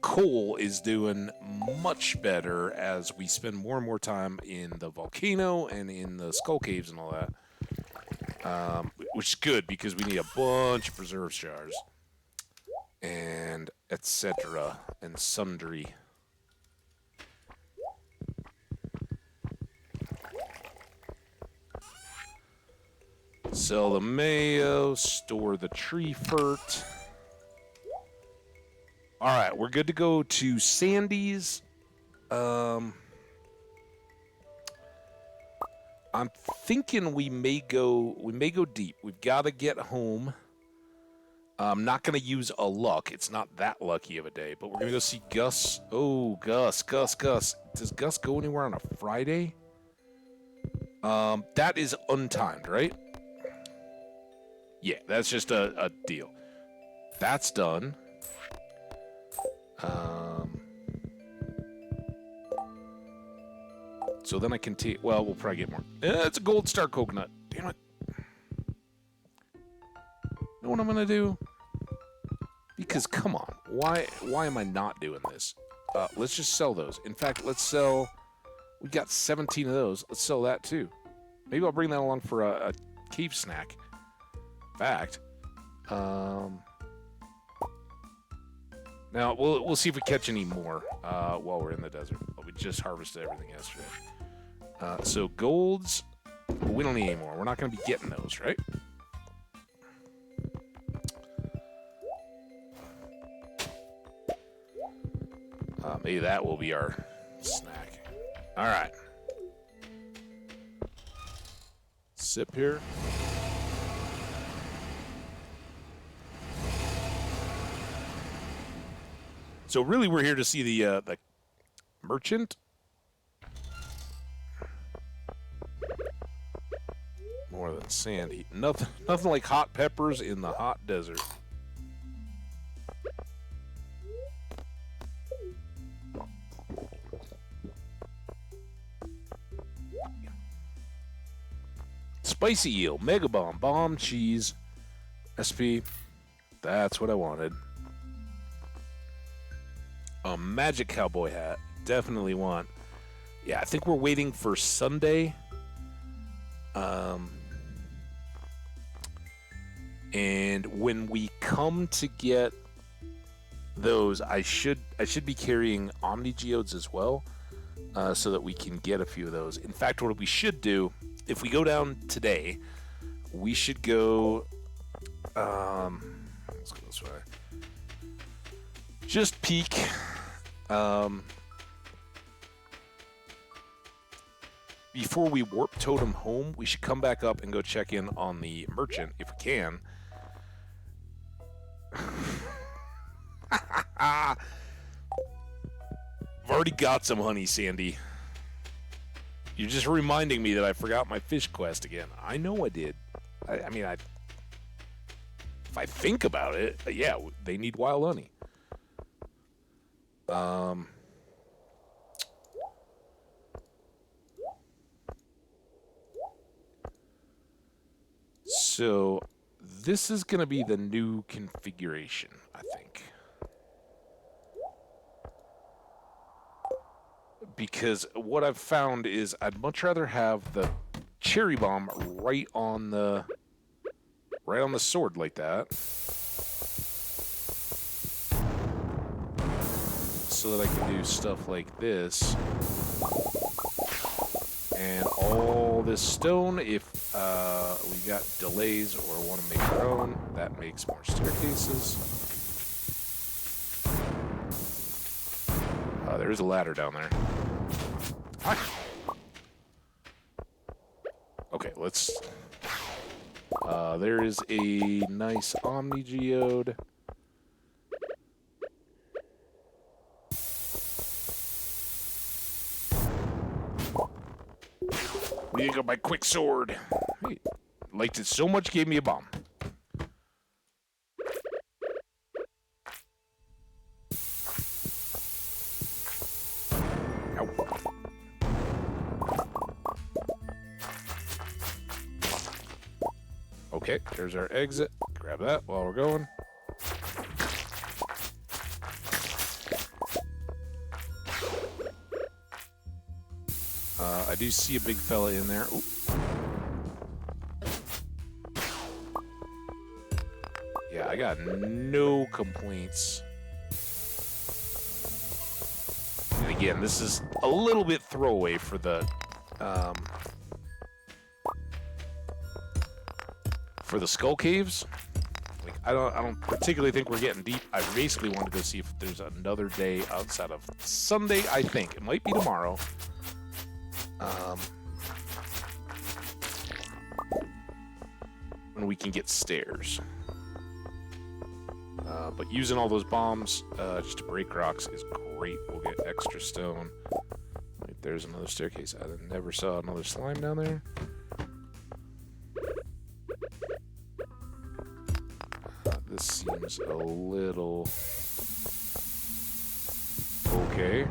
coal is doing much better as we spend more and more time in the volcano and in the skull caves and all that, which is good because we need a bunch of preserve jars and etc. and sundry. Sell the mayo, store the tree fert. All right, we're good to go to Sandy's. I'm thinking we may go deep. We've got to get home. I'm not going to use a luck. It's not that lucky of a day, but we're going to go see Gus. Oh, Gus. Does Gus go anywhere on a Friday? That is untimed, right? Yeah, that's just a deal. That's done. So then I can take... Well, we'll probably get more. It's a gold star coconut. Damn it. Know what I'm going to do? Because, come on. Why am I not doing this? Let's just sell those. In fact, let's sell... We got 17 of those. Let's sell that, too. Maybe I'll bring that along for a cave snack. In fact... Now, we'll see if we catch any more while we're in the desert. But we just harvested everything yesterday. So golds, But we don't need any more. We're not going to be getting those, right? Maybe that will be our snack. All right. Sip here. So really, we're here to see the merchant. More than sand. Nothing like hot peppers in the hot desert. Spicy eel, mega bomb, cheese, SP. That's what I wanted. A magic cowboy hat. Definitely want. Yeah, I think we're waiting for Sunday. And when we come to get those, I should be carrying Omni Geodes as well, so that we can get a few of those. In fact, what we should do, if we go down today, we should go. Let's go this way. Just peek. Before we warp totem home, we should come back up and go check in on the merchant if we can. I've already got some honey, Sandy. You're just reminding me that I forgot my fish quest again. I know I did. I mean, if I think about it, yeah, they need wild honey. So this is going to be the new configuration, I think. Because what I've found is I'd much rather have the cherry bomb right on the sword like that, so that I can do stuff like this. And all this stone, if we got delays or want to make our own, that makes more staircases. There's a ladder down there. Hi. Okay, let's... there is a nice Omni Geode. We need to go my quick sword. Hey, liked it so much, gave me a bomb. Ow. Okay, there's our exit. Grab that while we're going. I do see a big fella in there. Ooh. Yeah, I got no complaints. And again, this is a little bit throwaway for the skull caves. Like, I don't particularly think we're getting deep. I basically wanted to go see if there's another day outside of Sunday. I think it might be tomorrow. When we can get stairs. But using all those bombs just to break rocks is great. We'll get extra stone. Wait, there's another staircase. I never saw another slime down there. This seems a little... okay.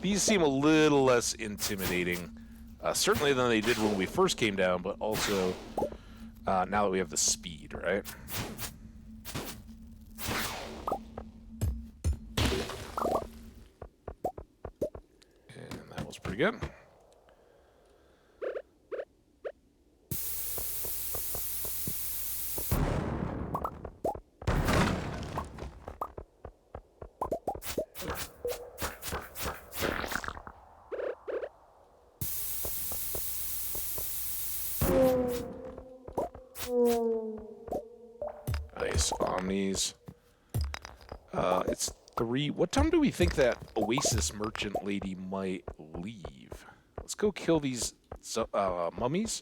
These seem a little less intimidating, certainly than they did when we first came down, but also now that we have the speed, right? And that was pretty good. Nice. Omnis. It's 3. What time do we think that Oasis merchant lady might leave? Let's go kill these mummies.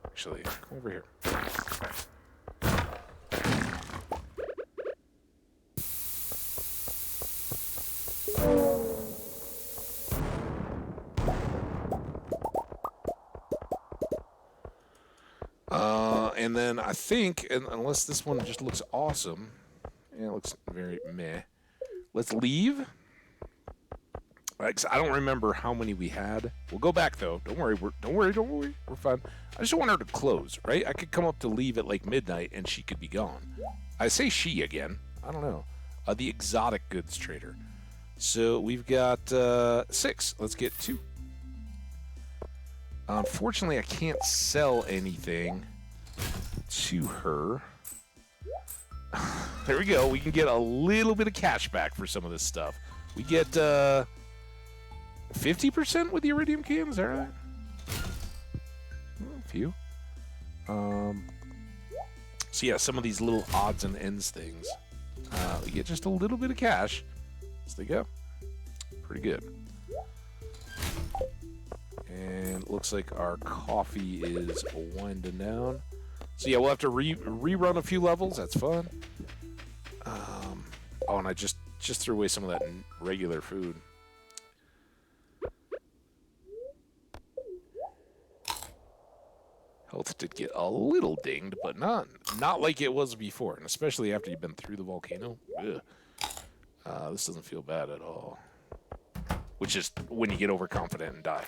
Actually, come over here. And then I think, unless this one just looks awesome, yeah, it looks very meh. Let's leave. I don't remember how many we had. We'll go back though. Don't worry. Don't worry. We're fine. I just don't want her to close, right? I could come up to leave at like midnight and she could be gone. I say she again. I don't know. The exotic goods trader. So we've got 6. Let's get 2. Unfortunately, I can't sell anything to her. There we go. We can get a little bit of cash back for some of this stuff. We get 50% with the iridium cans. Is that right? A few. So yeah, some of these little odds and ends things. We get just a little bit of cash. So there you go. Pretty good. And it looks like our coffee is winding down. So yeah, we'll have to rerun a few levels. That's fun. Oh, and I just threw away some of that regular food. Health did get a little dinged, but not like it was before, and especially after you've been through the volcano. Ugh. This doesn't feel bad at all. Which is when you get overconfident and die.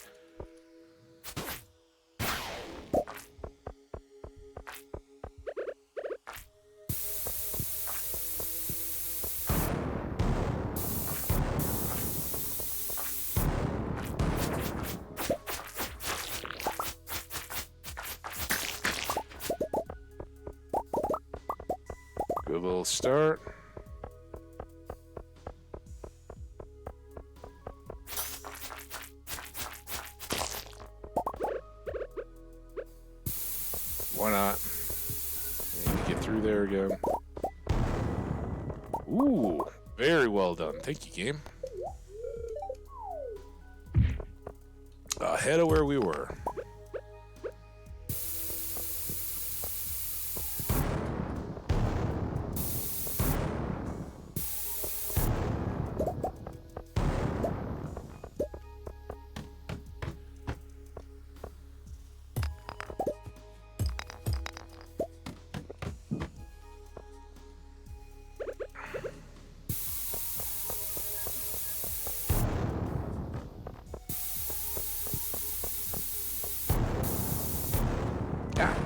Good little start. Why not? Get through there again. Ooh, very well done. Thank you, game. Ahead of where we were.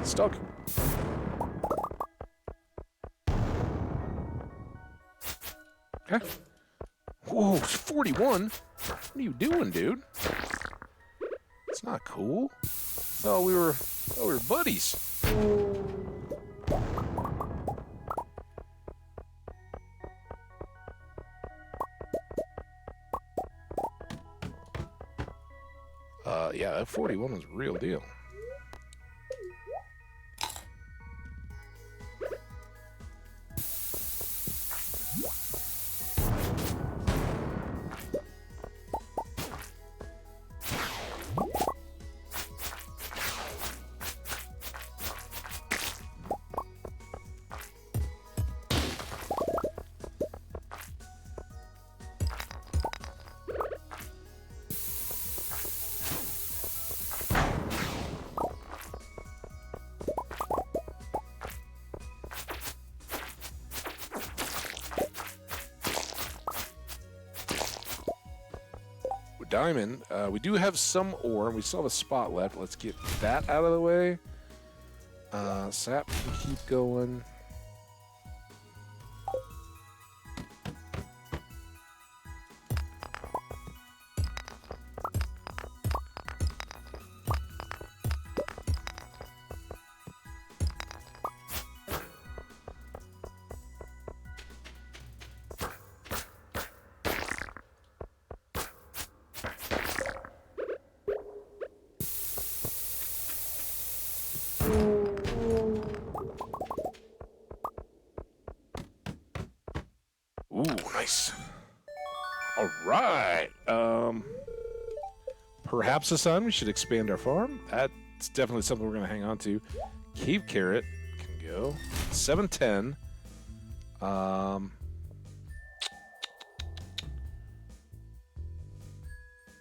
Stuck. Okay. Whoa, it's 41? What are you doing, dude? It's not cool. Thought we were buddies. Yeah, that 41 was real deal. Diamond. We do have some ore, and we still have a spot left. Let's get that out of the way. Sap can keep going. Nice. All right. Perhaps this time we should expand our farm. That's definitely something we're going to hang on to. Cave carrot can go. 710. No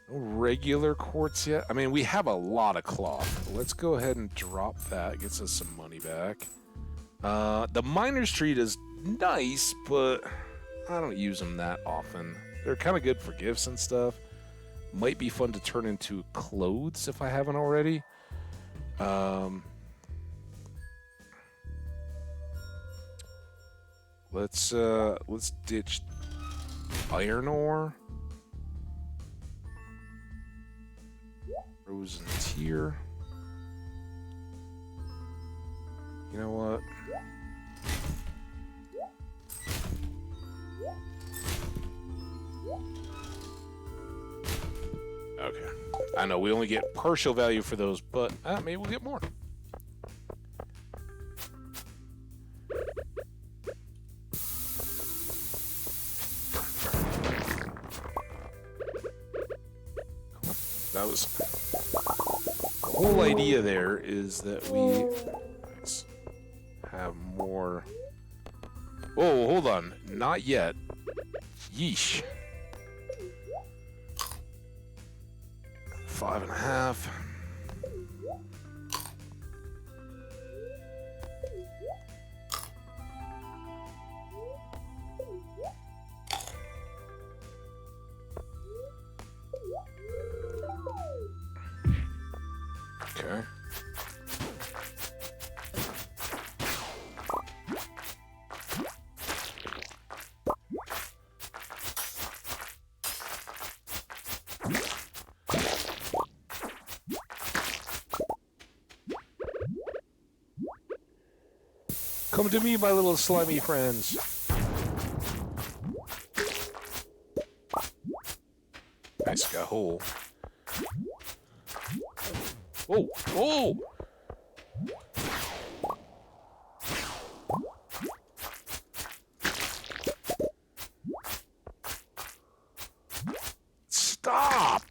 regular quartz yet. I mean, we have a lot of cloth. Let's go ahead and drop that. Gets us some money back. The miner's treat is nice, but I don't use them that often. They're kind of good for gifts and stuff. Might be fun to turn into clothes if I haven't already. Let's ditch iron ore. Frozen tier. You know what? Okay. I know we only get partial value for those, but maybe we'll get more. That was the whole idea there is that we have more. Oh, hold on. Not yet. Yeesh. 5.5. Okay. Come to me, my little slimy friends. Nice, got a hole. Whoa! Whoa! Stop!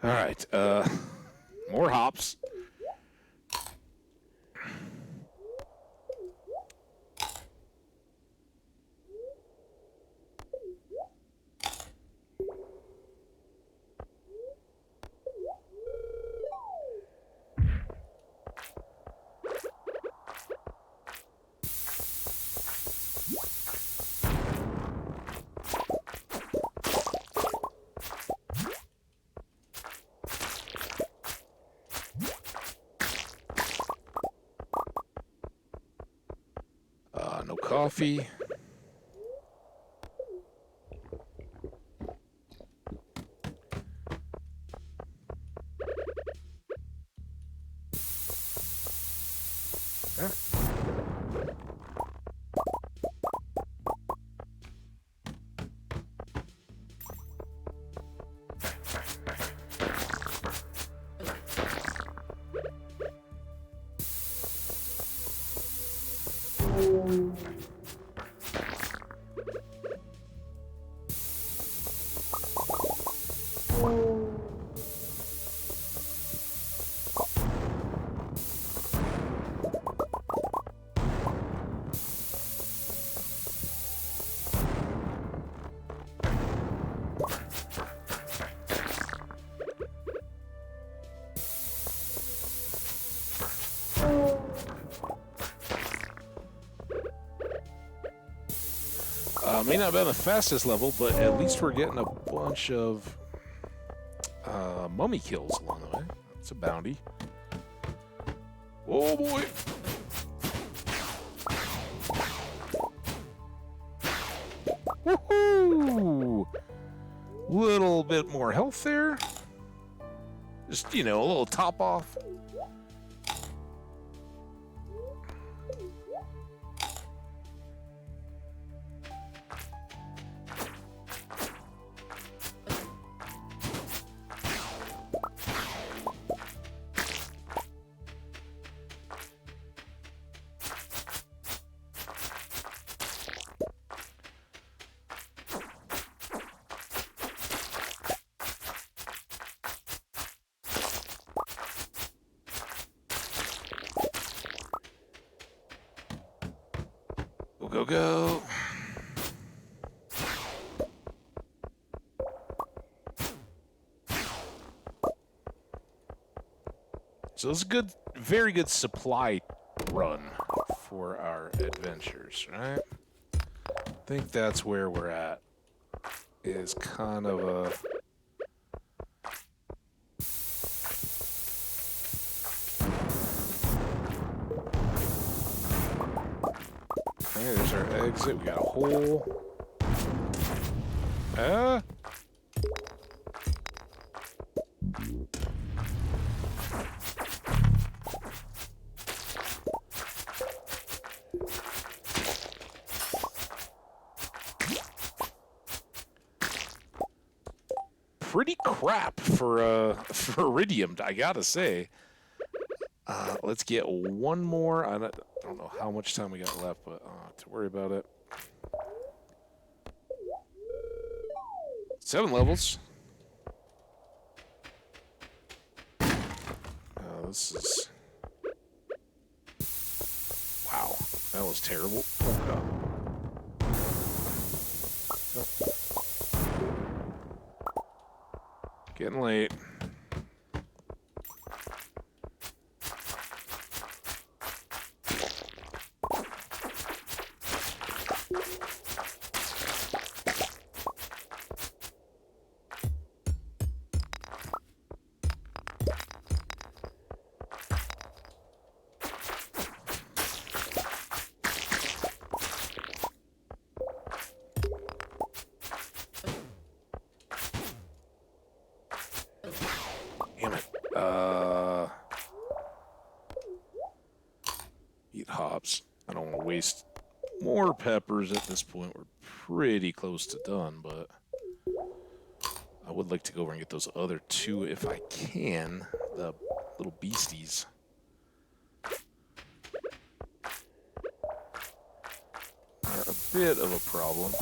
All right, more hops. No coffee. Yeah. May not be on the fastest level, but at least we're getting a bunch of mummy kills along the way. That's a bounty. Oh boy! Woohoo! Little bit more health there. Just, you know, a little top off. go, go. So this is a good, very good supply run for our adventures, right? I think that's where we're at. Is kind of a... Okay, there's our exit. We got a hole. Pretty crap for iridium, I gotta say. Let's get one more. I don't know how much time we got left, but to worry about it. 7 levels. This is... Wow, that was terrible. Oh, God. Getting late. Damn it. Eat hops. I don't want to waste more peppers at this point. We're pretty close to done, but I would like to go over and get those other 2 if I can. The little beasties. Are a bit of a problem.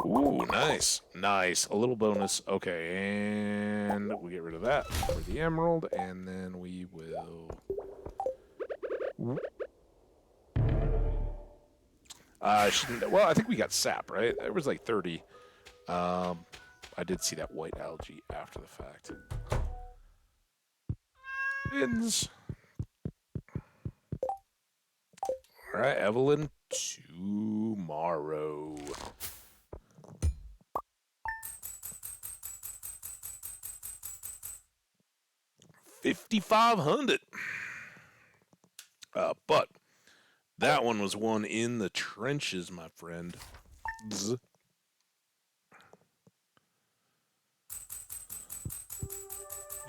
Ooh, nice. Nice. A little bonus. Okay, and we get rid of that for the emerald, and then we will... well, I think we got sap, right? There was like 30. I did see that white algae after the fact. Bins. All right, Evelyn, tomorrow. 5,500. But that one was won in the trenches, my friend. Bzz.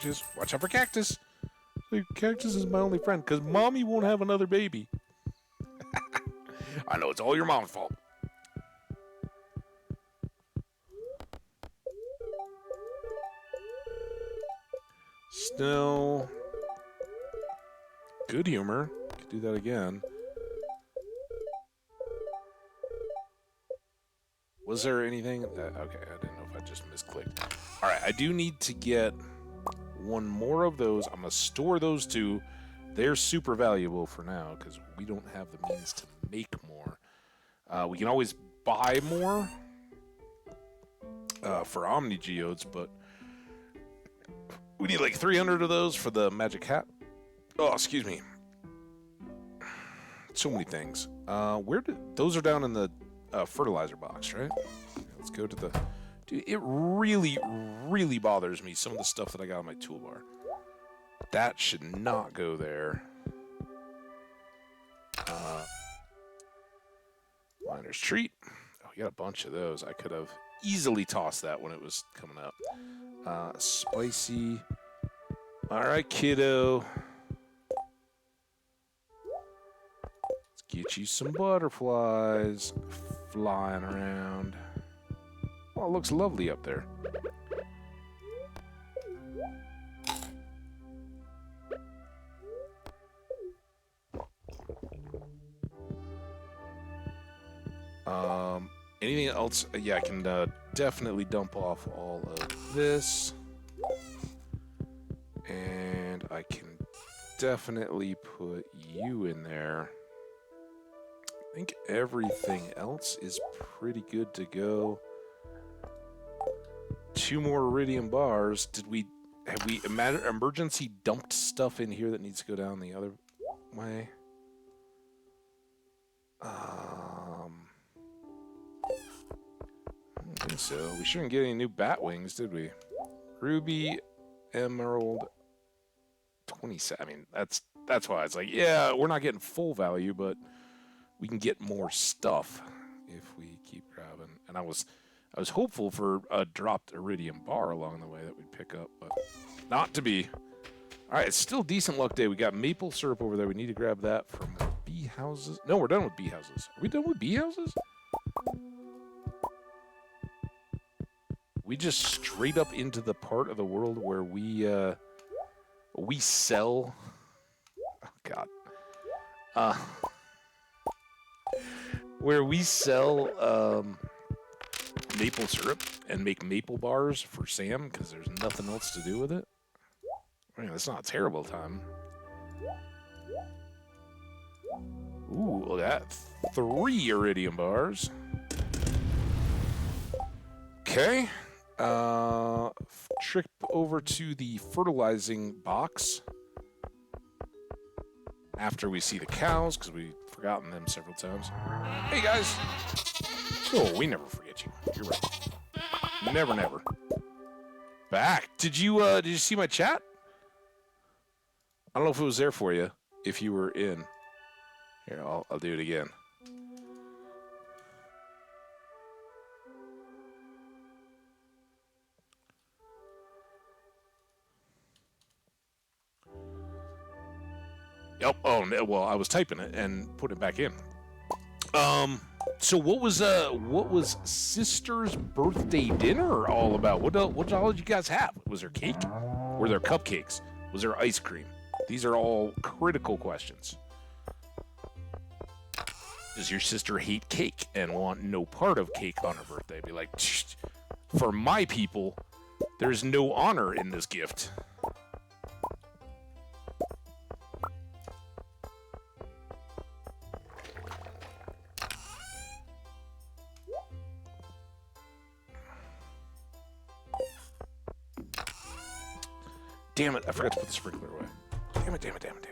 Just watch out for cactus. The cactus is my only friend, because mommy won't have another baby. I know, it's all your mom's fault. Still, good humor. Could do that again. Was there anything? Okay, I didn't know if I just misclicked. All right, I do need to get one more of those. I'm going to store those 2. They're super valuable for now because we don't have the means to make more. We can always buy more for Omni Geodes, but we need like 300 of those for the magic hat. Oh, excuse me. So many things. Where did those are down in the fertilizer box, right? Let's go to the... Dude, it really, really bothers me, some of the stuff that I got on my toolbar. That should not go there. Miner's treat. Oh, we got a bunch of those. I could have easily tossed that when it was coming up. Spicy. All right, kiddo. Let's Get you some butterflies flying around. Oh, it looks lovely up there. Anything else? Yeah, I can definitely dump off all of this. And I can definitely put you in there. I think everything else is pretty good to go. 2 more iridium bars. Have we emergency dumped stuff in here that needs to go down the other way? I don't think so. We shouldn't get any new bat wings, did we? Ruby, emerald, 27. I mean, that's why it's like, yeah, we're not getting full value, but we can get more stuff if we keep grabbing. And I was hopeful for a dropped iridium bar along the way that we'd pick up, but not to be. All right, it's still decent luck day. We got maple syrup over there. We need to grab that from bee houses. No, we're done with bee houses. Are we done with bee houses? We just straight up into the part of the world where we sell. Oh God. Where we sell maple syrup and make maple bars for Sam because there's nothing else to do with it. I mean, that's not a terrible time. Ooh, look at that. 3 iridium bars. Okay. Trip over to the fertilizing box after we see the cows, because we've forgotten them several times. Hey, guys. Oh, we never forget you. You're right. Never, never. Back. Did you see my chat? I don't know if it was there for you, if you were in. Here, I'll do it again. Yep. Oh, well, I was typing it and putting it back in. So what was Sister's birthday dinner all about? What all did you guys have? Was there cake? Were there cupcakes? Was there ice cream? These are all critical questions. Does your sister hate cake and want no part of cake on her birthday? Be like, for my people, there's no honor in this gift. Damn it, I forgot to put the sprinkler away. Damn it.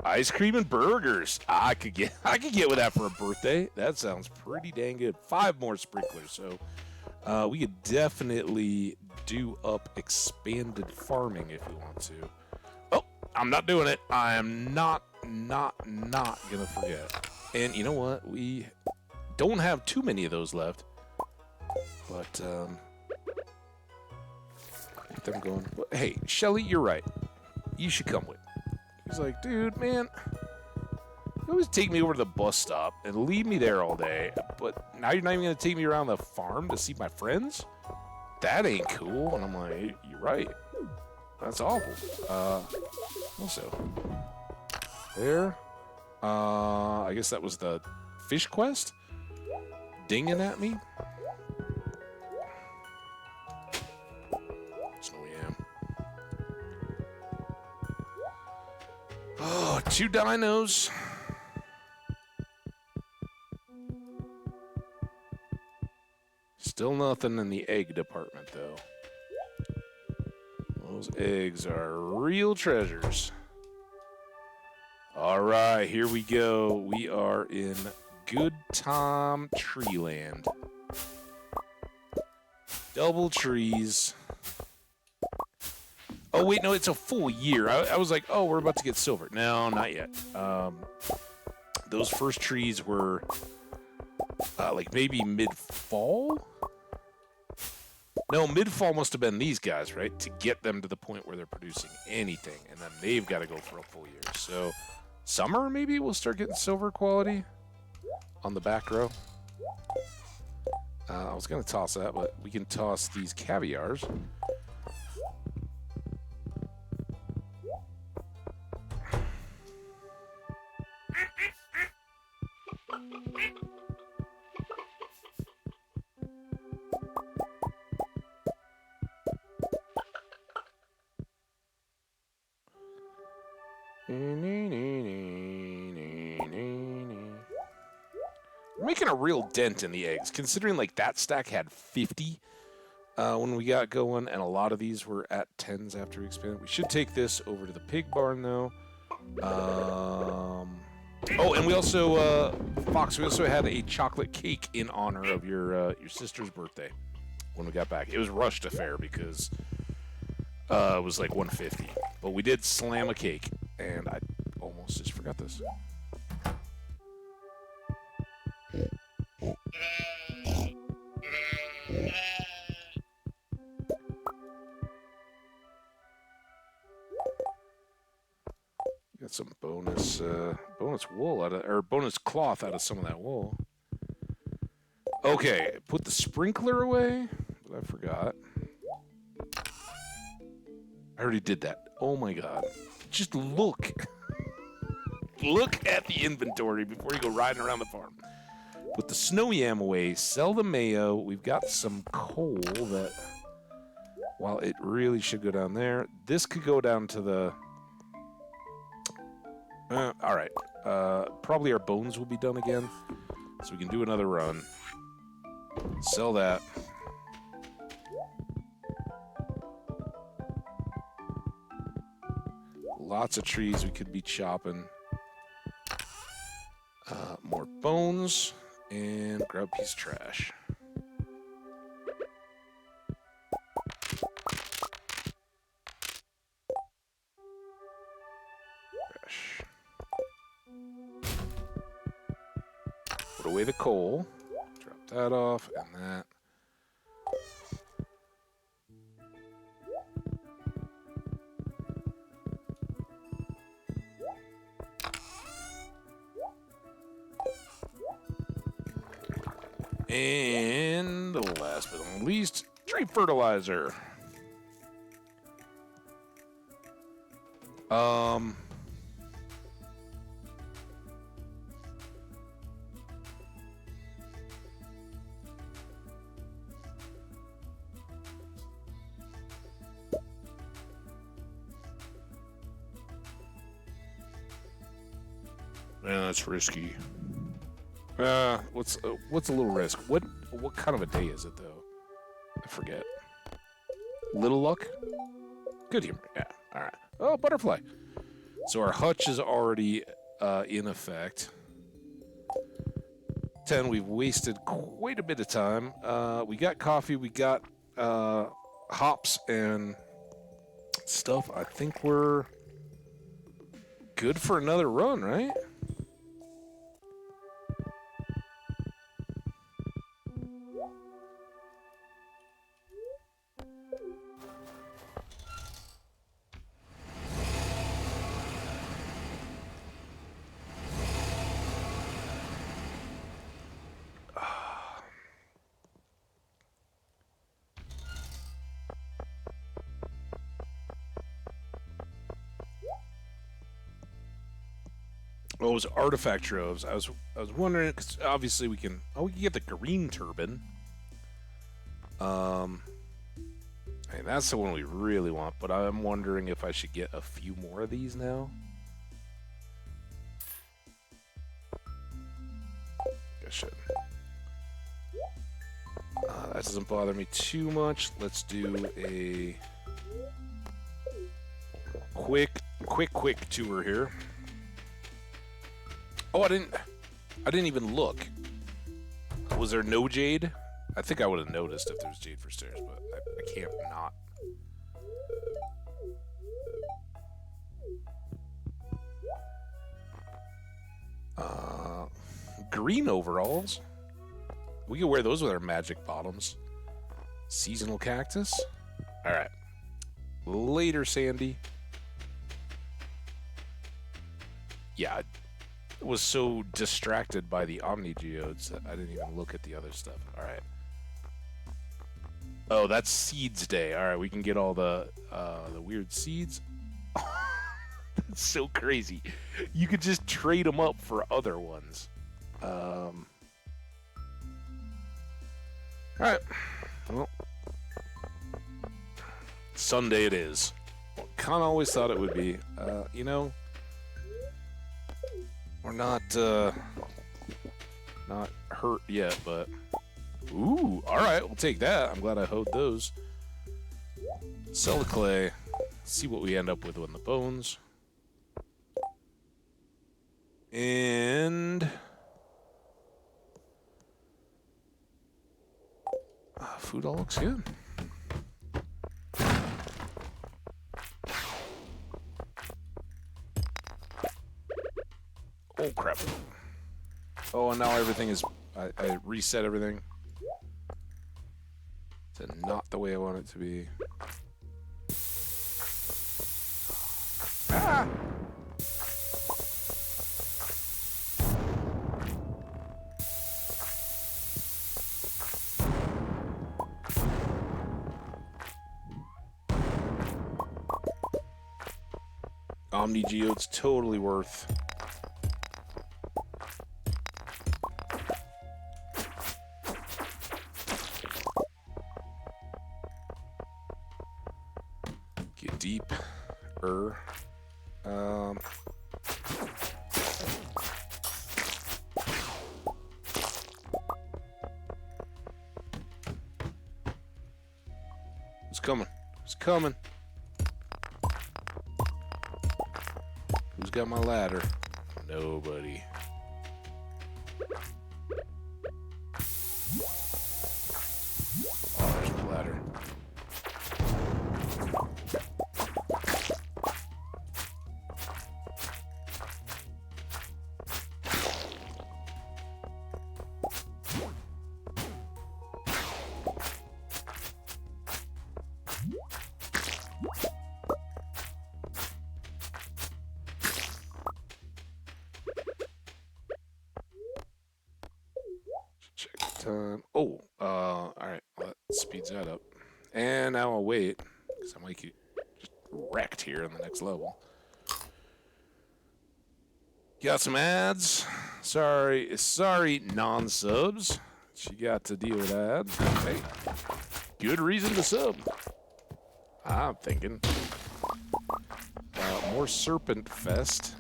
Ice cream and burgers. I could get with that for a birthday. That sounds pretty dang good. 5 more sprinklers, so we could definitely do up expanded farming if we want to. Oh, I'm not doing it. I am not gonna forget. And you know what? We don't have too many of those left. But, get them going. But, hey, Shelly, you're right. You should come with. He's like, dude, man, you always take me over to the bus stop and leave me there all day. But now you're not even going to take me around the farm to see my friends? That ain't cool. And I'm like, you're right. That's awful. Also, there. I guess that was the fish quest dinging at me. Snowy Am. Oh, 2 dinos. Still nothing in the egg department, though. Those eggs are real treasures. All right, here we go. We are in Good Time Treeland. Double trees. Oh, wait, no, it's a full year. I was like, oh, we're about to get silver. No, not yet. Those first trees were like maybe mid-fall? No, mid-fall must have been these guys, right? To get them to the point where they're producing anything, and then they've got to go for a full year. So, summer maybe we'll start getting silver quality on the back row. I was going to toss that, but we can toss these caviars. We're making a real dent in the eggs, considering like that stack had 50 when we got going, and a lot of these were at 10s after we expanded. We should take this over to the pig barn, though. Oh, and we also, Fox, we also had a chocolate cake in honor of your sister's birthday when we got back. It was rushed affair because it was like 150, but we did slam a cake, and I almost just forgot this. Got some bonus wool out of, or bonus cloth out of some of that wool. Okay, put the sprinkler away, but I forgot. I already did that. Oh my god. Just look. Look at the inventory before you go riding around the farm. Put the snow yam away, sell the mayo. We've got some coal that, while it really should go down there, this could go down to the... all right. Probably our bones will be done again, so we can do another run. Sell that. Lots of trees we could be chopping. More bones and grab a piece of trash. Trash. Put away the coal. Drop that off and that. And last but not least, tree fertilizer. That's risky. What's a little risk? What kind of a day is it though? I forget. Little luck? Good humor. Yeah. All right. Oh, butterfly. So our hutch is already in effect. 10. We've wasted quite a bit of time. We got coffee. We got hops and stuff. I think we're good for another run, right? Oh, it was artifact troves. I was wondering, because obviously we can get the green turban. And that's the one we really want, but I'm wondering if I should get a few more of these now. I should. That doesn't bother me too much. Let's do a quick tour here. Oh, I didn't even look. Was there no jade? I think I would have noticed if there's jade for stairs, but I can't not. Green overalls. We can wear those with our magic bottoms. Seasonal cactus. All right. Later, Sandy. Yeah, I was so distracted by the Omni Geodes that I didn't even look at the other stuff. All right. Oh, that's Seeds Day. All right, we can get all the weird seeds. That's so crazy. You could just trade them up for other ones. All right. Well, Sunday it is. Well, kind of always thought it would be. You know, we're not hurt yet, but ooh, all right, we'll take that. I'm glad I hoed those. Sell the clay. See what we end up with on the bones. And food all looks good. Oh, crap. Oh, and now everything is... I reset everything to not the way I want it to be. Ah! Omni Geode's totally worth. Get deeper. Who's coming? Who's coming? Who's got my ladder? Nobody. Oh, there's the ladder. Check the time. Oh, all right. Well, that speeds that up. And now I'll wait, because I might get just wrecked here in the next level. Got some ads. Sorry, non-subs. She got to deal with ads. Hey, good reason to sub. I'm thinking. More Serpent Fest.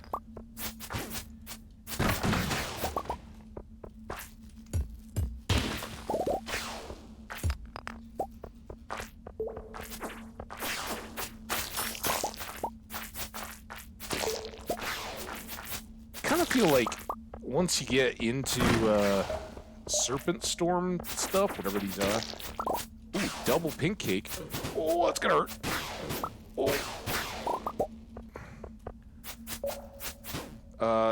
Kind of feel like once you get into Serpent Storm stuff, whatever these are. Ooh, double pink cake. Oh, that's gonna hurt. Oh.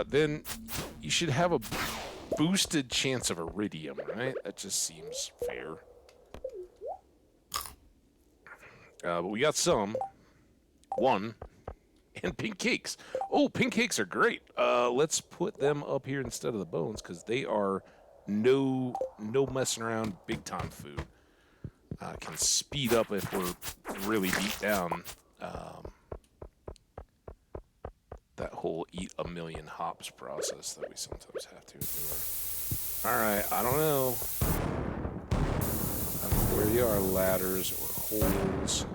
Then you should have a boosted chance of iridium, right? That just seems fair. But we got some. One. And pink cakes. Oh, pink cakes are great. Let's put them up here instead of the bones because they are no messing around, big time food. Can speed up if we're really beat down. That whole eat a million hops process that we sometimes have to endure. All right, I don't know. I don't know where you are, ladders or holes.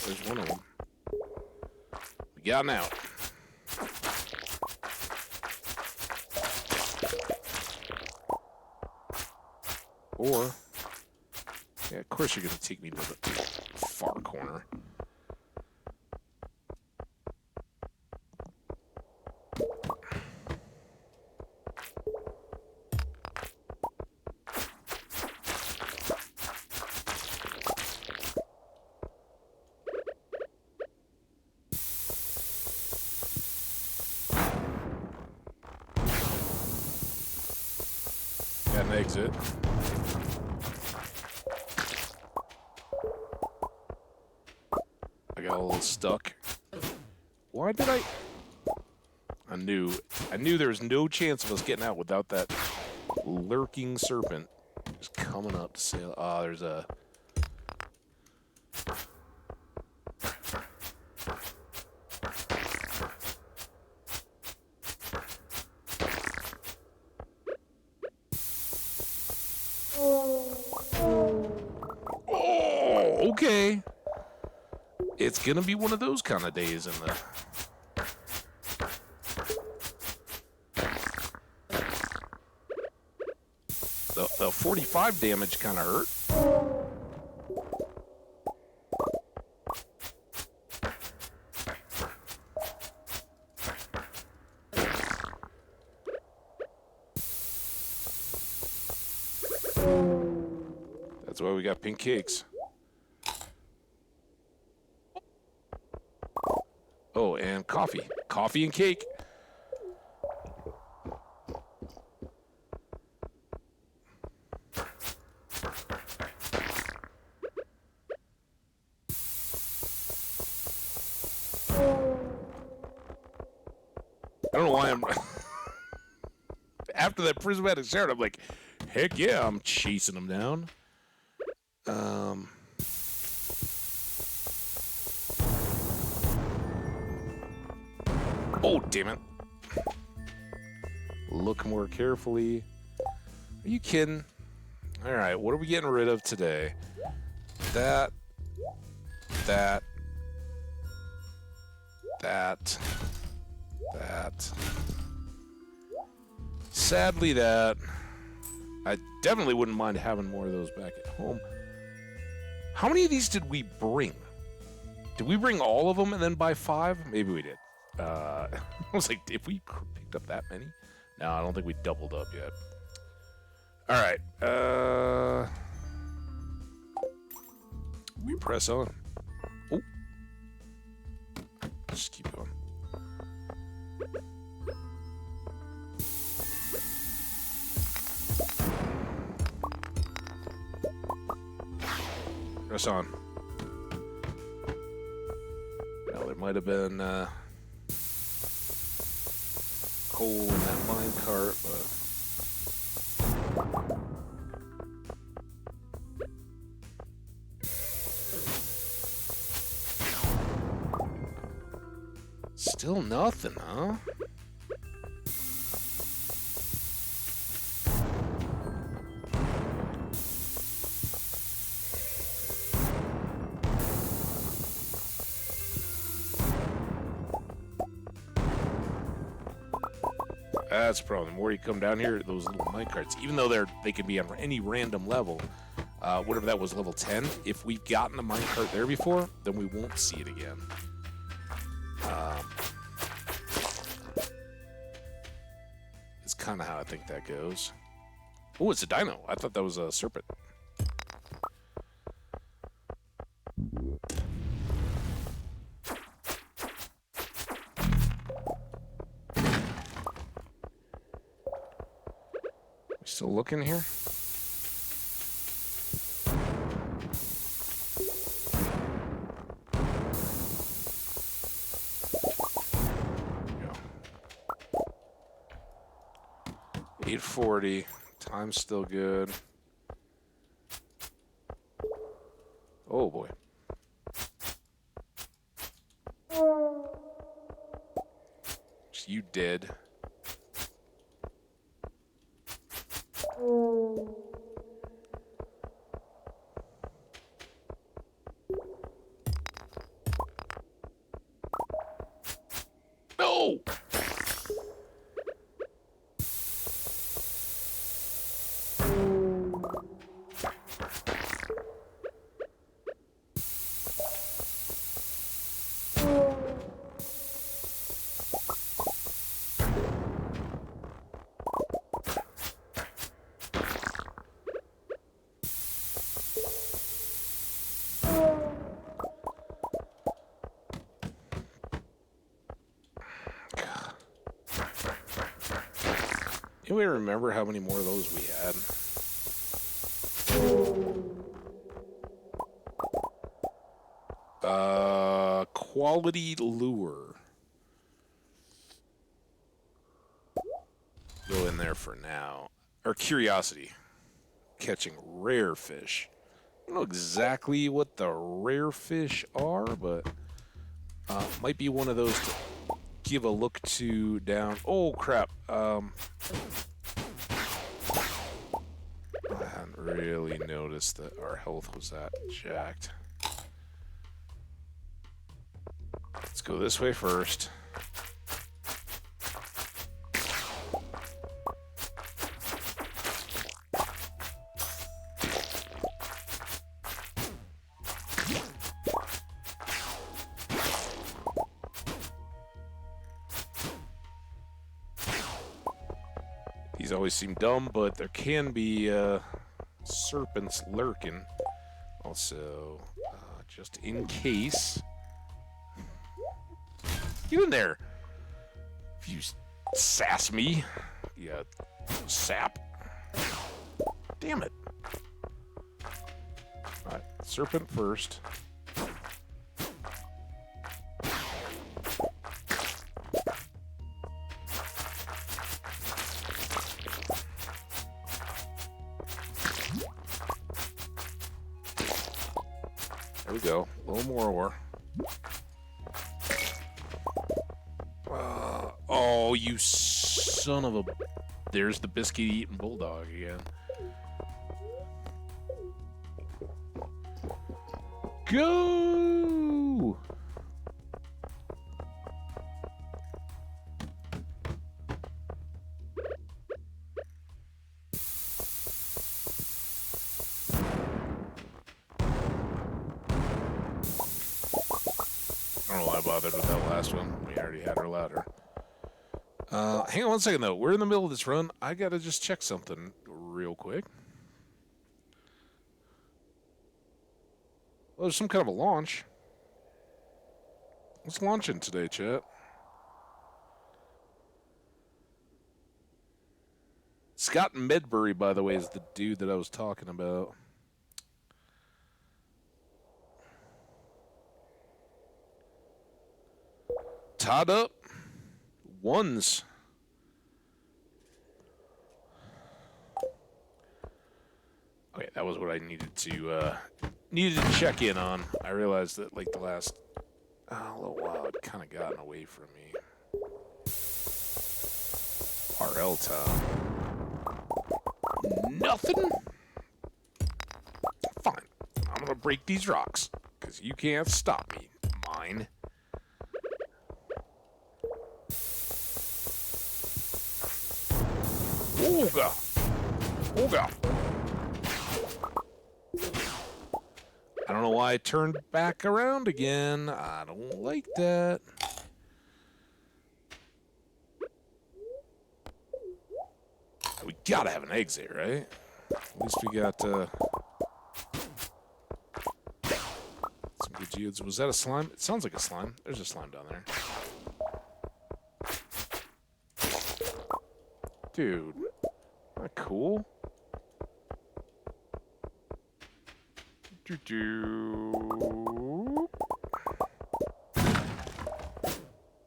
There's one of them. We got him out. Or, yeah, of course you're going to take me to the far corner. an exit. I got a little stuck. Why did I knew there was no chance of us getting out without that lurking serpent just coming up to say, ah, there's a... Oh, okay. It's gonna be one of those kind of days in the... The 45 damage kind of hurt. That's why we got pink cakes. Oh, and coffee. Coffee and cake. I don't know why I'm... After that prismatic shard, I'm like, heck yeah, I'm chasing them down. Oh, damn it. Look more carefully. Are you kidding? All right, what are we getting rid of today? That. Sadly, that. I definitely wouldn't mind having more of those back at home. How many of these did we bring? Did we bring all of them and then buy 5? Maybe we did. I was like, if we picked up that many? No, I don't think we doubled up yet. All right. We press on. Oh. Just keep going. Press on. Now, there might have been coal in that mine cart, but... Still nothing, huh? That's the problem. The more you come down here, those little minecarts, even though they can be on any random level, whatever that was, level 10, if we've gotten a minecart there before, then we won't see it again. It's kind of how I think that goes. Oh, it's a dino. I thought that was a serpent. Still looking here? Go. 840. Time's still good. Oh boy. You dead. No! Anybody remember how many more of those we had? Quality lure. Go in there for now. Or curiosity. Catching rare fish. I don't know exactly what the rare fish are, but might be one of those to give a look to down. Oh, crap. I hadn't really noticed that our health was that jacked. Let's go this way first. These always seem dumb, but there can be serpents lurking. Also, just in case. Get in there! If you sass me, you sap. Damn it. Alright, serpent first. There we go. A little more ore. Oh, you son of a... There's the biscuit-eating bulldog again. Go! I don't know why I bothered with that last one. We already had our ladder. Hang on one second, though. We're in the middle of this run. I gotta just check something real quick. Well, there's some kind of a launch. What's launching today, chat? Scott Medbury, by the way, is the dude that I was talking about. Tied up. Ones. Okay, that was what I needed to check in on. I realized that like the last little while it kind of gotten away from me. RL time. Nothing. Fine. I'm gonna break these rocks because you can't stop me. Mine. Oh god. Oh god. I don't know why I turned back around again. I don't like that. We gotta have an exit, right? At least we got some good geodes. Was that a slime? It sounds like a slime. There's a slime down there. Dude, isn't that cool?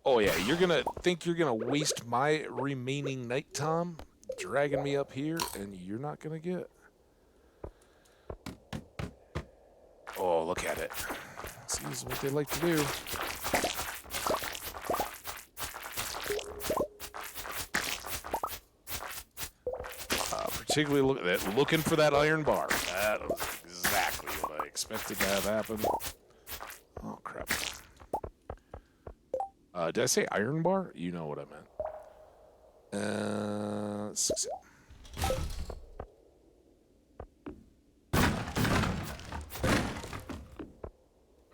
Oh yeah, you're gonna think you're gonna waste my remaining nighttime dragging me up here, and you're not gonna get. Oh, look at it. See, this is what they like to do. Particularly looking for that iron bar. That was exactly what I expected to have happen. Oh, crap. Did I say iron bar? You know what I meant.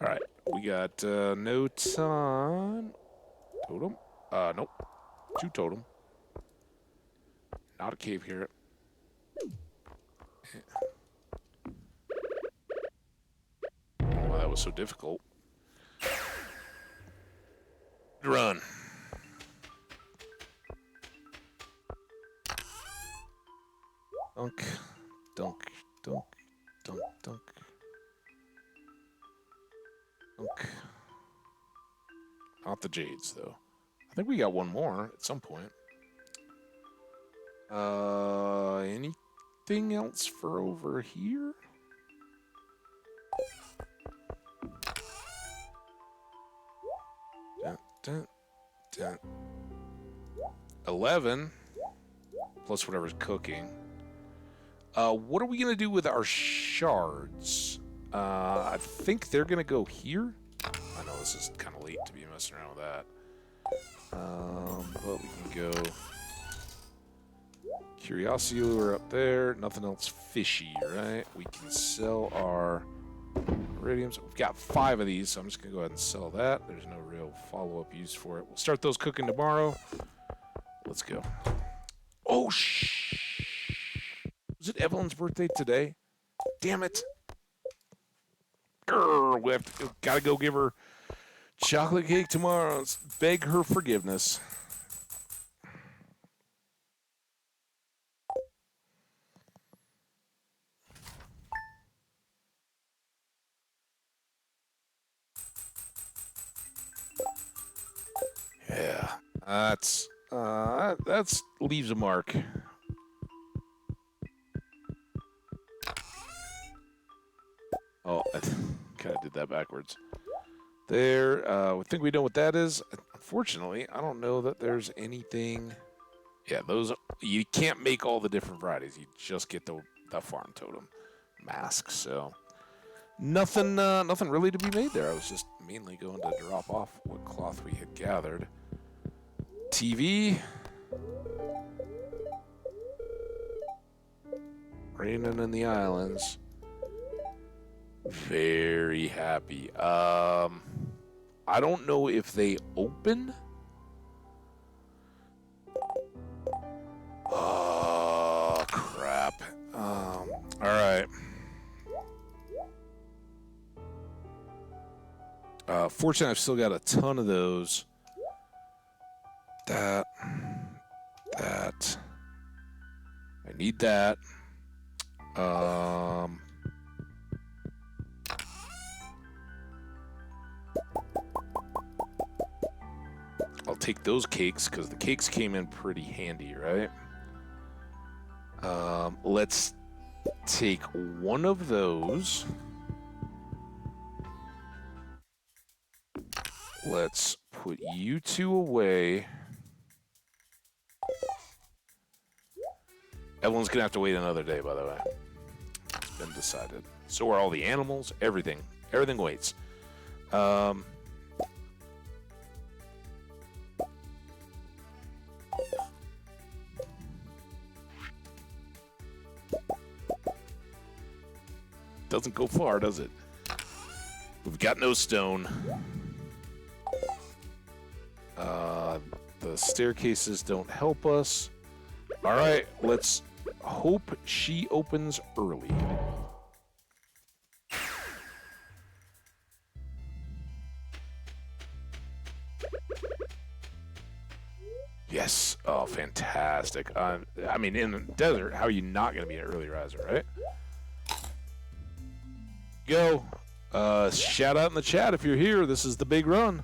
Alright, we got no time. Totem? Nope. 2 totem. Not a cave carrot. Why that was so difficult. Run. Dunk, dunk, dunk, dunk, dunk, dunk. Not the jades, though. I think we got one more at some point. Anything else for over here? Dun, dun, dun. 11 plus whatever's cooking. What are we gonna do with our shards? I think they're gonna go here. I know this is kind of late to be messing around with that. But we can go Curiosity lure up there. Nothing else fishy, right? We can sell our iridiums. We've got 5 of these, so I'm just gonna go ahead and sell that. There's no real follow-up use for it. We'll start those cooking tomorrow. Let's go. Oh, was it Evelyn's birthday today? Damn it. Grr, we gotta go give her chocolate cake tomorrow. Let's beg her forgiveness. Yeah, that's leaves a mark. Oh, I kind of did that backwards. There, I think we know what that is. Unfortunately, I don't know that there's anything. Yeah, those, you can't make all the different varieties. You just get the farm totem mask. So nothing really to be made there. I was just mainly going to drop off what cloth we had gathered. TV. Raining in the islands. Very happy. I don't know if they open. Oh, crap. All right. Fortunately, I've still got a ton of those. That. I need that. I'll take those cakes because the cakes came in pretty handy, right? Let's take one of those. Let's put you 2 away. Evelyn's gonna have to wait another day, by the way. It's been decided. So are all the animals, everything. Everything waits. Doesn't go far, does it? We've got no stone. The staircases don't help us. All right, let's hope she opens early. Yes. Oh, fantastic. I mean, in the desert, how are you not going to be an early riser, right? Go. Shout out in the chat if you're here. This is the big run.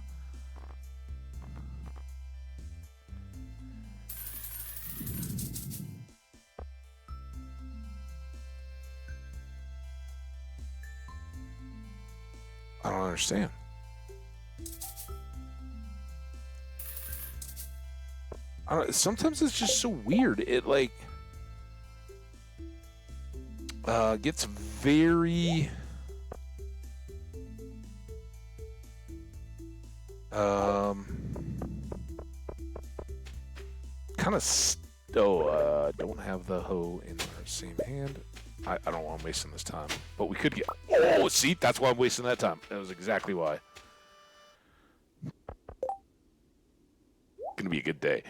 I don't understand. Sometimes it's just so weird. It like gets very kind of don't have the hoe in our same hand. I don't want to waste this time, but we could get. Oh, see, that's why I'm wasting that time. That was exactly why. Gonna be a good day.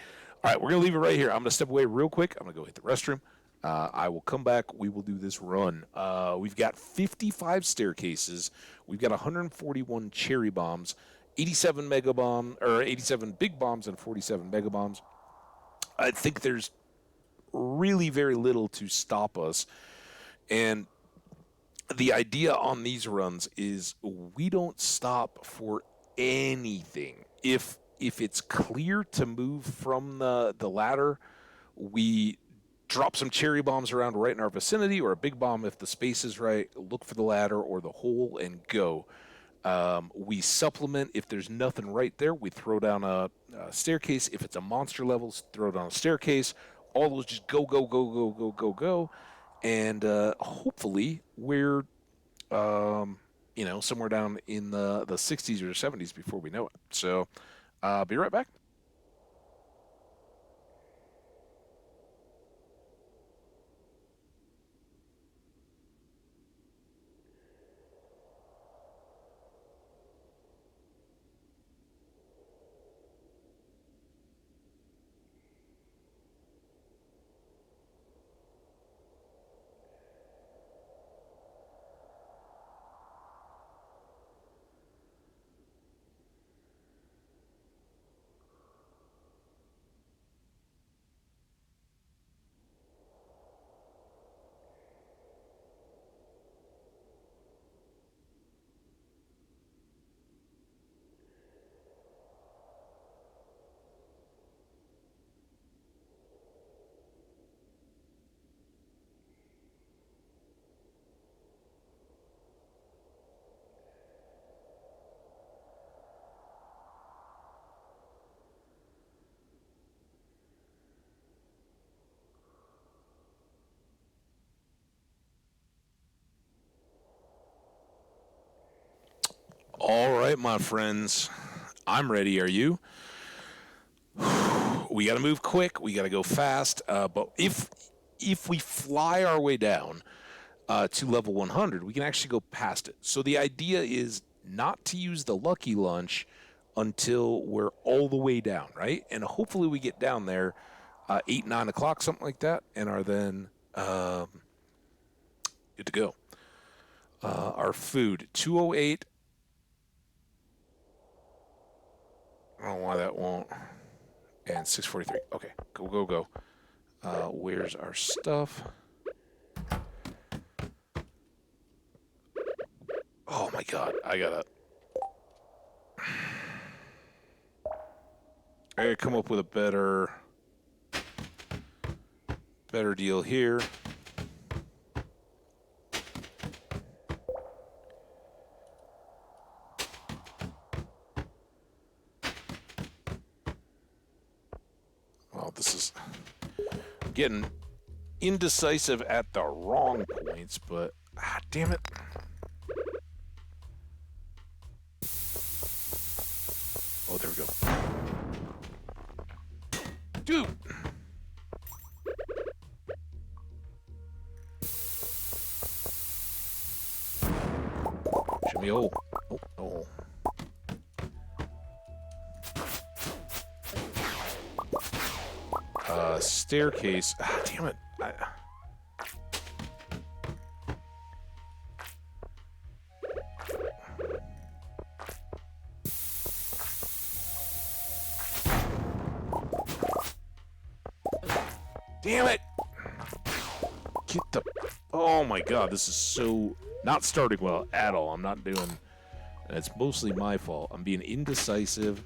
All right, we're gonna leave it right here. I'm gonna step away real quick. I'm gonna go hit the restroom. I will come back. We will do this run. We've got 55 staircases. We've got 141 cherry bombs, 87 mega bomb or 87 big bombs and 47 mega bombs. I think there's really very little to stop us. And the idea on these runs is we don't stop for anything. If it's clear to move from the ladder, we drop some cherry bombs around right in our vicinity, or a big bomb if the space is right. Look for the ladder or the hole and go. We supplement if there's nothing right there. We throw down a staircase. If it's a monster level, throw down a staircase. All those just go, go, go, go, go, go, go, and hopefully we're somewhere down in the 60s or 70s before we know it. So, be right back. All right, my friends, I'm ready. Are you? We got to move quick. We got to go fast. But if we fly our way down to level 100, we can actually go past it. So the idea is not to use the lucky lunch until we're all the way down, right? And hopefully we get down there 8, 9 o'clock, something like that, and are then good to go. Our food, 208. I don't know why that won't. And 643. Okay, go, go, go. Where's our stuff? Oh my god, I gotta come up with a better deal here. Well, this is getting indecisive at the wrong points, but damn it. Oh, there we go. Dude! Should be oh. Oh, oh. Staircase. Damn it. Damn it! Get the... Oh my god, this is so... Not starting well at all. I'm not doing... And it's mostly my fault. I'm being indecisive.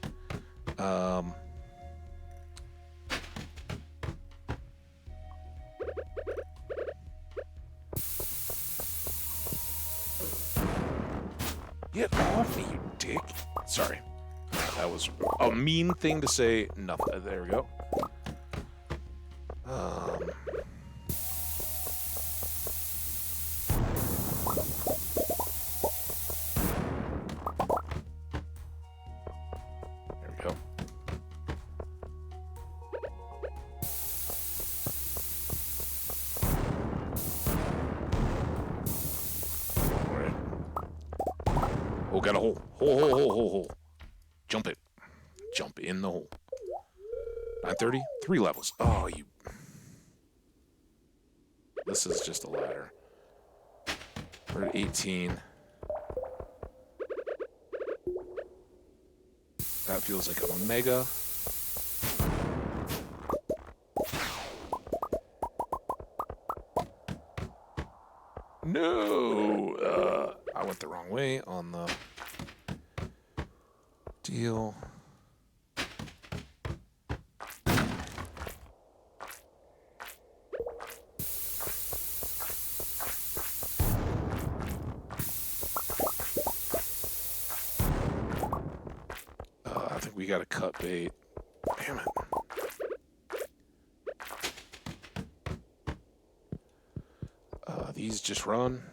Get off me, you dick. Sorry. That was a mean thing to say. Nothing. There we go. There we go. Oh, got a hole. Hole, hole, hole, hole, hole. Jump it. Jump in the hole. 930? 3 levels. Oh, you... This is just a ladder. We're at 18. That feels like a mega. No! I went the wrong way on the deal. I think we got to cut bait. Damn it. These just run.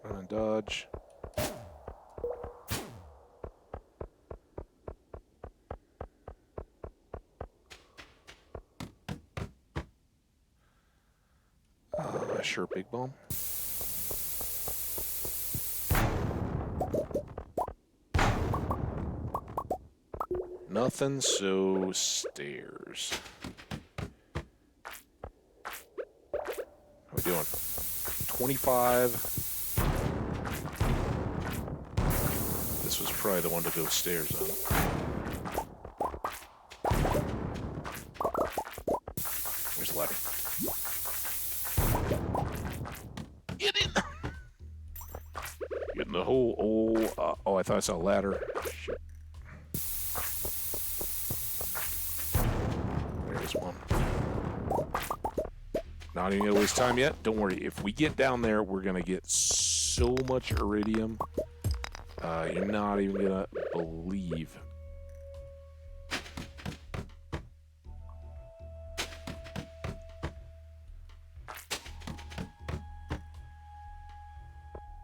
Run and dodge. Sure, big bomb. Nothing, so stairs. How we doing? 25. This was probably the one to go stairs on. Where's the ladder? Get in! Get in the hole. Oh, I thought I saw a ladder. Shit. There's one. Not even gonna waste time yet. Don't worry. If we get down there, we're gonna get so much iridium. You're not even gonna believe.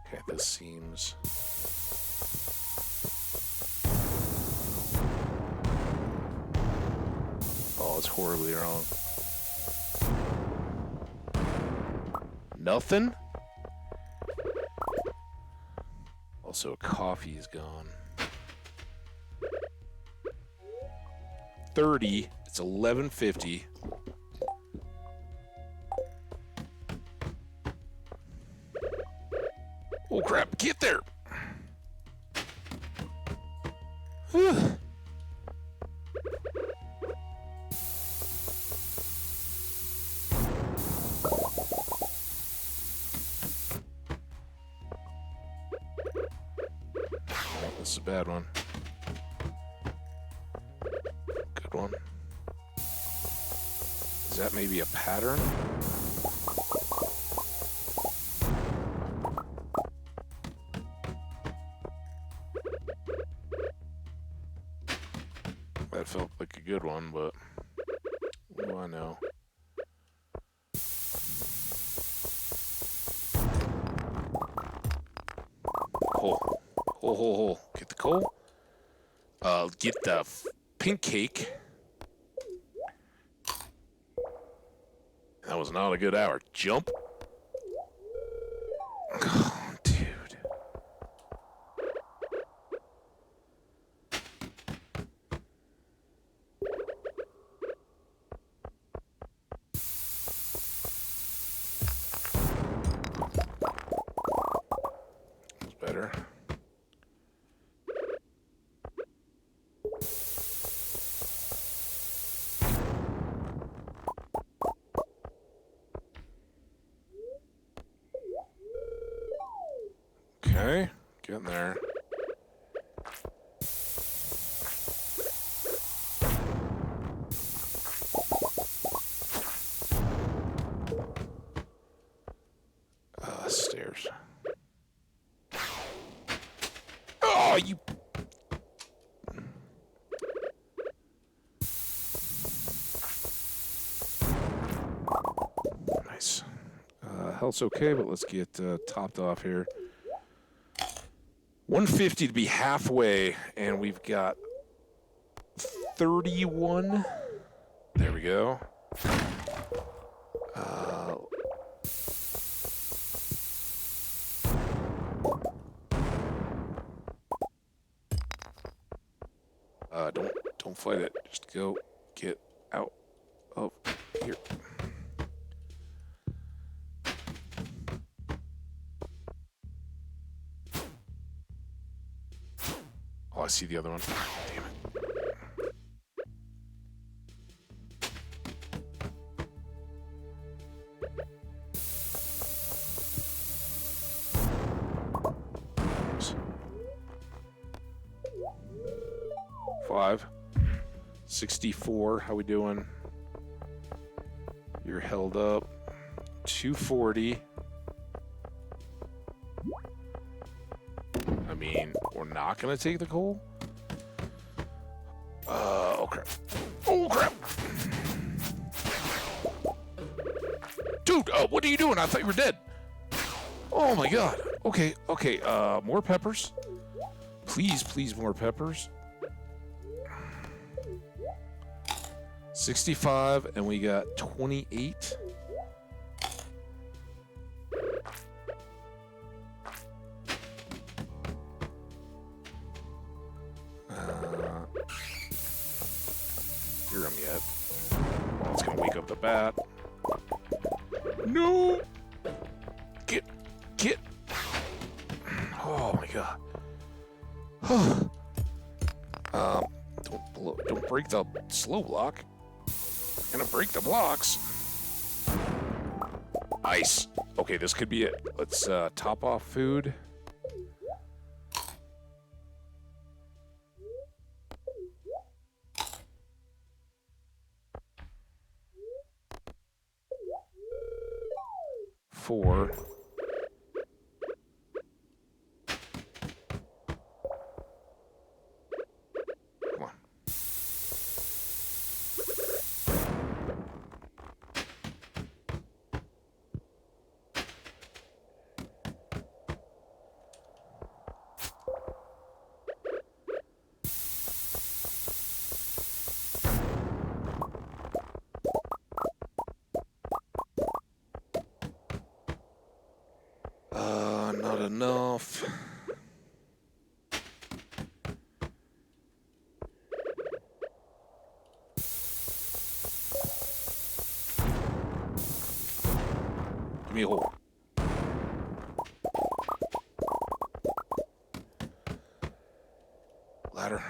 Okay, this seems... Oh, it's horribly wrong. Nothing? Also, coffee's gone. 30. It's 11:50. Oh crap! Get there! This is a bad one. Good one. Is that maybe a pattern? That felt like a good one, but what do I know? Hole. Hole. Get the coal. Get the pink cake. That was not a good hour. Jump. Oh, dude. That's better. Okay, getting there. Stairs. Oh, you... Nice. Health's okay, but let's get topped off here. 150 to be halfway, and we've got 31. There we go. Don't fight it. Just go get out of here. Oh, I see the other one. Damn it. 65. 64, how we doing? You're held up. 240. I mean, we're not going to take the coal. Oh, crap. Oh, crap. Dude, what are you doing? I thought you were dead. Oh, my God. Okay, okay. More peppers. Please, please, more peppers. 65, and we got 28. Hear him yet? Oh, it's gonna wake up the bat. No! Get! Oh my God. Don't break the slow block. Gonna break the blocks. Ice. Okay, this could be it. Let's top off food. Four. Come on. Not enough. Give me a hole. Ladder.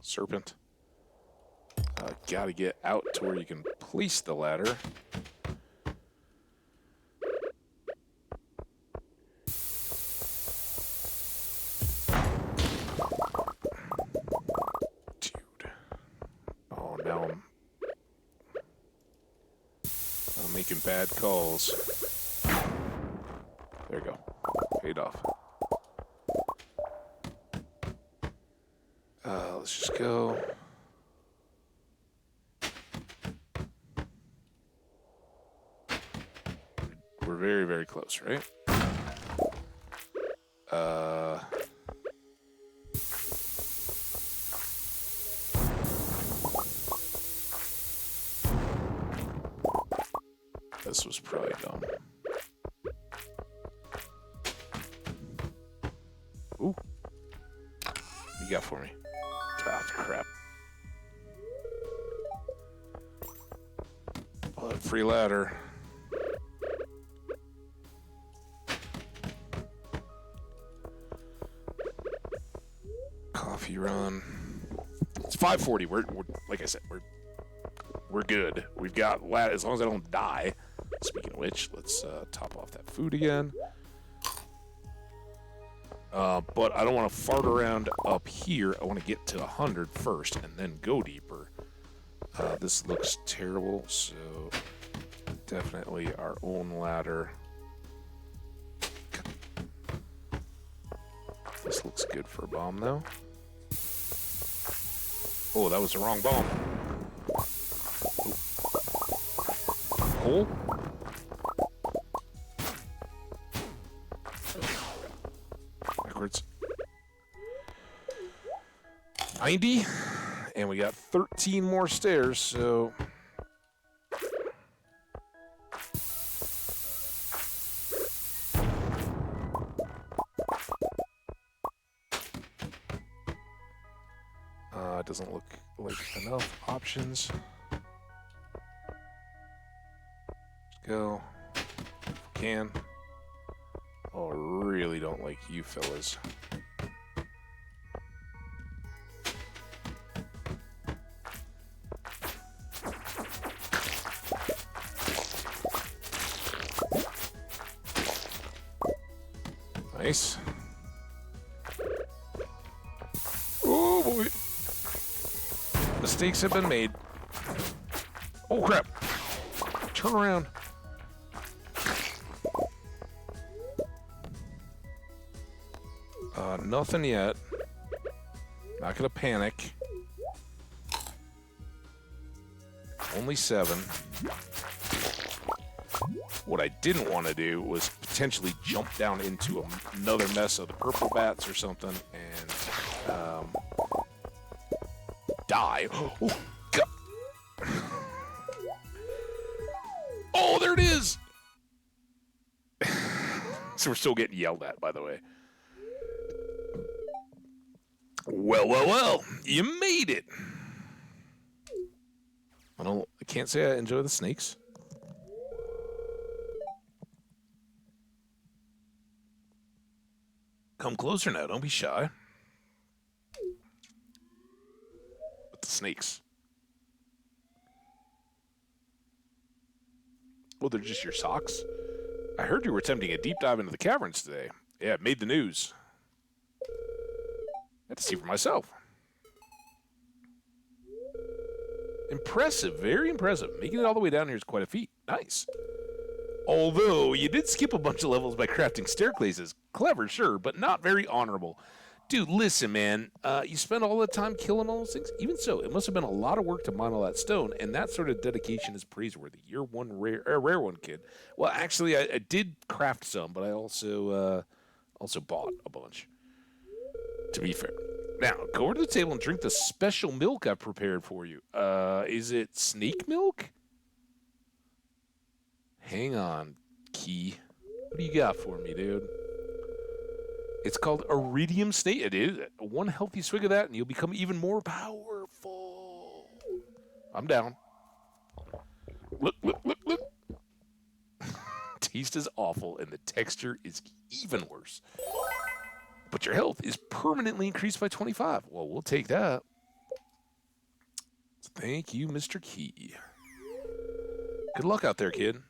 Serpent. Gotta get out to where you can place the ladder. Dude. Oh, now I'm making bad calls. There you go. Paid off. Let's just go. We're very, very close, right? This was probably dumb. Ooh. What you got for me? Ah, crap. Oh, that free ladder. Coffee run. It's 5:40. We're like I said, we're good. We've got ladder as long as I don't die. Speaking of which, let's top off that food again. But I don't want to fart around up here. I want to get to 100 first and then go deeper. This looks terrible, so definitely our own ladder. This looks good for a bomb, though. Oh, that was the wrong bomb. Hole? Backwards. 90, and we got 13 more stairs, so doesn't look like enough options. Let's go. If we can. Oh, I really don't like you fellas. Nice. Oh, boy. Mistakes have been made. Oh, crap. Turn around. Nothing yet. Not gonna panic. Only 7. What I didn't want to do was potentially jump down into another mess of the purple bats or something and die. Oh, God. Oh, there it is! So we're still getting yelled at, by the way. Well, well, well, you made it. I can't say I enjoy the snakes. Come closer now, don't be shy. But the snakes. Oh, they're just your socks? I heard you were attempting a deep dive into the caverns today. Yeah, it made the news. I had to see for myself. Impressive, very impressive. Making it all the way down here is quite a feat. Nice. Although, you did skip a bunch of levels by crafting staircases. Clever, sure, but not very honorable. Dude, listen, man. You spend all the time killing all those things? Even so, it must have been a lot of work to mine all that stone, and that sort of dedication is praiseworthy. You're one rare one, kid. Well, actually, I did craft some, but I also bought a bunch, to be fair. Now, go over to the table and drink the special milk I've prepared for you. Is it snake milk? Hang on, Key. What do you got for me, dude? It's called Iridium Snake. It is. One healthy swig of that, and you'll become even more powerful. I'm down. Look, look, look, look. Taste is awful, and the texture is even worse. But your health is permanently increased by 25. Well, we'll take that. Thank you, Mr. Key. Good luck out there, kid.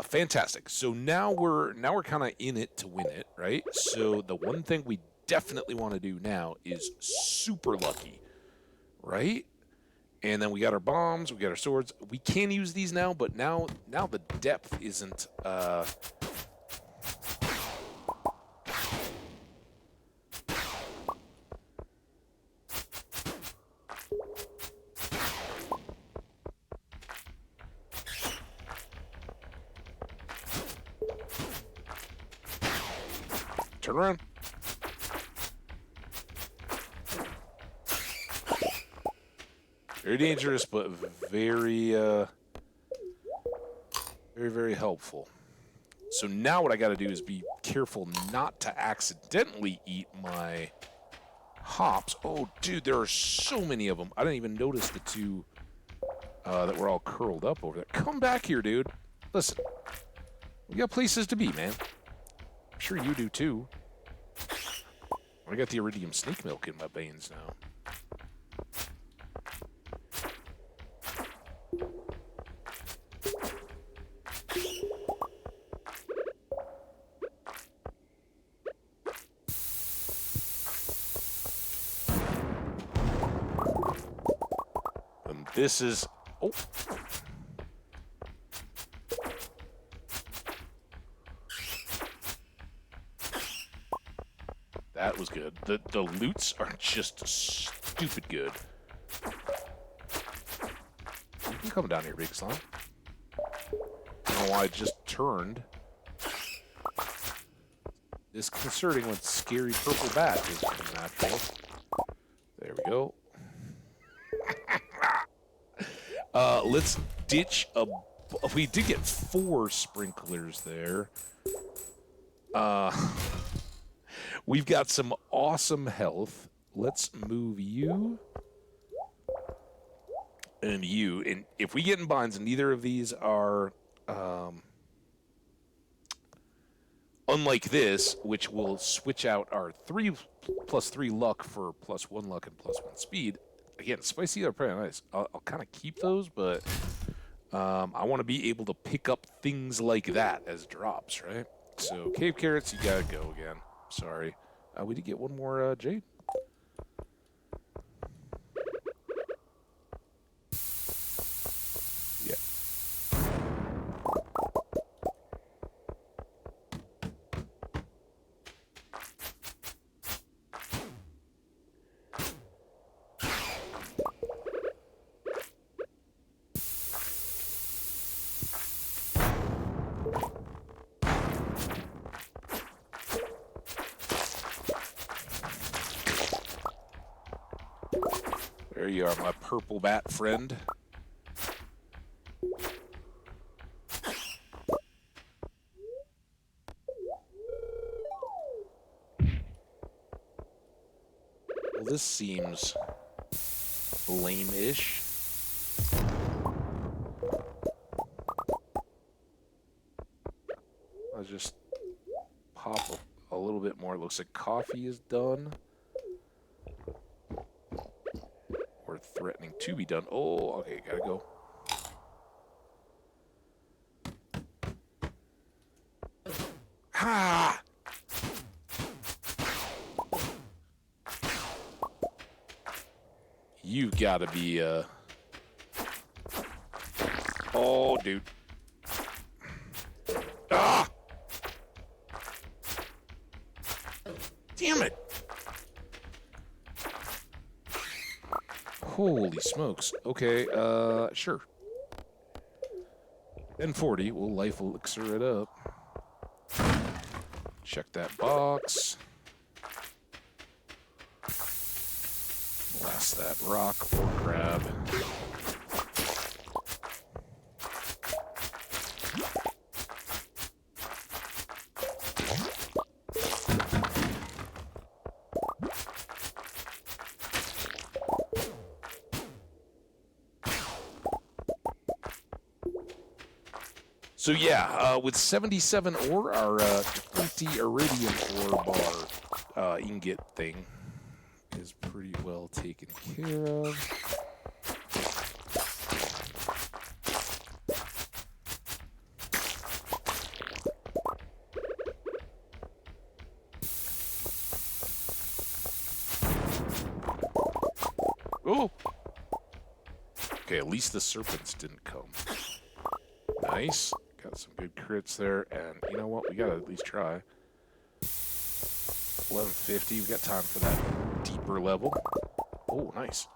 Fantastic. So now we're kind of in it to win it, right? So the one thing we definitely want to do now is super lucky, right? And then we got our bombs, we got our swords. We can use these now, but now the depth isn't. Turn around. Very dangerous, but very, very, very helpful. So now what I got to do is be careful not to accidentally eat my hops. Oh, dude, there are so many of them. I didn't even notice the 2 that were all curled up over there. Come back here, dude. Listen, we got places to be, man. I'm sure you do, too. I got the iridium snake milk in my veins now. And this is... Oh. That was good. The loots are just stupid good. You can come down here, big slime. I don't know why I just turned. Disconcerting when scary purple bat is natural. There we go. Let's ditch a... We did get 4 sprinklers there. We've got some awesome health. Let's move you. And you. And if we get in binds, neither of these are... unlike this, which will switch out our 3+3 luck for +1 luck and +1 speed. Again, spicy are pretty nice. I'll kind of keep those, but I want to be able to pick up things like that as drops, right? So cave carrots, you gotta go again. Sorry. We did get one more jade. Yeah. There you are, my purple bat friend. Well, this seems lame-ish. I'll just pop a little bit more. It looks like coffee is done. Or threatening to be done. Oh, okay, gotta go. Ha! You've got to be, Oh, dude. Ah! Damn it! Holy smokes. Okay, sure. N40, we'll life elixir it up. Check that box. Blast that rock or grab. So yeah, with 77 ore, our 20 iridium ore bar ingot thing is pretty well taken care of. Oh! Okay, at least the serpents didn't come. Nice. Got some good crits there, and you know what? We gotta at least try. 1150, we got time for that deeper level. Oh, nice.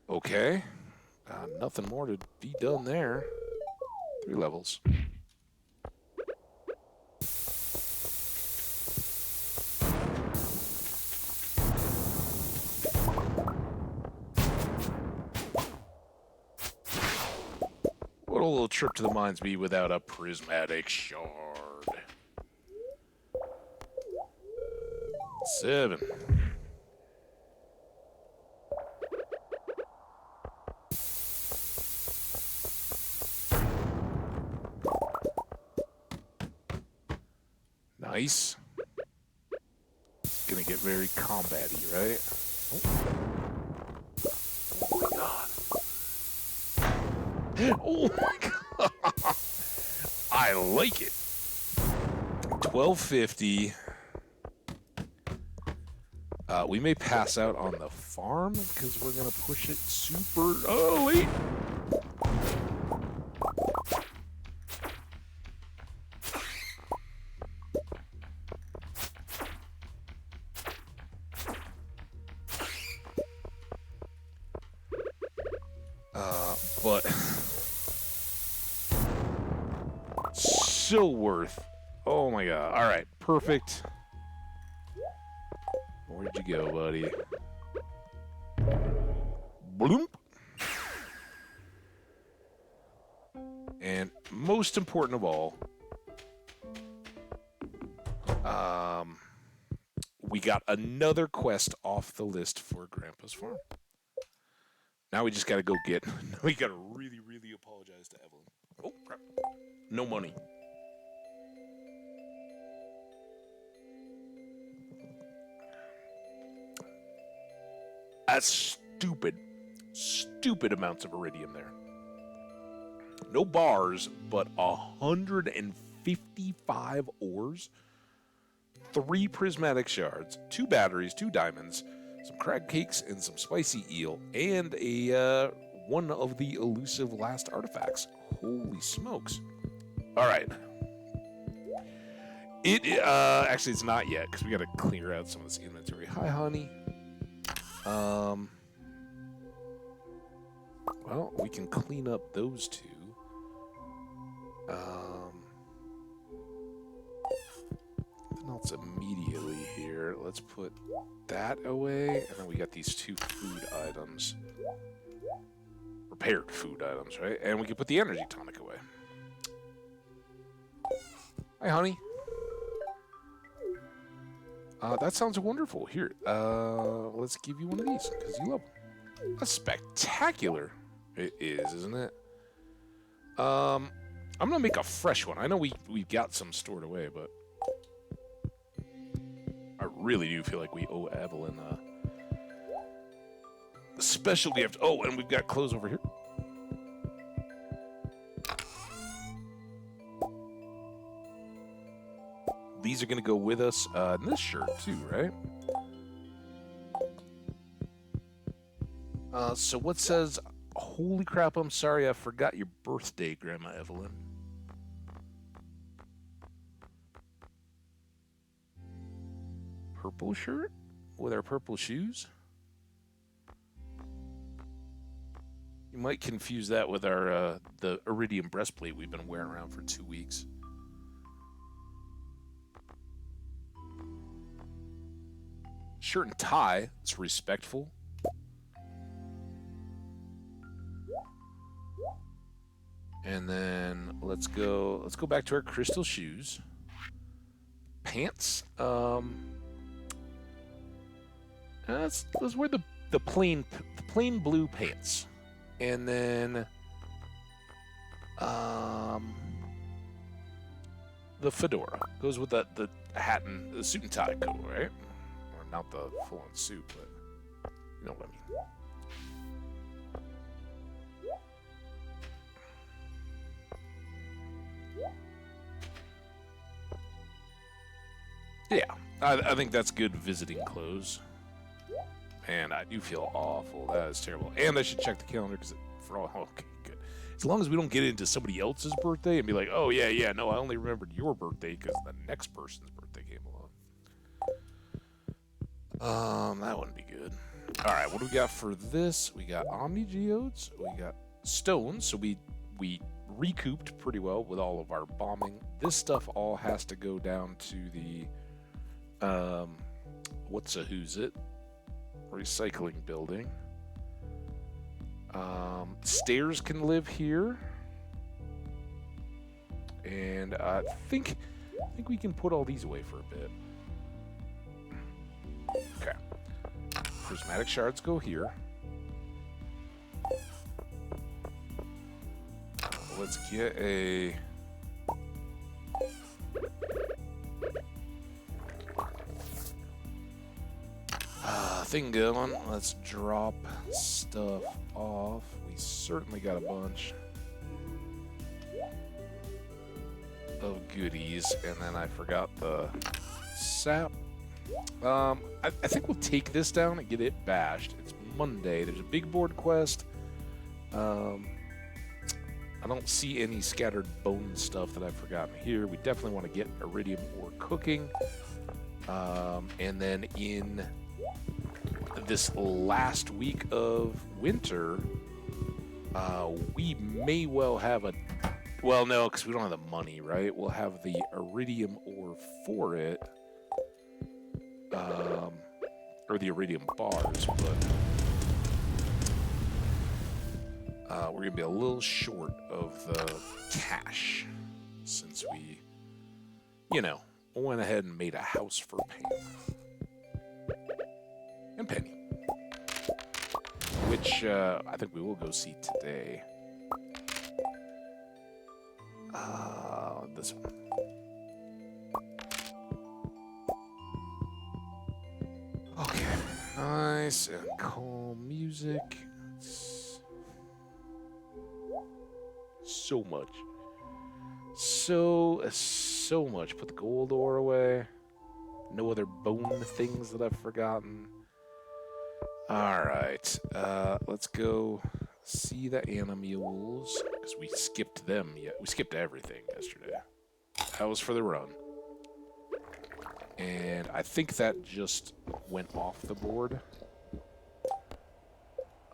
Okay. Nothing more to be done there. 3 levels. What'll a little trip to the mines be without a prismatic shard? 7. Nice. Gonna get very combat-y, right? Oh. Oh my god! I like it. 1250. We may pass out on the farm because we're gonna push it super. Oh wait. But so worth. Oh my god. All right, perfect. Where'd you go, buddy? Bloop. And most important of all, we got another quest off the list for Grandpa's farm. Now we just got to go get... We got to really, really apologize to Evelyn. Oh, crap. No money. That's stupid. Stupid amounts of iridium there. No bars, but 155 ores, 3 prismatic shards, 2 batteries, 2 diamonds, some crab cakes, and some spicy eel, and a one of the elusive last artifacts. Holy smokes! All right. Actually, it's not yet because we got to clear out some of this inventory. Hi, honey. Well, we can clean up those 2. Nothing else immediately here. Let's put that away, and then we got these 2 food items. Prepared food items, right? And we can put the energy tonic away. Hi, honey. That sounds wonderful. Here, let's give you one of these, because you love them. That's spectacular. It is, isn't it? I'm gonna make a fresh one. I know we've got some stored away, but I really do feel like we owe Evelyn a special gift. Oh, and we've got clothes over here. These are gonna go with us in this shirt too, right? So what says, holy crap, I'm sorry, I forgot your birthday, Grandma Evelyn. Purple shirt with our purple shoes? You might confuse that with our the iridium breastplate we've been wearing around for 2 weeks. Shirt and tie, it's respectful. And then let's go back to our crystal shoes. Pants. Let's wear the plain blue pants. And then the fedora goes with the hat and the suit and tie coat, right? Or not the full-on suit, but you know what I mean. Yeah, I think that's good visiting clothes. Man, I do feel awful. That is terrible. And I should check the calendar because for all okay, good. As long as we don't get into somebody else's birthday and be like, oh yeah, no, I only remembered your birthday because the next person's birthday came along. That wouldn't be good. All right, what do we got for this? We got Omni Geodes. We got stones. So we recouped pretty well with all of our bombing. This stuff all has to go down to the who's it? Recycling building. Stairs can live here, and I think we can put all these away for a bit. Okay. Prismatic shards go here. Let's get a thing going. Let's drop stuff off. We certainly got a bunch of goodies, and then I forgot the sap. I think we'll take this down and get it bashed. It's Monday. There's a big board quest. I don't see any scattered bone stuff that I've forgotten here. We definitely want to get iridium ore cooking. And then in this last week of winter, we may well have a... Well, no, because we don't have the money, right? We'll have the iridium ore for it. Or the iridium bars, but... we're going to be a little short of the cash since we, went ahead and made a house for Pam. And Penny. Which I think we will go see today. This one. Okay. Nice and calm music. Let's So much. So much. Put the gold ore away. No other bone things that I've forgotten. Alright. Let's go see the animals. Because we skipped them. Yeah, we skipped everything yesterday. That was for the run. And I think that just went off the board.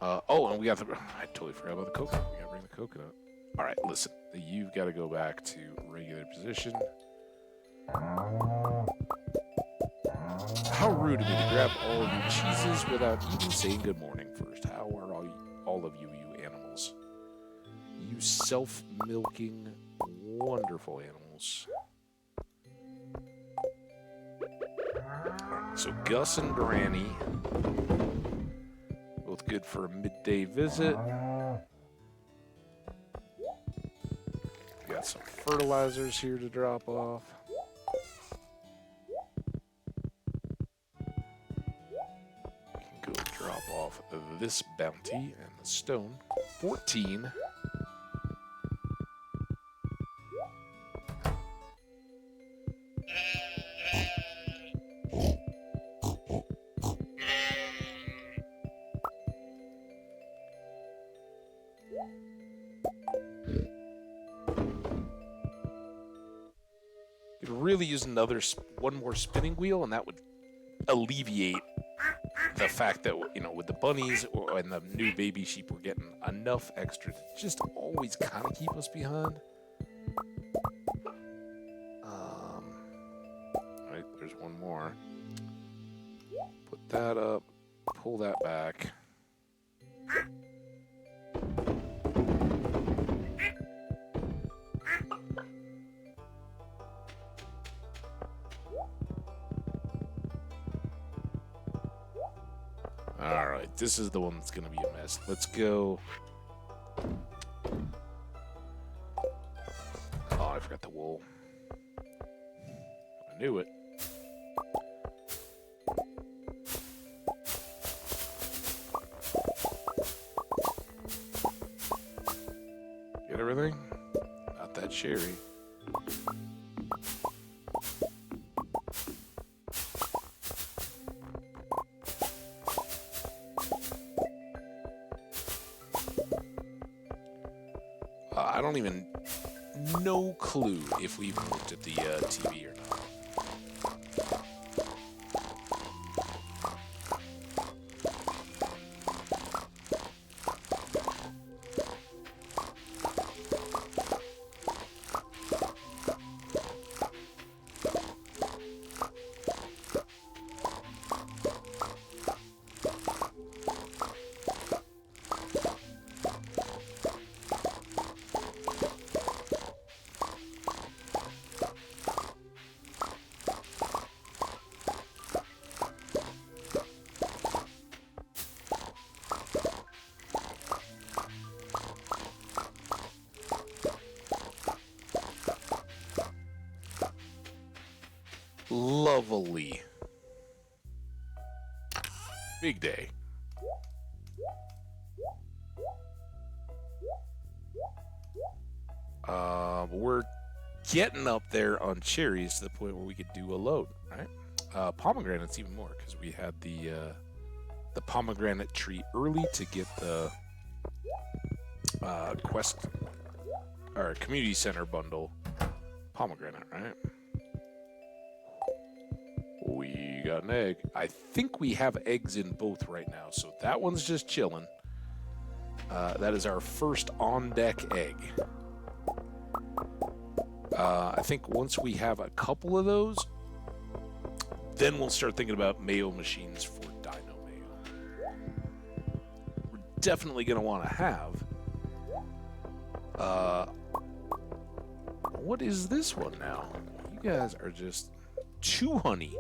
Oh, and we got the... I totally forgot about the coconut. We gotta bring the coconut. Alright, listen. You've got to go back to regular position. How rude of me to grab all of your cheeses without even saying good morning first. How are all of you animals? You self-milking, wonderful animals. Right, so Gus and Granny, both good for a midday visit. We got some fertilizers here to drop off. We can go drop off this bounty and the stone. 14. Could really use one more spinning wheel, and that would alleviate the fact that, you know, with the bunnies and the new baby sheep, we're getting enough extra to just always kind of keep us behind. Right, there's one more. Put that up, pull that back. Alright, this is the one that's going to be a mess. Let's go. Oh, I forgot the wool. I knew it. Get everything? Not that cherry. I don't even... No clue if we've looked at the TV or not. Lovely. Big day. We're getting up there on cherries to the point where we could do a load, right? Pomegranates even more, because we had the pomegranate tree early to get the quest or community center bundle pomegranate, right? We got an egg. I think we have eggs in both right now, so that one's just chilling. That is our first on-deck egg. I think once we have a couple of those, then we'll start thinking about mayo machines for Dino Mayo. We're definitely going to want to have... what is this one now? You guys are just... 2 honey.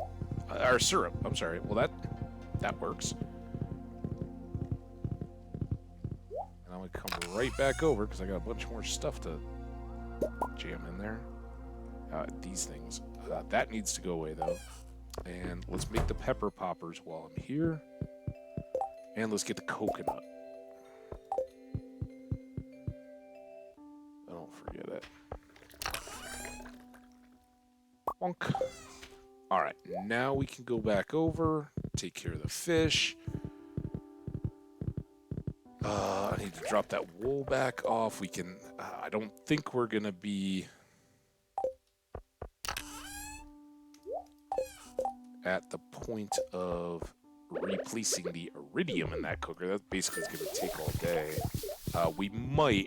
Or syrup, I'm sorry. Well, that works. And I'm going to come right back over because I got a bunch more stuff to jam in there. These things. That needs to go away, though. And let's make the pepper poppers while I'm here. And let's get the coconut. Don't forget it. Bonk. All right, now we can go back over, take care of the fish. I need to drop that wool back off. We can. I don't think we're gonna be at the point of replacing the iridium in that cooker. That basically is gonna take all day. We might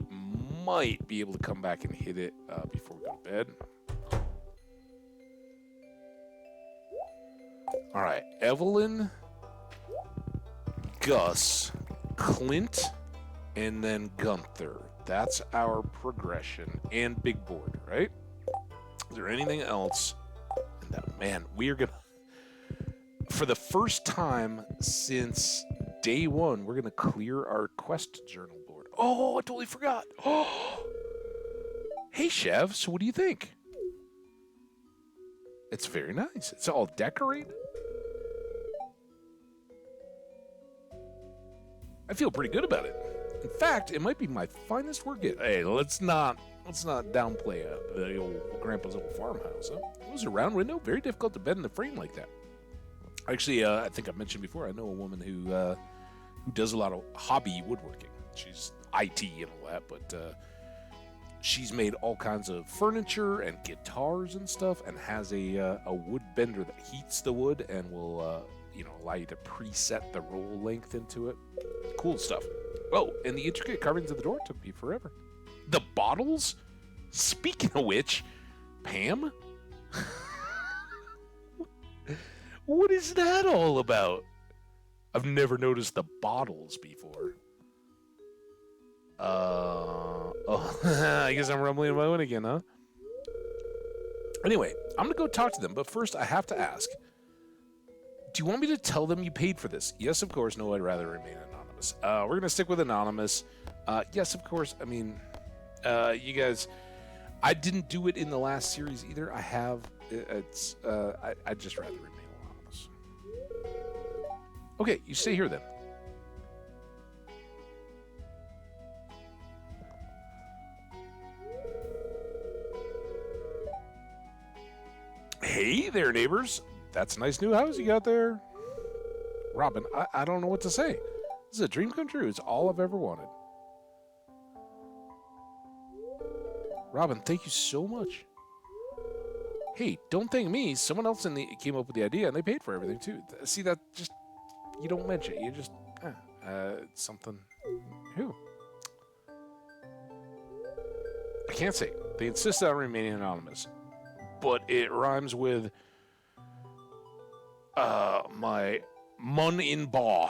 be able to come back and hit it before we go to bed. All right, Evelyn, Gus, Clint, and then Gunther. That's our progression. And Big Board, right? Is there anything else? Man, we're gonna, for the first time since day one, we're gonna clear our quest journal board. Oh, I totally forgot. Oh, hey, Chev. So what do you think? It's very nice. It's all decorated. I feel pretty good about it. In fact, it might be my finest work yet. Hey, let's not downplay the old grandpa's old farmhouse. Huh? It was a round window, very difficult to bend in the frame like that. Actually, I think I mentioned before, I know a woman who does a lot of hobby woodworking. She's IT and all that, but she's made all kinds of furniture and guitars and stuff, and has a wood bender that heats the wood and will allow you to preset the roll length into it. Cool stuff. Oh, and the intricate carvings of the door took me forever. The bottles? Speaking of which, Pam? What is that all about? I've never noticed the bottles before. I guess I'm rumbling in my own again, huh? Anyway, I'm going to go talk to them, but first I have to ask. Do you want me to tell them you paid for this? Yes, of course. No, I'd rather remain anonymous. We're going to stick with anonymous. Yes, of course. I mean, you guys, I didn't do it in the last series either. I have. I'd just rather remain anonymous. Okay, you stay here then. Hey there, neighbors. That's a nice new house you got there. Robin, I don't know what to say. This is a dream come true. It's all I've ever wanted. Robin, thank you so much. Hey, don't thank me. Someone else came up with the idea, and they paid for everything, too. See, that just... You don't mention it. You just... something... Who? I can't say. They insist on remaining anonymous. But it rhymes with... my mun in baw.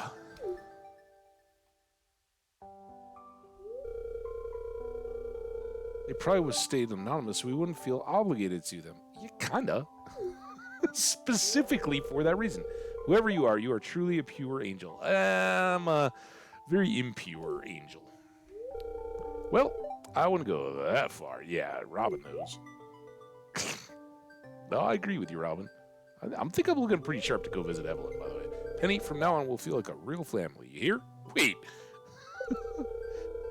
They probably would stay anonymous so we wouldn't feel obligated to them. Yeah, kinda. Specifically for that reason. Whoever you are truly a pure angel. I'm a very impure angel. Well, I wouldn't go that far. Yeah, Robin knows. No, I agree with you, Robin. I think I'm looking pretty sharp to go visit Evelyn, by the way. Penny, from now on, we'll feel like a real family. You hear? Wait.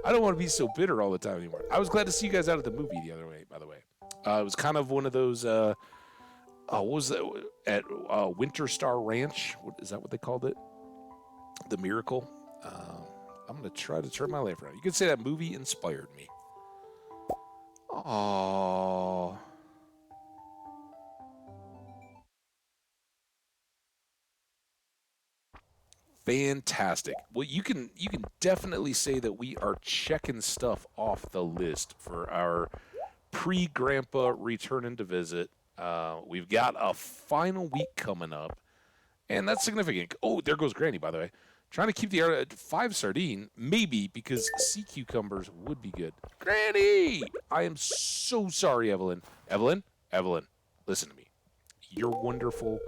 I don't want to be so bitter all the time anymore. I was glad to see you guys out at the movie the other way, by the way. It was kind of one of those, what was that? At Winter Star Ranch? Is that what they called it? The Miracle? I'm going to try to turn my life around. You could say that movie inspired me. Aww. Fantastic. Well, you can definitely say that we are checking stuff off the list for our pre-grandpa returning to visit. We've got a final week coming up, and that's significant. Oh, there goes Granny, by the way. Trying to keep the 5 sardine, maybe, because sea cucumbers would be good. Granny! I am so sorry, Evelyn. Evelyn, listen to me. You're wonderful.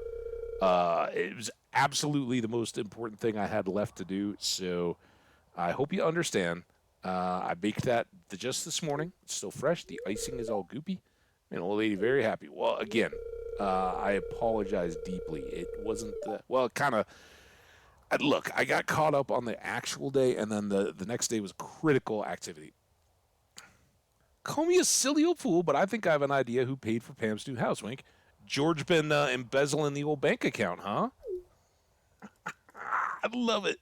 It was absolutely the most important thing I had left to do, so I hope you understand. I baked that just this morning. It's still fresh. The icing is all goopy. And old lady very happy. Well, again, I apologize deeply. It wasn't kind of... Look, I got caught up on the actual day, and then the next day was critical activity. Call me a silly old fool, but I think I have an idea who paid for Pam's new house, Wink. George been embezzling the old bank account, huh? I love it.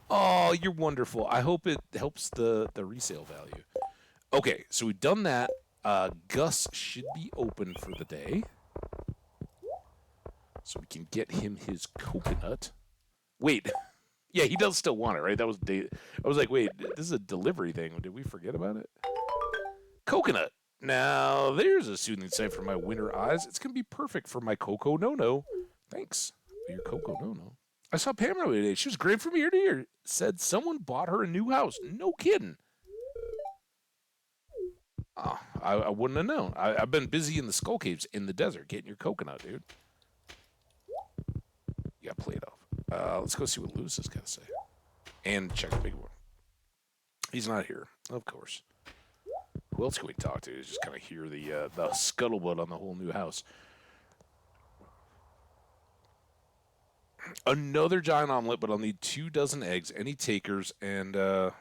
Oh, you're wonderful. I hope it helps the resale value. Okay, so we've done that. Gus should be open for the day. So we can get him his coconut. Wait. Yeah, he does still want it, right? That was I was like, wait, this is a delivery thing. Did we forget about it? Coconut. Now, there's a soothing sight for my winter eyes. It's going to be perfect for my Coco No-No. Thanks for your Coco No-No. I saw Pamela today. She was great from ear to ear. Said someone bought her a new house. No kidding. Oh, I wouldn't have known. I've been busy in the skull caves in the desert getting your coconut, dude. You got played off. Let's go see what Lewis has got to say. And check the big one. He's not here, of course. Who else can we talk to? Just kind of hear the scuttlebutt on the whole new house. Another giant omelet, but I'll need 24 eggs. Any takers? And have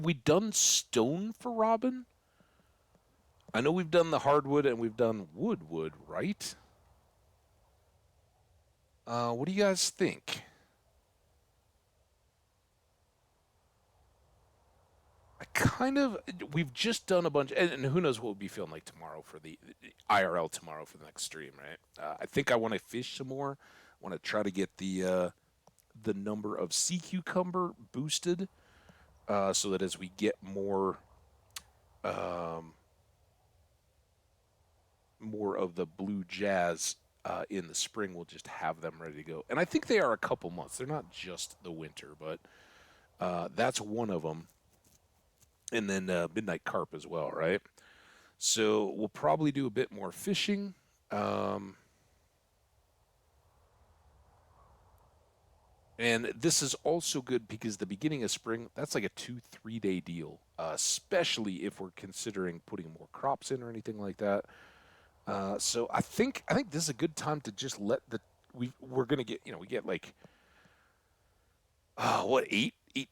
we done stone for Robin? I know we've done the hardwood and we've done wood, right? What do you guys think? We've just done a bunch, and who knows what we'll be feeling like tomorrow for the IRL tomorrow for the next stream, right? I think I want to fish some more. I want to try to get the number of sea cucumber boosted, so that as we get more of the blue jazz in the spring, we'll just have them ready to go. And I think they are a couple months. They're not just the winter, but that's one of them. And then midnight carp as well, right? So we'll probably do a bit more fishing. And this is also good because the beginning of spring, that's like a 2-3 day deal, especially if we're considering putting more crops in or anything like that. So I think this is a good time to just let we're gonna get, we get like what,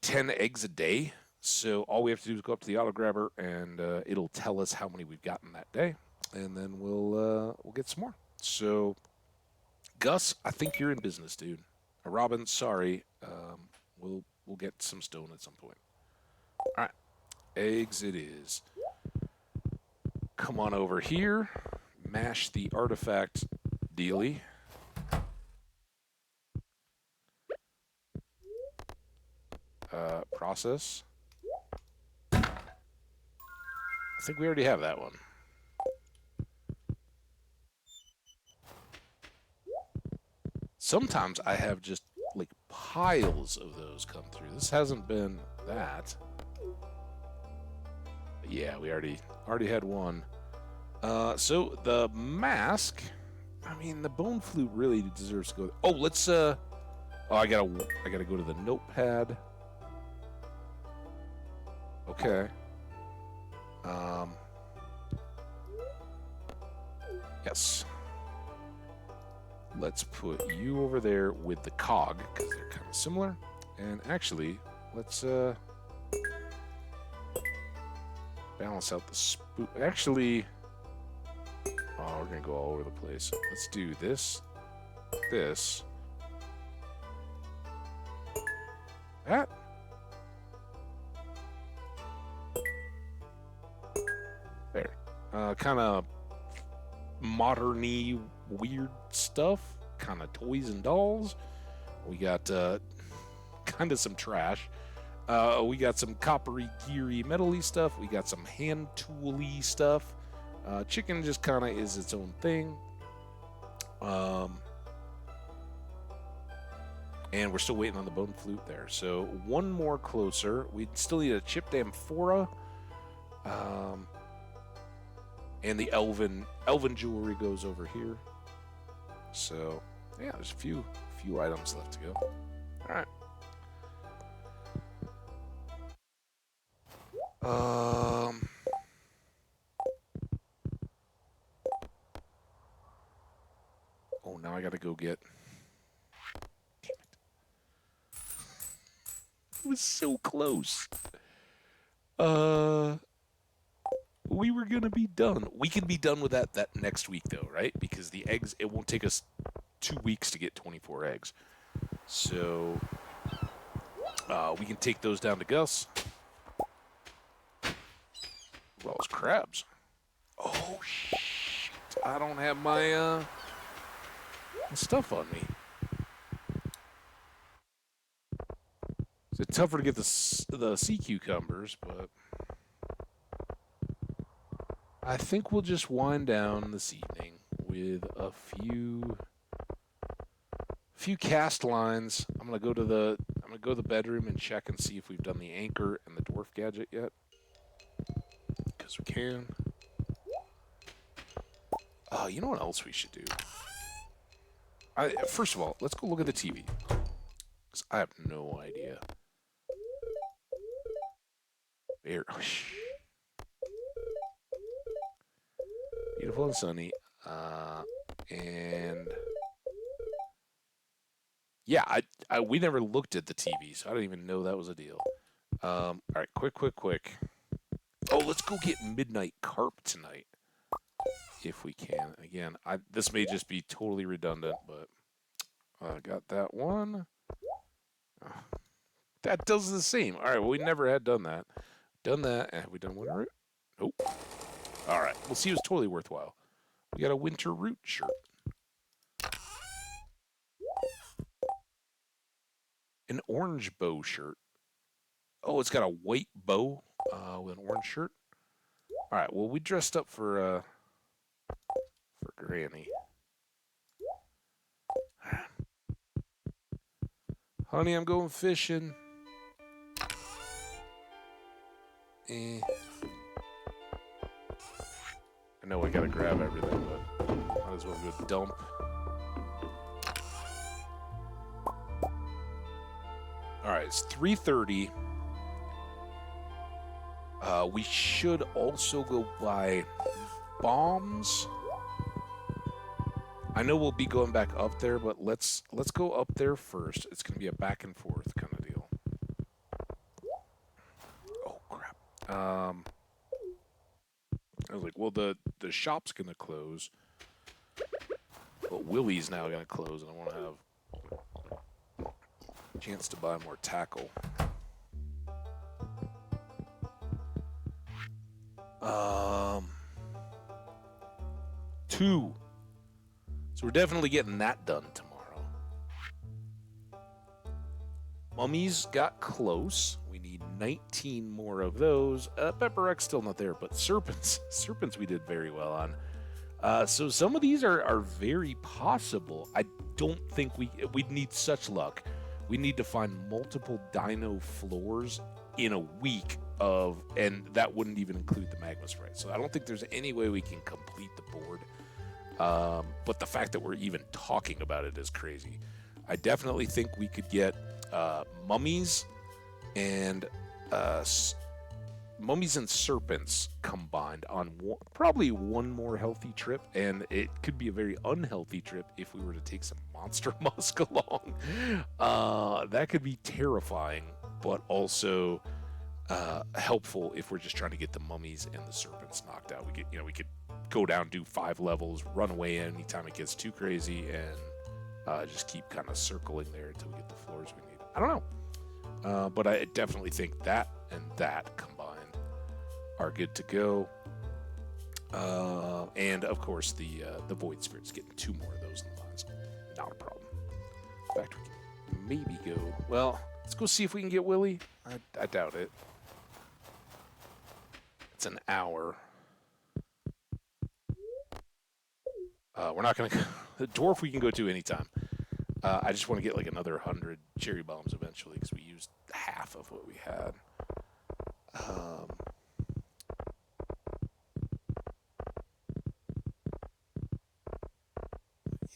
10 eggs a day. So all we have to do is go up to the auto grabber, and it'll tell us how many we've gotten that day, and then we'll get some more. So, Gus, I think you're in business, dude. Robin, sorry, we'll get some stone at some point. All right, eggs it is. Come on over here, mash the artifact dealy. Process. I think we already have that one. Sometimes I have just like piles of those come through. This hasn't been that. But yeah, we already had one. So the mask. I mean, the bone flute really deserves to go. Oh, let's. Oh, I gotta go to the notepad. Okay. Yes. Let's put you over there with the cog, because they're kind of similar. And actually, let's balance out the spoon. Actually, oh, we're going to go all over the place. Let's do this, this, that. There. Kind of modern-y, weird stuff. Kind of toys and dolls. We got kind of some trash. We got some coppery, geary, metal-y stuff. We got some hand tool-y stuff. Chicken just kind of is its own thing. And we're still waiting on the bone flute there. So one more closer. We still need a chipped amphora. And the elven jewelry goes over here. So yeah, there's a few items left to go. All right. Oh, now I gotta go get. Damn it! It was so close. Uh, we were gonna be done. We can be done with that next week though, right? Because the eggs, it won't take us 2 weeks to get 24 eggs. So we can take those down to Gus. Well, it's crabs. Oh shit! I don't have my stuff on me. It's tougher to get the sea cucumbers, but I think we'll just wind down this evening with a few cast lines. I'm gonna go to the bedroom and check and see if we've done the anchor and the dwarf gadget yet, because we can. You know what else we should do? First of all, let's go look at the TV, because I have no idea. There. Beautiful and sunny. And yeah, we never looked at the TV, so I didn't even know that was a deal. All right, quick. Oh, let's go get midnight carp tonight, if we can. Again, this may just be totally redundant, but I got that one. That does the same. All right, well, we never had done that. Done that. Have we done winter root? Nope. All right, we'll see. It was totally worthwhile. We got a winter root shirt. An orange bow shirt. Oh, it's got a white bow with an orange shirt. All right, well, we dressed up for Granny. Honey, I'm going fishing. I know I gotta grab everything, but might as well go dump. All right, it's 3:30. We should also go buy bombs. I know we'll be going back up there, but let's go up there first. It's gonna be a back and forth kind of deal. Oh crap. I was like, well, the shop's gonna close, but Willie's now gonna close, and I want to have a chance to buy more tackle. 2. So we're definitely getting that done tomorrow. Mummies got close. We need 19 more of those. PepperX still not there, but serpents we did very well on. So some of these are very possible. I don't think we'd need such luck. We need to find multiple dino floors in a week and that wouldn't even include the magma sprite. So I don't think there's any way we can complete the board. But the fact that we're even talking about it is crazy. I definitely think we could get mummies and serpents combined on probably one more healthy trip, and it could be a very unhealthy trip if we were to take some monster musk along. That could be terrifying, but also helpful if we're just trying to get the mummies and the serpents knocked out. We could go down, do 5 levels, run away anytime it gets too crazy, and just keep kind of circling there until we get the floors we need. I don't know, but I definitely think that and that combined are good to go. And of course the void spirits, getting 2 more of those in the lines, not a problem. In fact, we can maybe go. Well, let's go see if we can get Willie. I doubt it. It's an hour. We're not going to go. The dwarf we can go to anytime. I just want to get like another 100 cherry bombs eventually because we used half of what we had.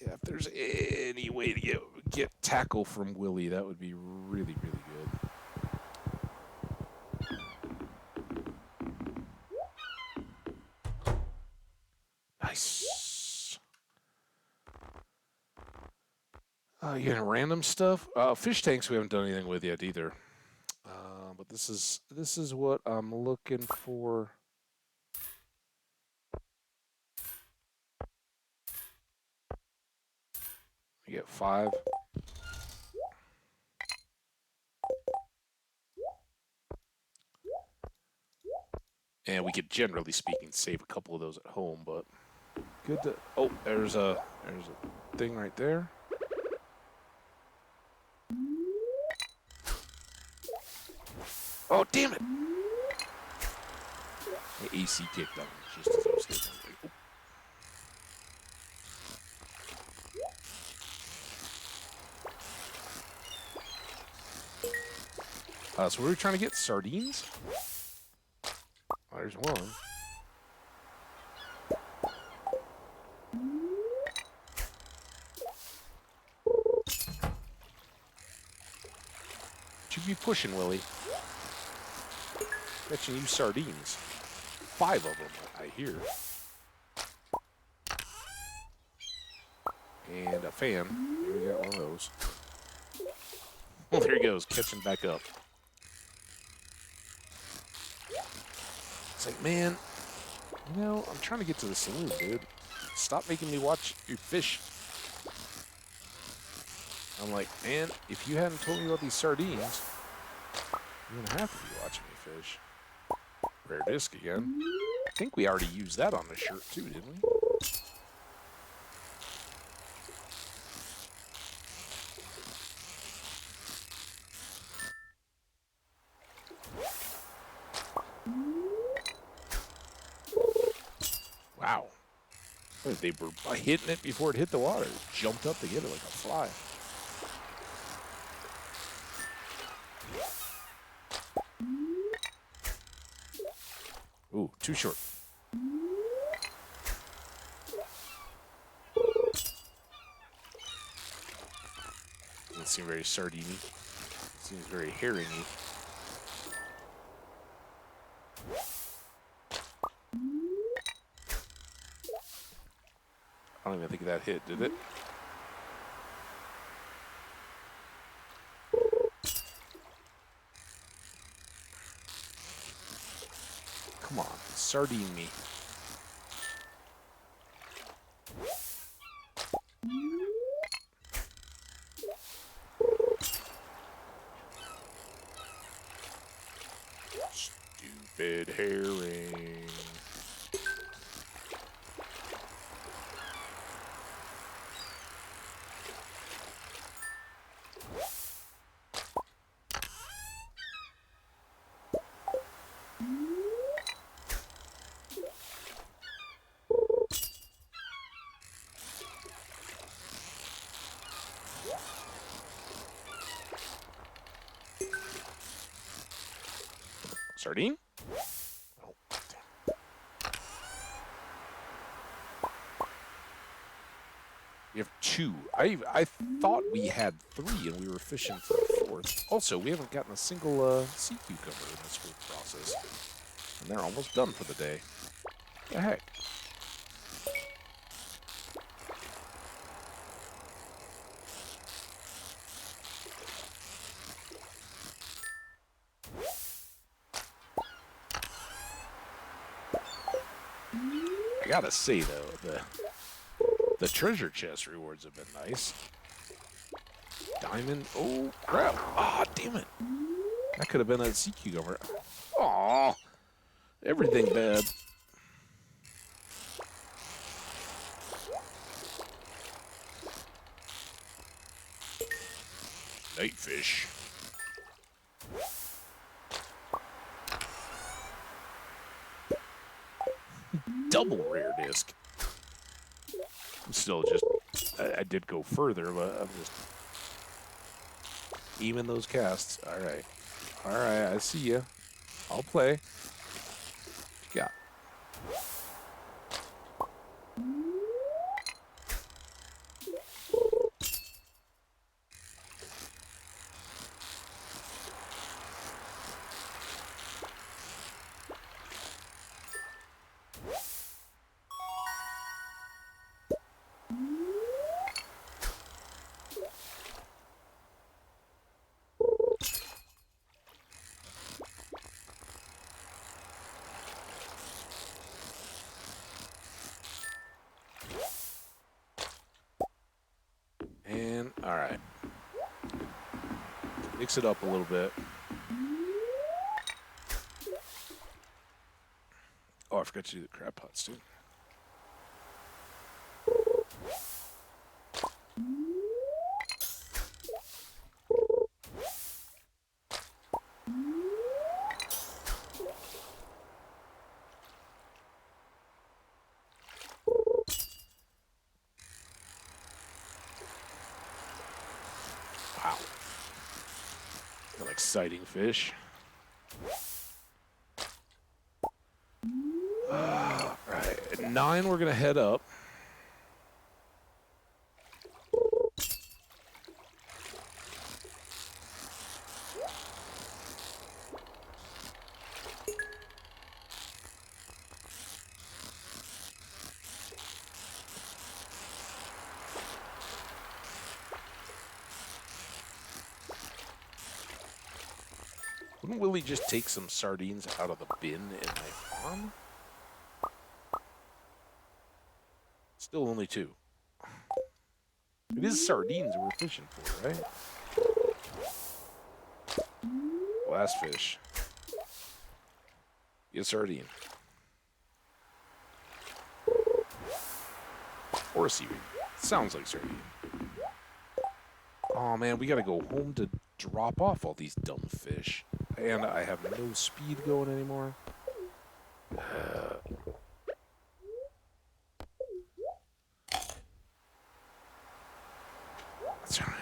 Yeah, if there's any way to get tackle from Willie, that would be really, really good. Nice. You getting random stuff? Fish tanks we haven't done anything with yet either. But This is what I'm looking for. We get 5. And we could, generally speaking, save a couple of those at home, but good to... Oh, there's a thing right there. Oh, damn it! The AC kicked on just as I was hitting it. So we were trying to get sardines? Oh, there's one. What you be pushing, Willie? Catching you sardines. 5 of them, I hear. And a fan. Here we got one of those. Oh, there he goes, catching back up. It's like, man, you know, I'm trying to get to the saloon, dude. Stop making me watch your fish. I'm like, man, if you hadn't told me about these sardines, you wouldn't have to be watching me fish. Rare disc again. I think we already used that on the shirt too, didn't we? Wow. They were hitting it before it hit the water. It jumped up to get it like a fly. Ooh, too short. Doesn't seem very sardine-y. Seems very herring-y. I don't even think that hit, did it? Come on, sardine me. Stupid herring. Sardine? Oh, damn. We have 2. I thought we had 3 and we were fishing for a 4th. Also, we haven't gotten a single sea cucumber in this whole process. And they're almost done for the day. What the heck? I gotta say, though, the treasure chest rewards have been nice. Diamond. Oh, crap. Ah, damn it. That could have been a sea cucumber. Aw. Everything bad. Nightfish. Double rare disc. I'm still just... I did go further, but I'm just... aiming those casts. Alright. Alright, I see ya. I'll play. Yeah. Mix it up a little bit. Oh, I forgot to do the crab pots, too. Wow. An exciting fish. Right. At 9, we're going to head up. Wouldn't Willie just take some sardines out of the bin in my farm? Still only 2. It is sardines we're fishing for, right? Last fish. Be a sardine. Or a seaweed. Sounds like sardine. Oh man, we gotta go home to drop off all these dumb fish. And I have no speed going anymore.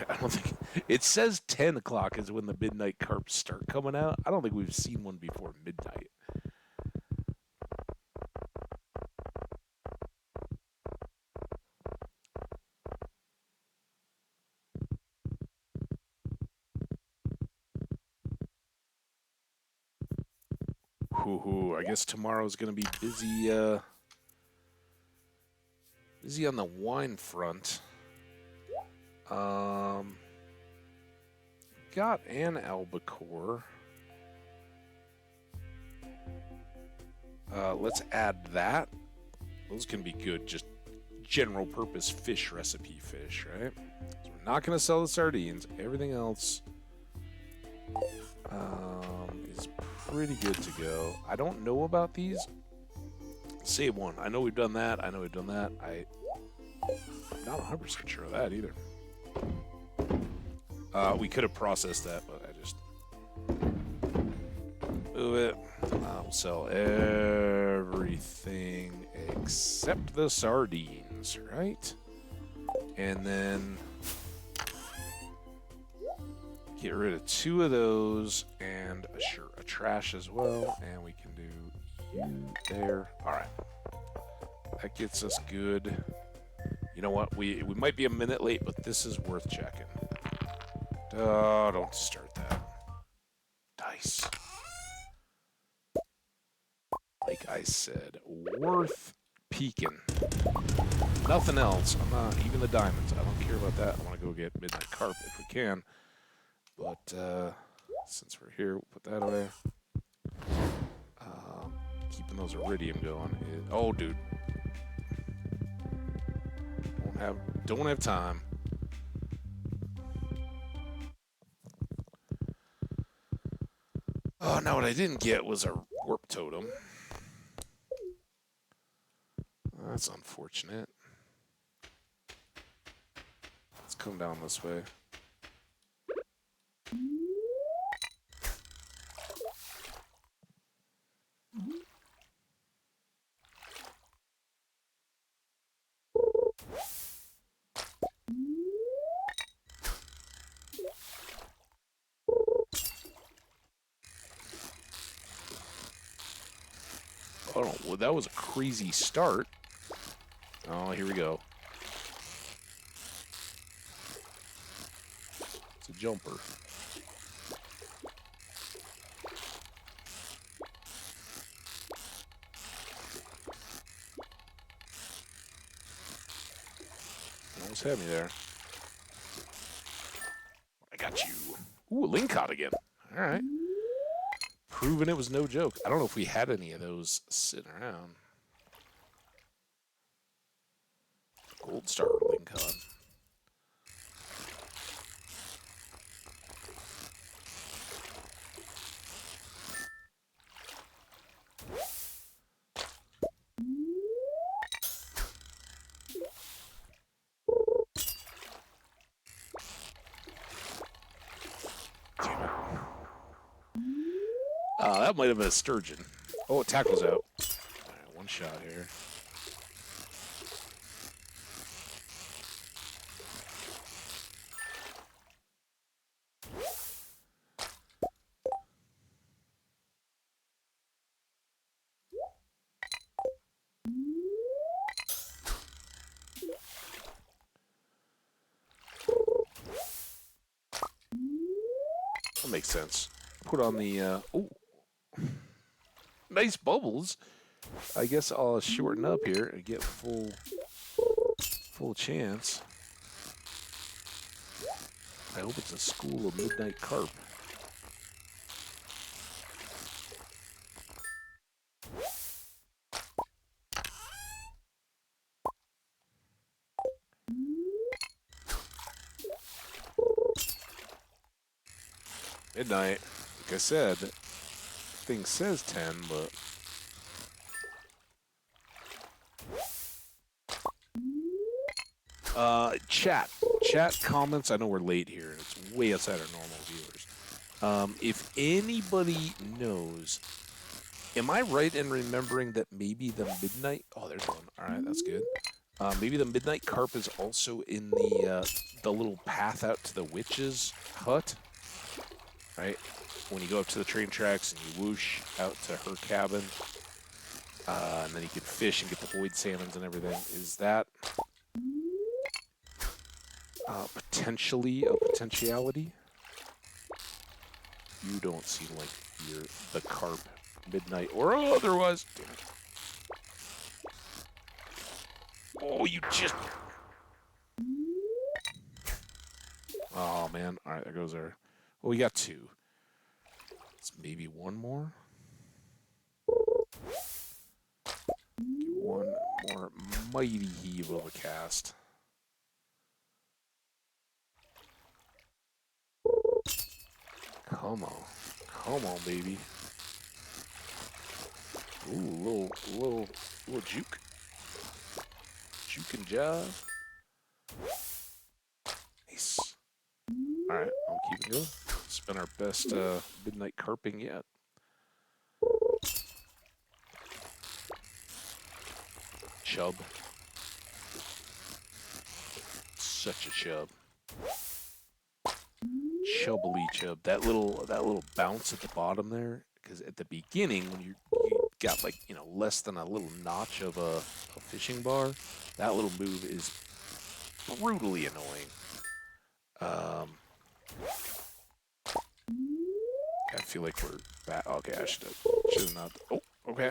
I don't think... It says 10 o'clock is when the midnight carps start coming out. I don't think we've seen one before midnight. Whoo-hoo. I guess tomorrow's going to be busy, busy on the wine front. Got an albacore. Let's add that. Those can be good, just general purpose fish recipe fish, right? So we're not going to sell the sardines. Everything else is pretty good to go. I don't know about these. Save one. I know we've done that. I know we've done that. I'm not 100% sure of that either. We could have processed that, but I just move it. We'll sell everything except the sardines, right? And then get rid of 2 of those and a trash as well. And we can do you there. All right. That gets us good. You know what? We might be a minute late, but this is worth checking. Don't start that. Dice. Like I said, worth peeking. Nothing else. I'm not, even the diamonds. I don't care about that. I want to go get midnight carp if we can. But since we're here, we'll put that away. Keeping those iridium going. Oh, dude. Don't have time. Oh, now what I didn't get was a warp totem. That's unfortunate. Let's come down this way. Oh, well, that was a crazy start. Oh, here we go. It's a jumper. Almost had me there. I got you. Ooh, a lingcod again. All right. Proving it was no joke. I don't know if we had any of those sitting around. Gold star lingcod. that might have been a sturgeon. Oh, it tackles out. All right, one shot here. That makes sense. Put on the, oh, nice bubbles. I guess I'll shorten up here and get full chance. I hope it's a school of midnight carp. Midnight. Like I said, thing says 10, but chat comments. I know we're late here, and it's way outside our normal viewers. If anybody knows, am I right in remembering that maybe the midnight? Oh, there's one. All right, that's good. Maybe the midnight carp is also in the little path out to the witch's hut, right? When you go up to the train tracks and you whoosh out to her cabin, and then you can fish and get the void salmons and everything. Is that potentially a potentiality? You don't seem like you're the carp midnight or otherwise. Damn it. Oh, you just... Oh, man. All right, there goes our... Well, we got two. It's maybe one more. One more mighty heave of a cast. Come on. Come on, baby. Ooh, little juke. Juke and jive. Nice. Alright, I'll keep it going. It's been our best midnight carping yet. Chub. Such a chub. Chubbly chub. That little bounce at the bottom there, because at the beginning when you got like, less than a little notch of a fishing bar, that little move is brutally annoying. I feel like we're back. Okay, I should have not. Oh, okay.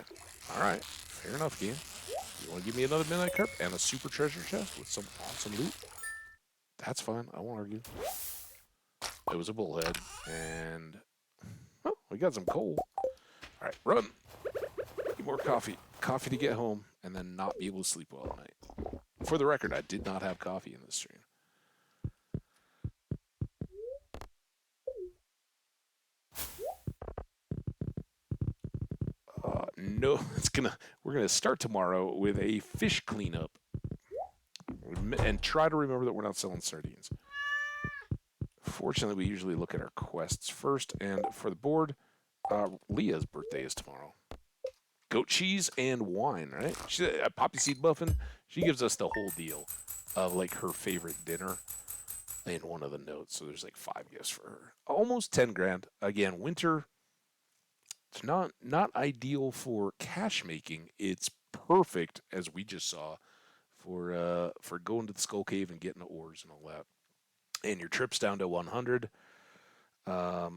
All right. Fair enough, game. You want to give me another midnight carp and a super treasure chest with some awesome loot? That's fine. I won't argue. It was a bullhead, and oh, we got some coal. All right, run. Get more coffee. Coffee to get home, and then not be able to sleep well at night. For the record, I did not have coffee in this stream. No, we're gonna start tomorrow with a fish cleanup, and try to remember that we're not selling sardines. Fortunately, we usually look at our quests first, and for the board, Leah's birthday is tomorrow. Goat cheese and wine, right? She's a poppy seed muffin. She gives us the whole deal of like her favorite dinner in one of the notes. So there's like 5 gifts for her. Almost 10 grand. Again, winter. It's not ideal for cash making. It's perfect, as we just saw, for going to the Skull Cave and getting the ores and all that. And your trips down to 100. I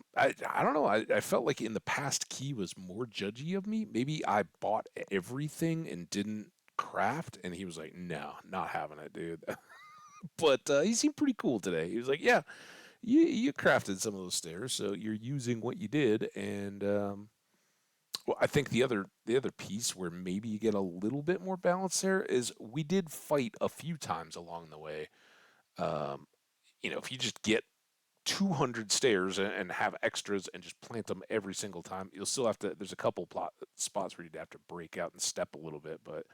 don't know. I felt like in the past Key was more judgy of me. Maybe I bought everything and didn't craft, and he was like, "No, not having it, dude." But he seemed pretty cool today. He was like, "Yeah, you crafted some of those stairs, so you're using what you did." And well, I think the other piece where maybe you get a little bit more balance there is we did fight a few times along the way. Um, if you just get 200 stairs and have extras and just plant them every single time, you'll still have to. There's a couple spots where you'd have to break out and step a little bit, but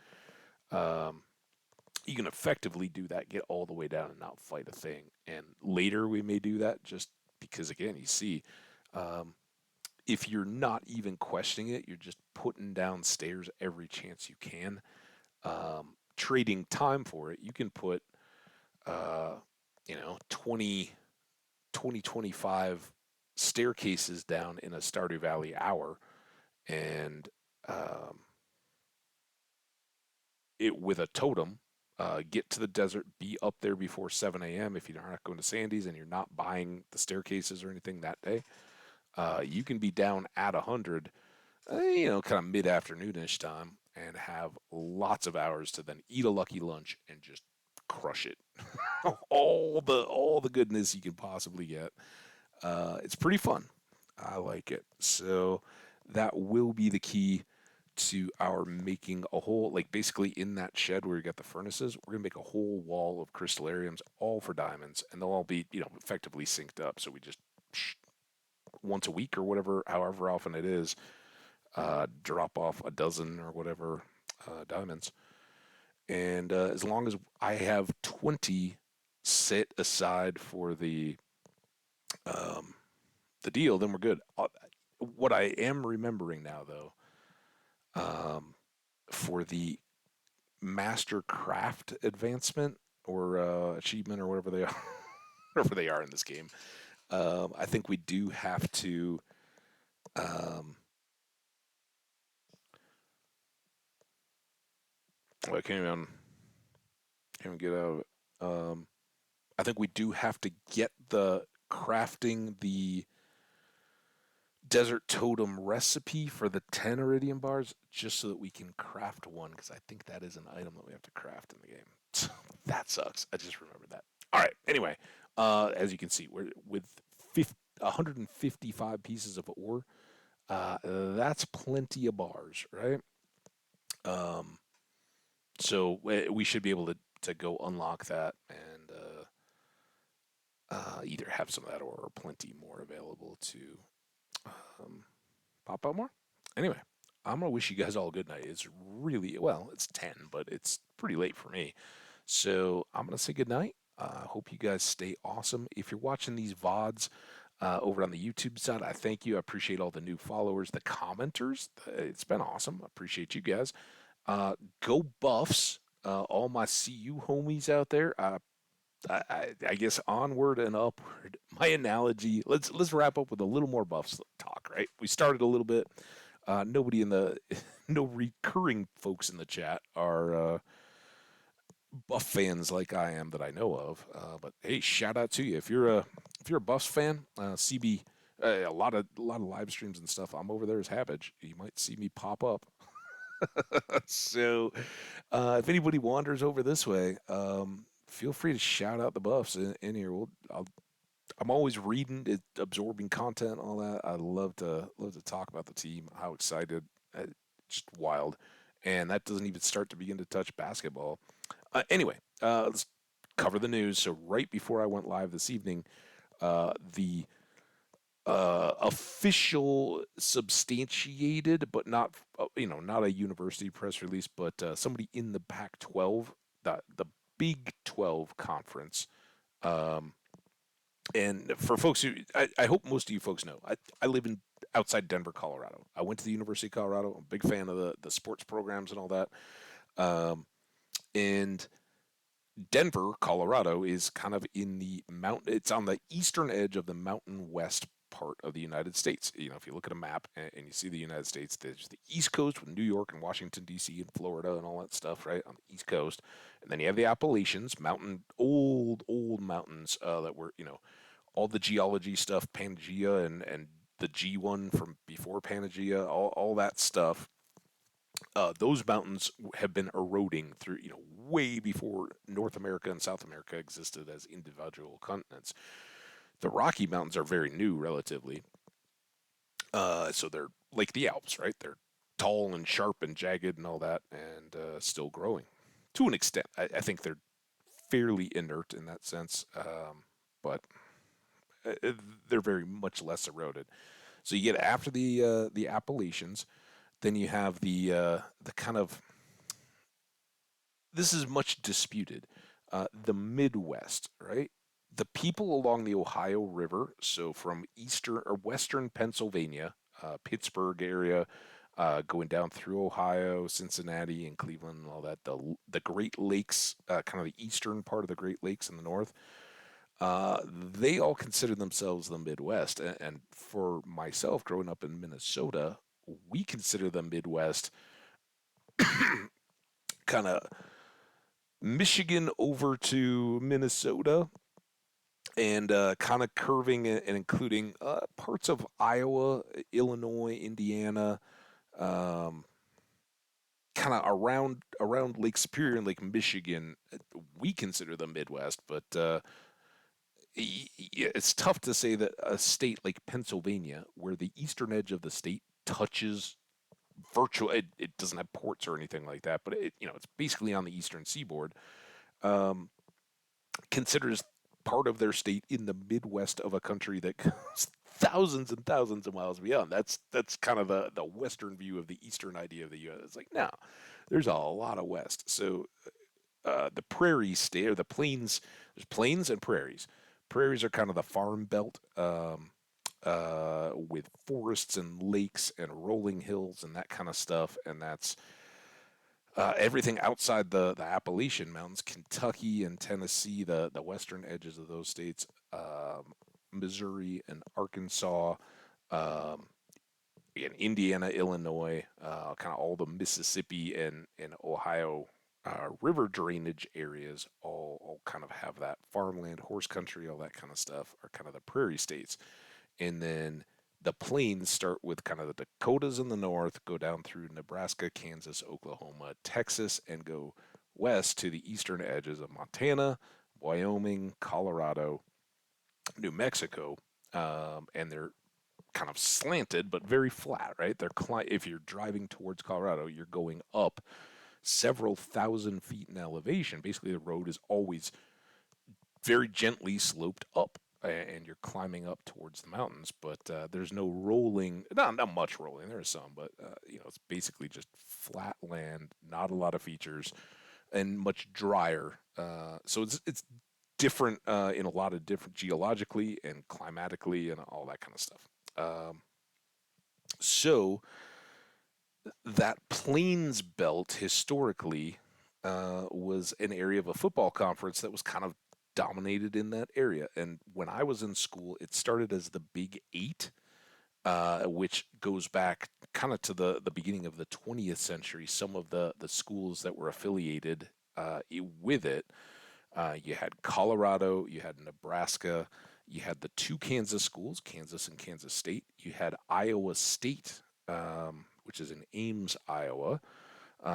you can effectively do that, get all the way down and not fight a thing. And later we may do that just because, again, you see, if you're not even questioning it, you're just putting down stairs every chance you can, trading time for it. You can put, uh, 25 staircases down in a Stardew Valley hour, and um, it with a totem. Get to the desert, be up there before 7 a.m. if you're not going to Sandy's and you're not buying the staircases or anything that day. You can be down at 100, kind of mid-afternoonish time, and have lots of hours to then eat a lucky lunch and just crush it. all the goodness you can possibly get. It's pretty fun. I like it. So that will be the key to our making a whole, like basically in that shed where we got the furnaces, we're gonna make a whole wall of crystallariums, all for diamonds, and they'll all be, effectively synced up. So we just once a week or whatever, however often it is, drop off a dozen or whatever diamonds. And as long as I have 20 set aside for um, the deal, then we're good. What I am remembering now, though, um, for the master craft advancement or achievement or whatever they are, whatever they are in this game, I think we do have to. Um, I can't even get out of it. I think we do have to get the crafting the desert totem recipe for the 10 iridium bars just so that we can craft one because I think that is an item that we have to craft in the game. That sucks. I just remembered that. All right. Anyway, as you can see, we're with 155 pieces of ore. That's plenty of bars, right? Um, so we should be able to go unlock that and either have some of that or plenty more available to um, pop out more. Anyway, I'm gonna wish you guys all a good night. It's really well, it's 10, but it's pretty late for me. So I'm gonna say good night. Hope you guys stay awesome. If you're watching these VODs over on the YouTube side, I thank you. I appreciate all the new followers, the commenters. It's been awesome. I appreciate you guys. Go Buffs, all my CU homies out there. I guess onward and upward. My analogy. Let's wrap up with a little more Buffs talk. Right, we started a little bit. Nobody in the no recurring folks in the chat are Buff fans like I am that I know of. But hey, shout out to you if you're a Buffs fan. CB a lot of live streams and stuff. I'm over there as Habage. You might see me pop up. So if anybody wanders over this way, feel free to shout out the Buffs in here. I'm always reading, absorbing content, all that. I love to talk about the team, how excited, just wild, and that doesn't even start to begin to touch basketball. Anyway, let's cover the news. So right before I went live this evening, the official, substantiated, but not not a university press release, but somebody in the Pac-12, the Big 12 conference. Um, and for folks who, I hope most of you folks know, I live in outside Denver, Colorado. I went to the University of Colorado. I'm a big fan of the sports programs and all that. Um, and Denver, Colorado, is kind of in the mountain. It's on the eastern edge of the Mountain West part of the United States. If you look at a map and you see the United States, there's the East Coast with New York and Washington D.C. and Florida and all that stuff, right on the East Coast. And then you have the Appalachians, old mountains that were, all the geology stuff, Pangea and the G1 from before Pangea, all that stuff. Those mountains have been eroding through, way before North America and South America existed as individual continents. The Rocky Mountains are very new, relatively. So they're like the Alps, right? They're tall and sharp and jagged and all that, and still growing to an extent. I think they're fairly inert in that sense, but uh, they're very much less eroded. So you get after the Appalachians, then you have the kind of, this is much disputed. The Midwest, right? The people along the Ohio River, so from eastern or western Pennsylvania, Pittsburgh area, going down through Ohio, Cincinnati, and Cleveland, and all that. The Great Lakes, kind of the eastern part of the Great Lakes in the north, they all consider themselves the Midwest. And for myself, growing up in Minnesota, we consider the Midwest kind of Michigan over to Minnesota, and kind of curving and including parts of Iowa, Illinois, Indiana, um, kind of around Lake Superior and Lake Michigan. We consider the Midwest, but it's tough to say that a state like Pennsylvania, where the eastern edge of the state touches it doesn't have ports or anything like that, but it's basically on the eastern seaboard. Um, Considers part of their state in the Midwest of a country that goes thousands and thousands of miles beyond. That's kind of the Western view of the Eastern idea of the U.S. It's like, no, there's a lot of West. So the prairie state or the plains, there's plains and prairies. Prairies are kind of the farm belt, with forests and lakes and rolling hills and that kind of stuff, and that's everything outside the Appalachian Mountains, Kentucky and Tennessee, the western edges of those states, Missouri and Arkansas, um, and Indiana, Illinois, kind of all the Mississippi and Ohio river drainage areas, all kind of have that farmland, horse country, all that kind of stuff, are kind of the prairie states. And then the plains start with kind of the Dakotas in the north, go down through Nebraska, Kansas, Oklahoma, Texas, and go west to the eastern edges of Montana, Wyoming, Colorado, New Mexico, and they're kind of slanted but very flat, right? If you're driving towards Colorado, you're going up several thousand feet in elevation. Basically, the road is always very gently sloped up, and you're climbing up towards the mountains, but there's no rolling, not much rolling. There is some, but it's basically just flat land, not a lot of features, and much drier. So it's different in a lot of different geologically and climatically and all that kind of stuff. So that plains belt historically was an area of a football conference that was kind of dominated in that area. And when I was in school, it started as the Big Eight, which goes back kind of to the beginning of the 20th century. Some of the schools that were affiliated with it, you had Colorado, you had Nebraska, you had the two Kansas schools, Kansas and Kansas State. You had Iowa State, which is in Ames, Iowa.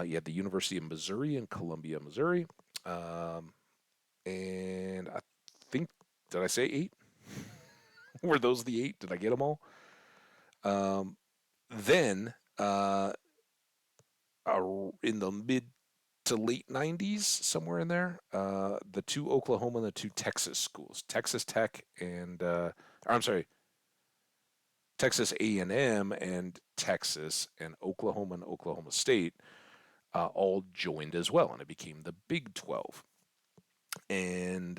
You had the University of Missouri in Columbia, Missouri. Um, and I think, did I say eight? Were those the eight? Did I get them all? Um, then, in the mid to late 90s, somewhere in there, the two Oklahoma and the two Texas schools, Texas Tech and, I'm sorry, Texas A&M and Texas and Oklahoma State, all joined as well, and it became the Big 12. And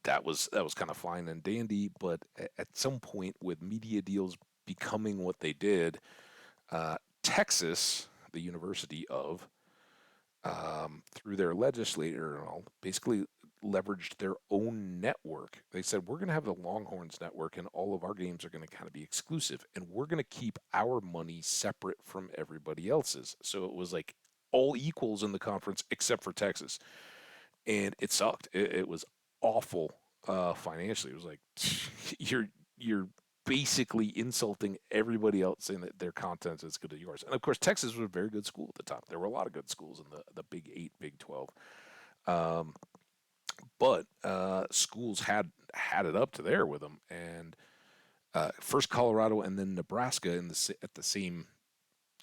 that was kind of fine and dandy, but at some point, with media deals becoming what they did, Texas, the University of, through their legislator and all, basically leveraged their own network. They said, we're going to have the Longhorns network, and all of our games are going to kind of be exclusive, and we're going to keep our money separate from everybody else's. So it was like all equals in the conference except for Texas, and it sucked. It was awful financially. It was like you're basically insulting everybody else, saying that their content is good as yours. And of course, Texas was a very good school at the time. There were a lot of good schools in the Big Eight, Big 12. Um, but schools had it up to there with them, and first Colorado and then Nebraska at the same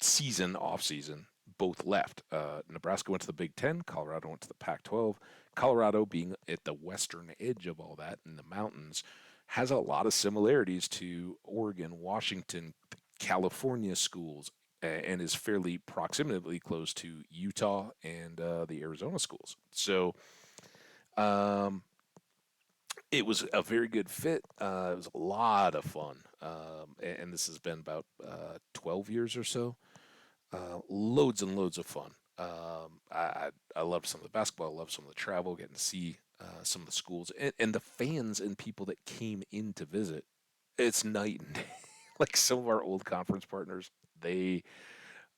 season, off season, both left. Nebraska went to the Big Ten. Colorado went to the Pac-12. Colorado, being at the western edge of all that in the mountains, has a lot of similarities to Oregon, Washington, California schools, and is fairly proximately close to Utah and the Arizona schools. So, um, It was a very good fit. It was a lot of fun, and this has been about 12 years or so. Loads and loads of fun. I loved some of the basketball. I loved some of the travel, getting to see some of the schools and the fans and people that came in to visit. It's night and day. Like some of our old conference partners, they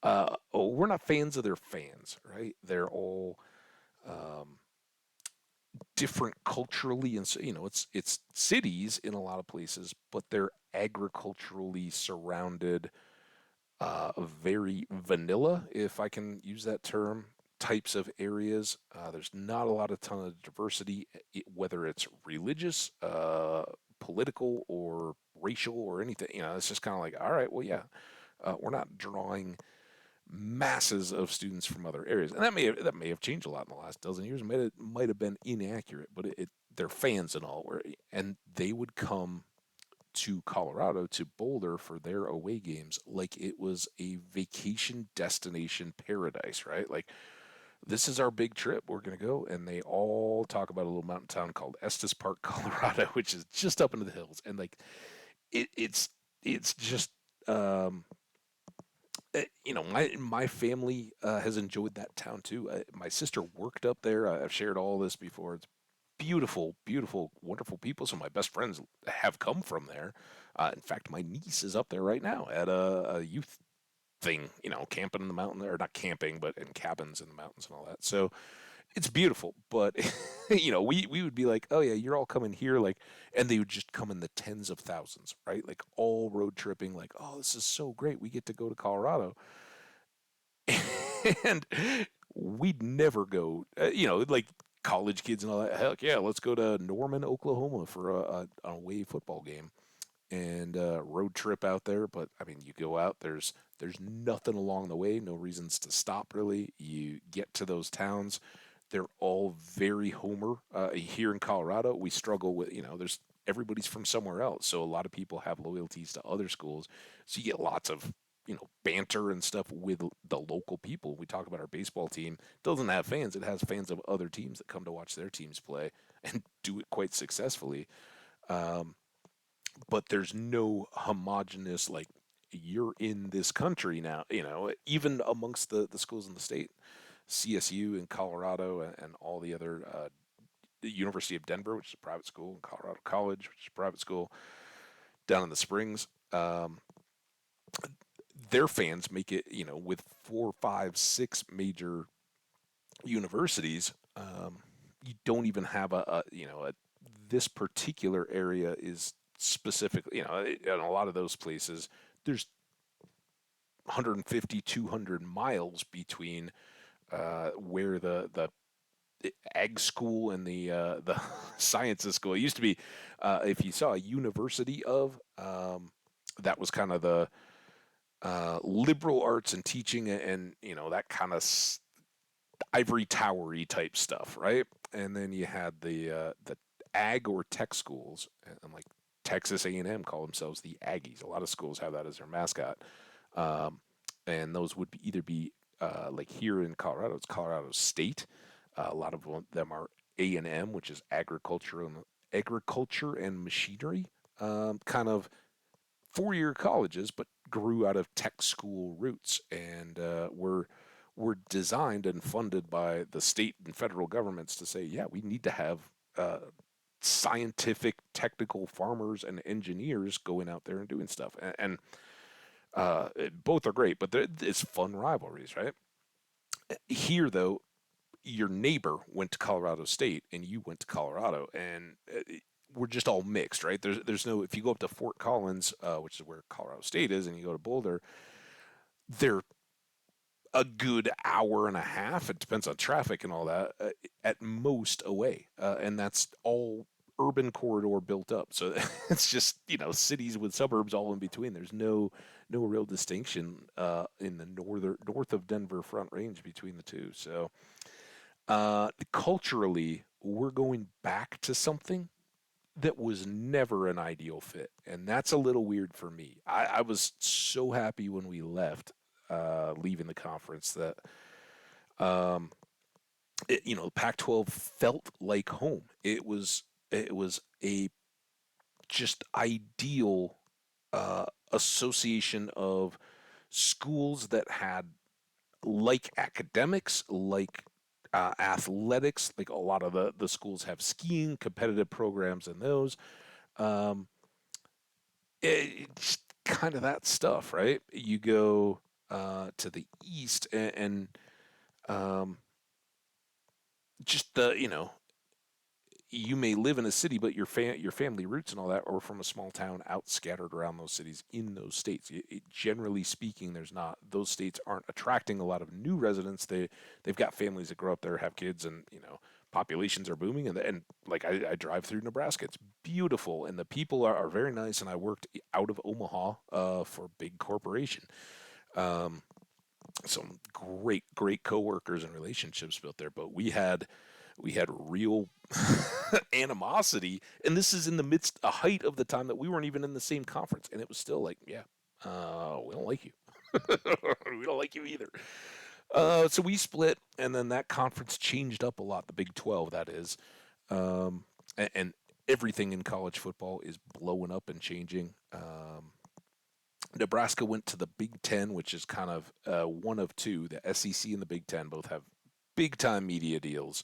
we're not fans of their fans, right? They're all um, different culturally, and so it's cities in a lot of places, but they're agriculturally surrounded, very vanilla, if I can use that term, types of areas. There's not a lot of ton of diversity, whether it's religious, political, or racial, or anything. It's just kind of like, all right, well, yeah, we're not drawing masses of students from other areas, and that may have changed a lot in the last dozen years. Might have been inaccurate, but they're fans and all, and they would come to Colorado, to Boulder, for their away games like it was a vacation destination paradise, right? Like, this is our big trip. We're going to go. And they all talk about a little mountain town called Estes Park, Colorado, which is just up into the hills. And like, it's just, my family has enjoyed that town too. My sister worked up there. I've shared all this before. It's beautiful, beautiful, wonderful people. Some of my best friends have come from there. In fact, my niece is up there right now at a youth thing, camping in the mountain, or not camping, but in cabins in the mountains and all that. So it's beautiful. But we would be like, oh yeah, you're all coming here, like, and they would just come in the tens of thousands, right? Like, all road tripping, like, oh, this is so great. We get to go to Colorado. And we'd never go, like college kids and all that. Heck yeah, let's go to Norman, Oklahoma for an away football game and road trip out there. But I mean, you go out, there's nothing along the way, no reasons to stop really. You get to those towns, they're all very homer. Here in Colorado, we struggle with, there's everybody's from somewhere else, so a lot of people have loyalties to other schools, so you get lots of banter and stuff with the local people. We talk about our baseball team. It doesn't have fans. It has fans of other teams that come to watch their teams play and do it quite successfully. Um, but there's no homogenous, like, you're in this country now, even amongst the schools in the state. CSU in Colorado, and all the other, the University of Denver, which is a private school, and Colorado College, which is a private school down in the Springs. Their fans make it, with four, five, six major universities. You don't even have this particular area is specifically, in a lot of those places, there's 150, 200 miles between where the ag school and the sciences school. It used to be, if you saw a university that was kind of the liberal arts and teaching, and that kind of ivory towery type stuff, right? And then you had the ag or tech schools, and like Texas A&M call themselves the Aggies. A lot of schools have that as their mascot, um, and those would either be, like here in Colorado, it's Colorado State. A lot of them are A&M, which is agriculture and machinery, kind of four-year colleges, but grew out of tech school roots, and were designed and funded by the state and federal governments to say, yeah, we need to have uh, scientific, technical farmers and engineers going out there and doing stuff. And both are great, but it's fun rivalries, right? Here, though, your neighbor went to Colorado State and you went to Colorado, and we're just all mixed, right? There's no, if you go up to Fort Collins, which is where Colorado State is, and you go to Boulder, they're a good hour and a half. It depends on traffic and all that, at most away, and that's all urban corridor built up. So it's just cities with suburbs all in between. There's no real distinction in the north of Denver Front Range between the two. So culturally, we're going back to something that was never an ideal fit, and that's a little weird for me. I was so happy when we left, leaving the conference, that Pac-12 felt like home. It was It was a just ideal association of schools that had like academics, like athletics. Like a lot of the schools have skiing, competitive programs in those. Um, it's kind of that stuff, right? You go to the east and just you may live in a city, but your family roots and all that are from a small town out scattered around those cities in those states. Generally speaking, there's not those states aren't attracting a lot of new residents. They've got families that grow up there, have kids, and populations are booming. And like I drive through Nebraska, it's beautiful, and the people are very nice. And I worked out of Omaha for a big corporation. Um, some great coworkers and relationships built there, but we had real animosity, and this is in the midst a height of the time that we weren't even in the same conference, and it was still like, yeah, we don't like you. We don't like you either. So we split, and then that conference changed up a lot, the Big 12, that is. And everything in college football is blowing up and changing. Nebraska went to the Big Ten, which is kind of one of two. The SEC and the Big Ten both have big time media deals,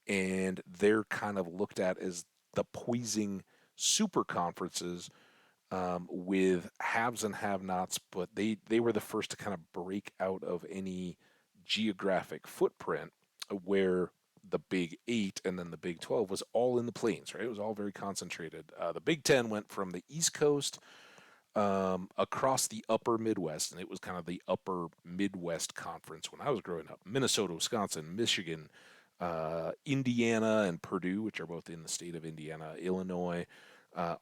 and they're kind of looked at as the poising super conferences with haves and have-nots. But they were the first to kind of break out of any geographic footprint where the Big Eight and then the Big 12 was all in the plains, right? It was all very concentrated. The Big Ten went from the East Coast across the upper Midwest, and it was kind of the upper Midwest conference when I was growing up. Minnesota, Wisconsin, Michigan, Indiana, and Purdue, which are both in the state of Indiana, Illinois,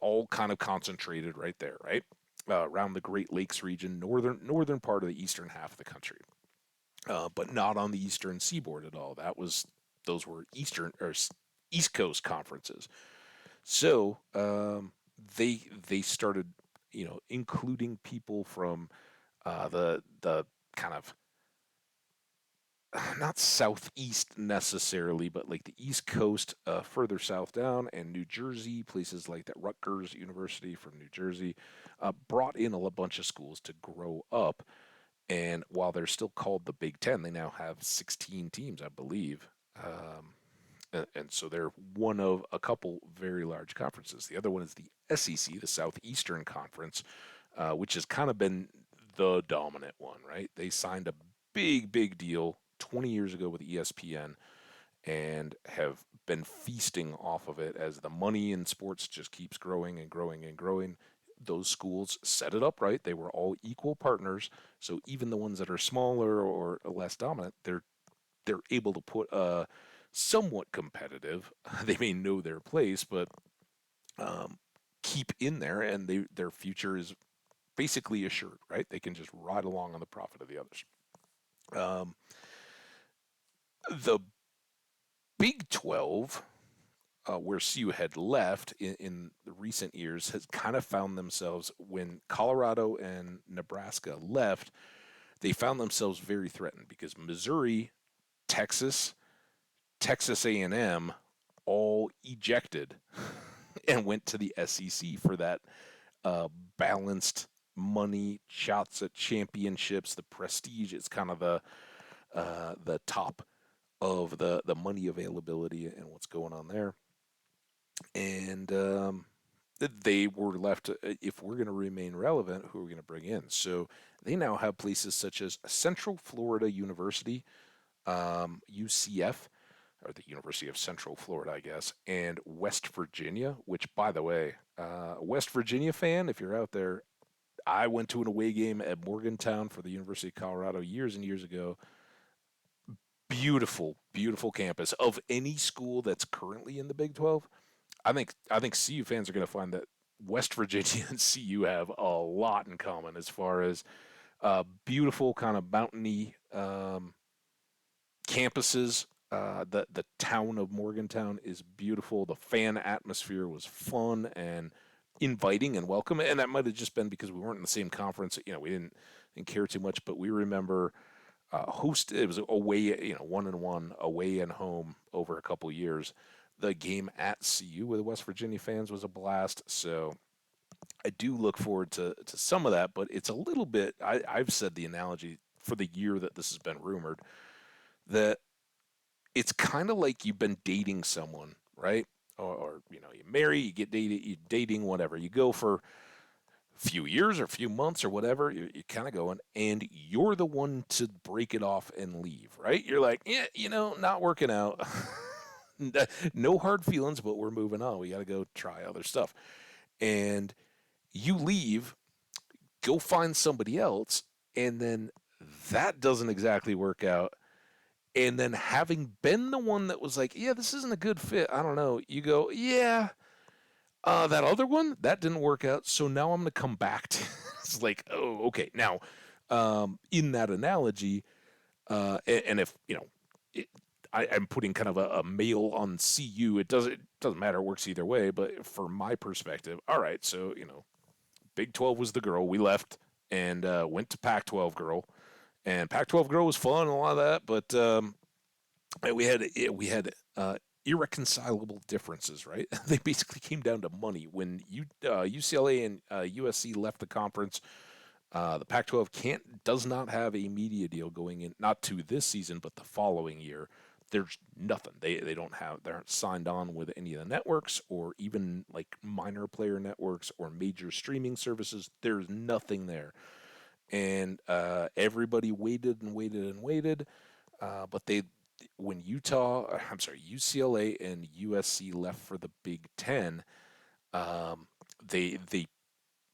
all kind of concentrated right there, right? Around the Great Lakes region, northern part of the eastern half of the country, but not on the eastern seaboard at all. Those were eastern or East Coast conferences. So they started, including people from the kind of not southeast necessarily, but like the East Coast, further south down, and New Jersey, places like that. Rutgers University from New Jersey brought in a bunch of schools to grow up. And while they're still called the Big Ten, they now have 16 teams, I believe. And so they're one of a couple very large conferences. The other one is the SEC, the Southeastern Conference, which has kind of been the dominant one, right? They signed a big deal 20 years ago with ESPN and have been feasting off of it as the money in sports just keeps growing and growing and growing. Those schools set it up right. They were all equal partners. So even the ones that are smaller or less dominant, they're able to put a somewhat competitive. They may know their place, but keep in there, and their future is basically assured, right? They can just ride along on the profit of the others. Um, the Big 12, where CU had left in the recent years, has kind of found themselves when Colorado and Nebraska left. They found themselves very threatened because Missouri, Texas, Texas A&M all ejected and went to the SEC for that uh, balanced money, shots at championships, the prestige. It's kind of the top of the money availability and what's going on there. And they were left. If we're going to remain relevant, who are we going to bring in? So they now have places such as Central Florida University, UCF, or the University of Central Florida, I guess, and West Virginia, which, by the way, West Virginia fan, if you're out there, I went to an away game at Morgantown for the University of Colorado years and years ago. Beautiful campus. Of any school that's currently in the Big 12, I think CU fans are going to find that West Virginia and CU have a lot in common as far as beautiful kind of mountainy campuses. The town of Morgantown is beautiful. The fan atmosphere was fun and inviting and welcome, and that might have just been because we weren't in the same conference. We didn't care too much, but we remember it was away, 1-1 away and home over a couple years. the game at CU with West Virginia fans was a blast. So I do look forward to some of that, but it's a little bit. I've said the analogy for the year that this has been rumored that it's kind of like you've been dating someone, right? Or you marry, you get dated, you dating, whatever. You go for a few years or a few months or whatever. You're kind of going, and you're the one to break it off and leave, right? You're like, yeah, not working out. No hard feelings, but we're moving on. We got to go try other stuff. And you leave, go find somebody else, and then that doesn't exactly work out. And then having been the one that was like, yeah, this isn't a good fit, I don't know, you go, yeah, that other one, that didn't work out. So now I'm going to come back to it's like, oh, okay. Now, in that analogy, and if, it, I'm putting kind of a male on CU, it doesn't matter, it works either way. But from my perspective, all right, so, Big 12 was the girl. We left and went to Pac 12 girl. And Pac 12 girl was fun and a lot of that, but we had irreconcilable differences, right? They basically came down to money. When UCLA and USC left the conference, the Pac-12 does not have a media deal going in, not to this season, but the following year. There's nothing. They aren't signed on with any of the networks or even like minor player networks or major streaming services. There's nothing there, and everybody waited and waited and waited. But when UCLA and USC left for the Big Ten, they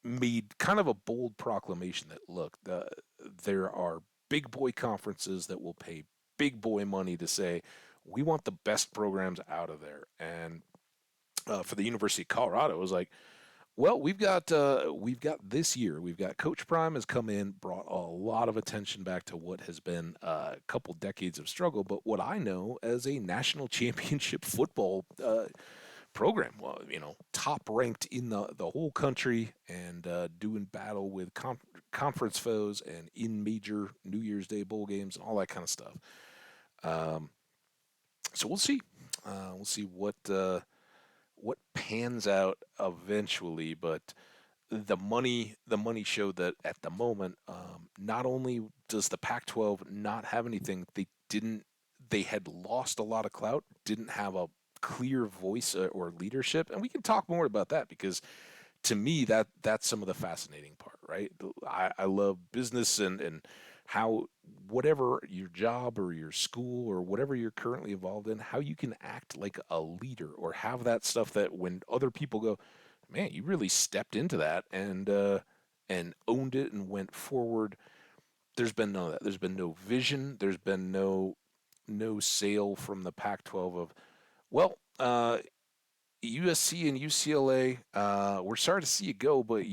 made kind of a bold proclamation that look, there are big boy conferences that will pay big boy money to say we want the best programs out of there. And for the University of Colorado, it was like, well, we've got this year. We've got Coach Prime has come in, brought a lot of attention back to what has been a couple decades of struggle, but what I know as a national championship football program. Well, top ranked in the whole country and doing battle with conference foes and in major New Year's Day bowl games and all that kind of stuff. Um, so we'll see. We'll see what pans out eventually, but the money showed that at the moment, not only does the Pac-12 not have anything, they had lost a lot of clout, didn't have a clear voice or leadership, and we can talk more about that because to me that's some of the fascinating part, right? I love business and how whatever your job or your school or whatever you're currently involved in, how you can act like a leader or have that stuff that when other people go, man, you really stepped into that and owned it and went forward. There's been none of that. There's been no vision. There's been no sale from the Pac-12 of, well, USC and UCLA, we're sorry to see you go, but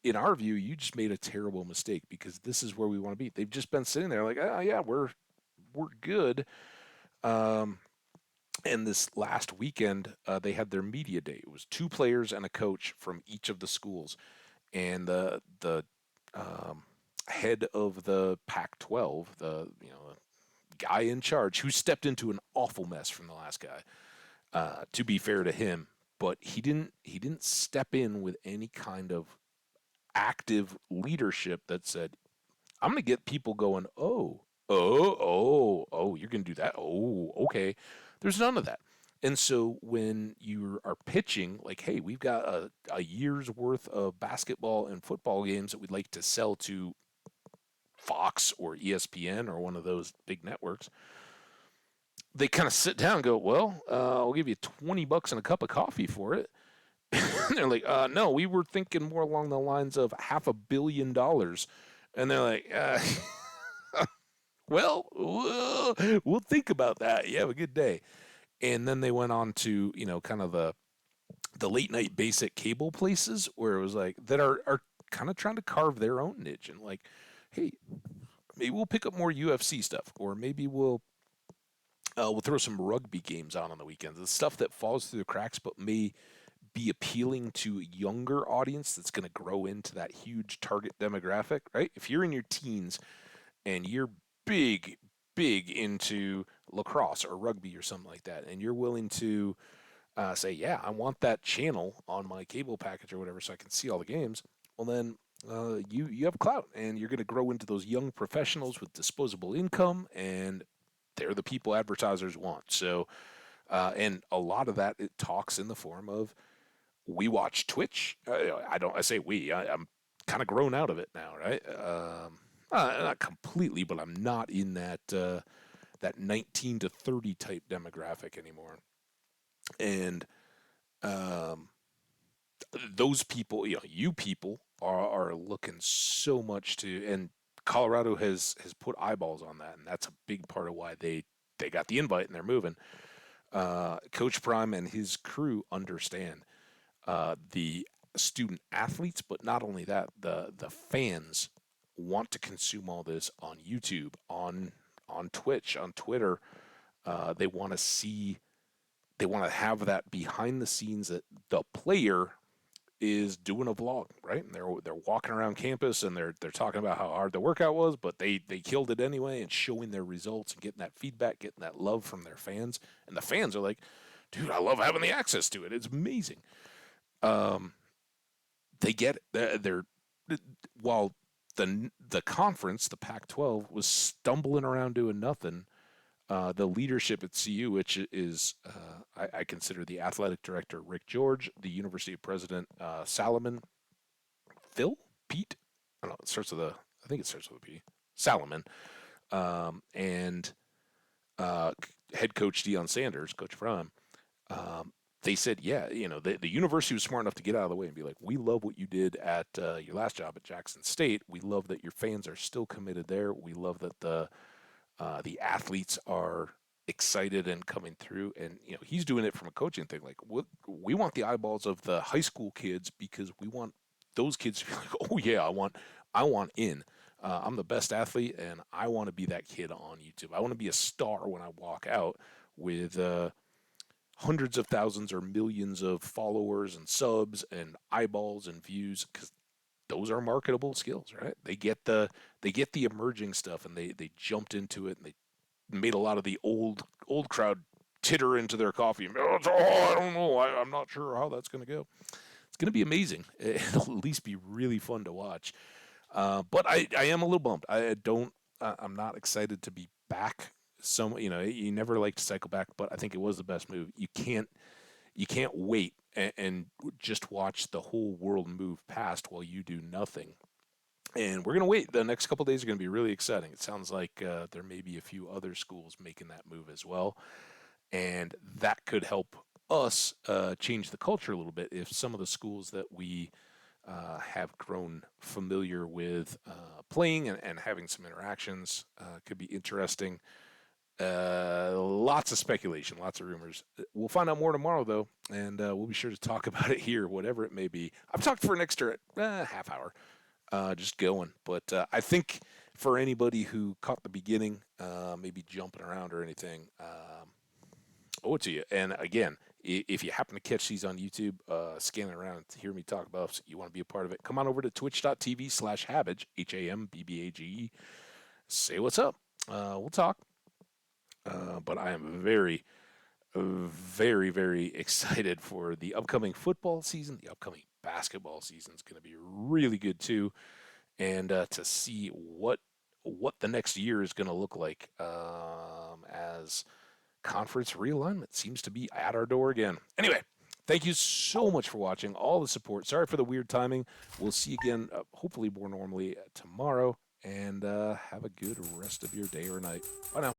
in our view, you just made a terrible mistake because this is where we want to be. They've just been sitting there like, oh yeah, we're good. Um, and this last weekend, they had their media day. It was two players and a coach from each of the schools, and the head of the Pac-12, the guy in charge, who stepped into an awful mess from the last guy. To be fair to him, but he didn't step in with any kind of active leadership that said, I'm going to get people going, oh, you're going to do that? Oh, okay. There's none of that. And so when you are pitching, like, hey, we've got a year's worth of basketball and football games that we'd like to sell to Fox or ESPN or one of those big networks, they kind of sit down and go, well, I'll give you $20 and a cup of coffee for it. They're like, no, we were thinking more along the lines of $500 million. And they're like, well, we'll think about that. You have a good day. And then they went on to, kind of the late night basic cable places where it was like that are kind of trying to carve their own niche and like, hey, maybe we'll pick up more UFC stuff, or maybe we'll throw some rugby games on the weekends. The stuff that falls through the cracks, but may be appealing to a younger audience that's going to grow into that huge target demographic, right? If you're in your teens and you're big into lacrosse or rugby or something like that, and you're willing to say, yeah, I want that channel on my cable package or whatever so I can see all the games, well, then you have clout and you're going to grow into those young professionals with disposable income, and they're the people advertisers want. So, and a lot of that it talks in the form of we watch Twitch. I say we. I'm kind of grown out of it now, right? Not completely, but I'm not in that 19 to 30 type demographic anymore. And um, those people, you people are looking so much to, and Colorado has put eyeballs on that, and that's a big part of why they got the invite and they're moving. Coach Prime and his crew understand the student athletes, but not only that, the fans want to consume all this on YouTube, on Twitch, on Twitter. They want to see, they want to have that behind the scenes that the player is doing a vlog, right? And they're walking around campus and they're talking about how hard the workout was, but they killed it anyway, and showing their results and getting that feedback, getting that love from their fans. And the fans are like, dude, I love having the access to it. It's amazing. Um, they get it. They're while the conference, the Pac-12, was stumbling around doing nothing. The leadership at CU, which is I consider the athletic director Rick George, the university president Salomon, Phil, Pete, I don't know. It starts with a, I think it starts with a P. Salomon, and uh, head coach Deion Sanders, Coach Prime. Um, they said, yeah, the university was smart enough to get out of the way and be like, we love what you did at your last job at Jackson State. We love that your fans are still committed there. We love that the athletes are excited and coming through. And he's doing it from a coaching thing. Like, we want the eyeballs of the high school kids because we want those kids to be like, oh yeah, I want in. I'm the best athlete, and I want to be that kid on YouTube. I want to be a star when I walk out with hundreds of thousands or millions of followers and subs and eyeballs and views, because those are marketable skills, right? They get the emerging stuff, and they jumped into it, and they made a lot of the old crowd titter into their coffee. Oh, I don't know. I'm not sure how that's going to go. It's going to be amazing. It'll at least be really fun to watch. But I am a little bummed. I'm not excited to be back. You never like to cycle back, but I think it was the best move. You can't wait and just watch the whole world move past while you do nothing. And we're going to wait. The next couple of days are going to be really exciting. It sounds like there may be a few other schools making that move as well. And that could help us change the culture a little bit if some of the schools that we have grown familiar with playing and having some interactions could be interesting. Lots of speculation, lots of rumors. We'll find out more tomorrow, though, and we'll be sure to talk about it here, whatever it may be. I've talked for an extra half hour, just going. But I think for anybody who caught the beginning, maybe jumping around or anything, owe it to you. And again, if you happen to catch these on YouTube, scanning around to hear me talk about it, you want to be a part of it, come on over to twitch.tv/Habbage, HAMBBAGE. Say what's up. We'll talk. But I am very, very, very excited for the upcoming football season. The upcoming basketball season is going to be really good too, and to see what the next year is going to look like as conference realignment seems to be at our door again. Anyway, thank you so much for watching, all the support. Sorry for the weird timing. We'll see you again, hopefully more normally tomorrow, and have a good rest of your day or night. Bye now.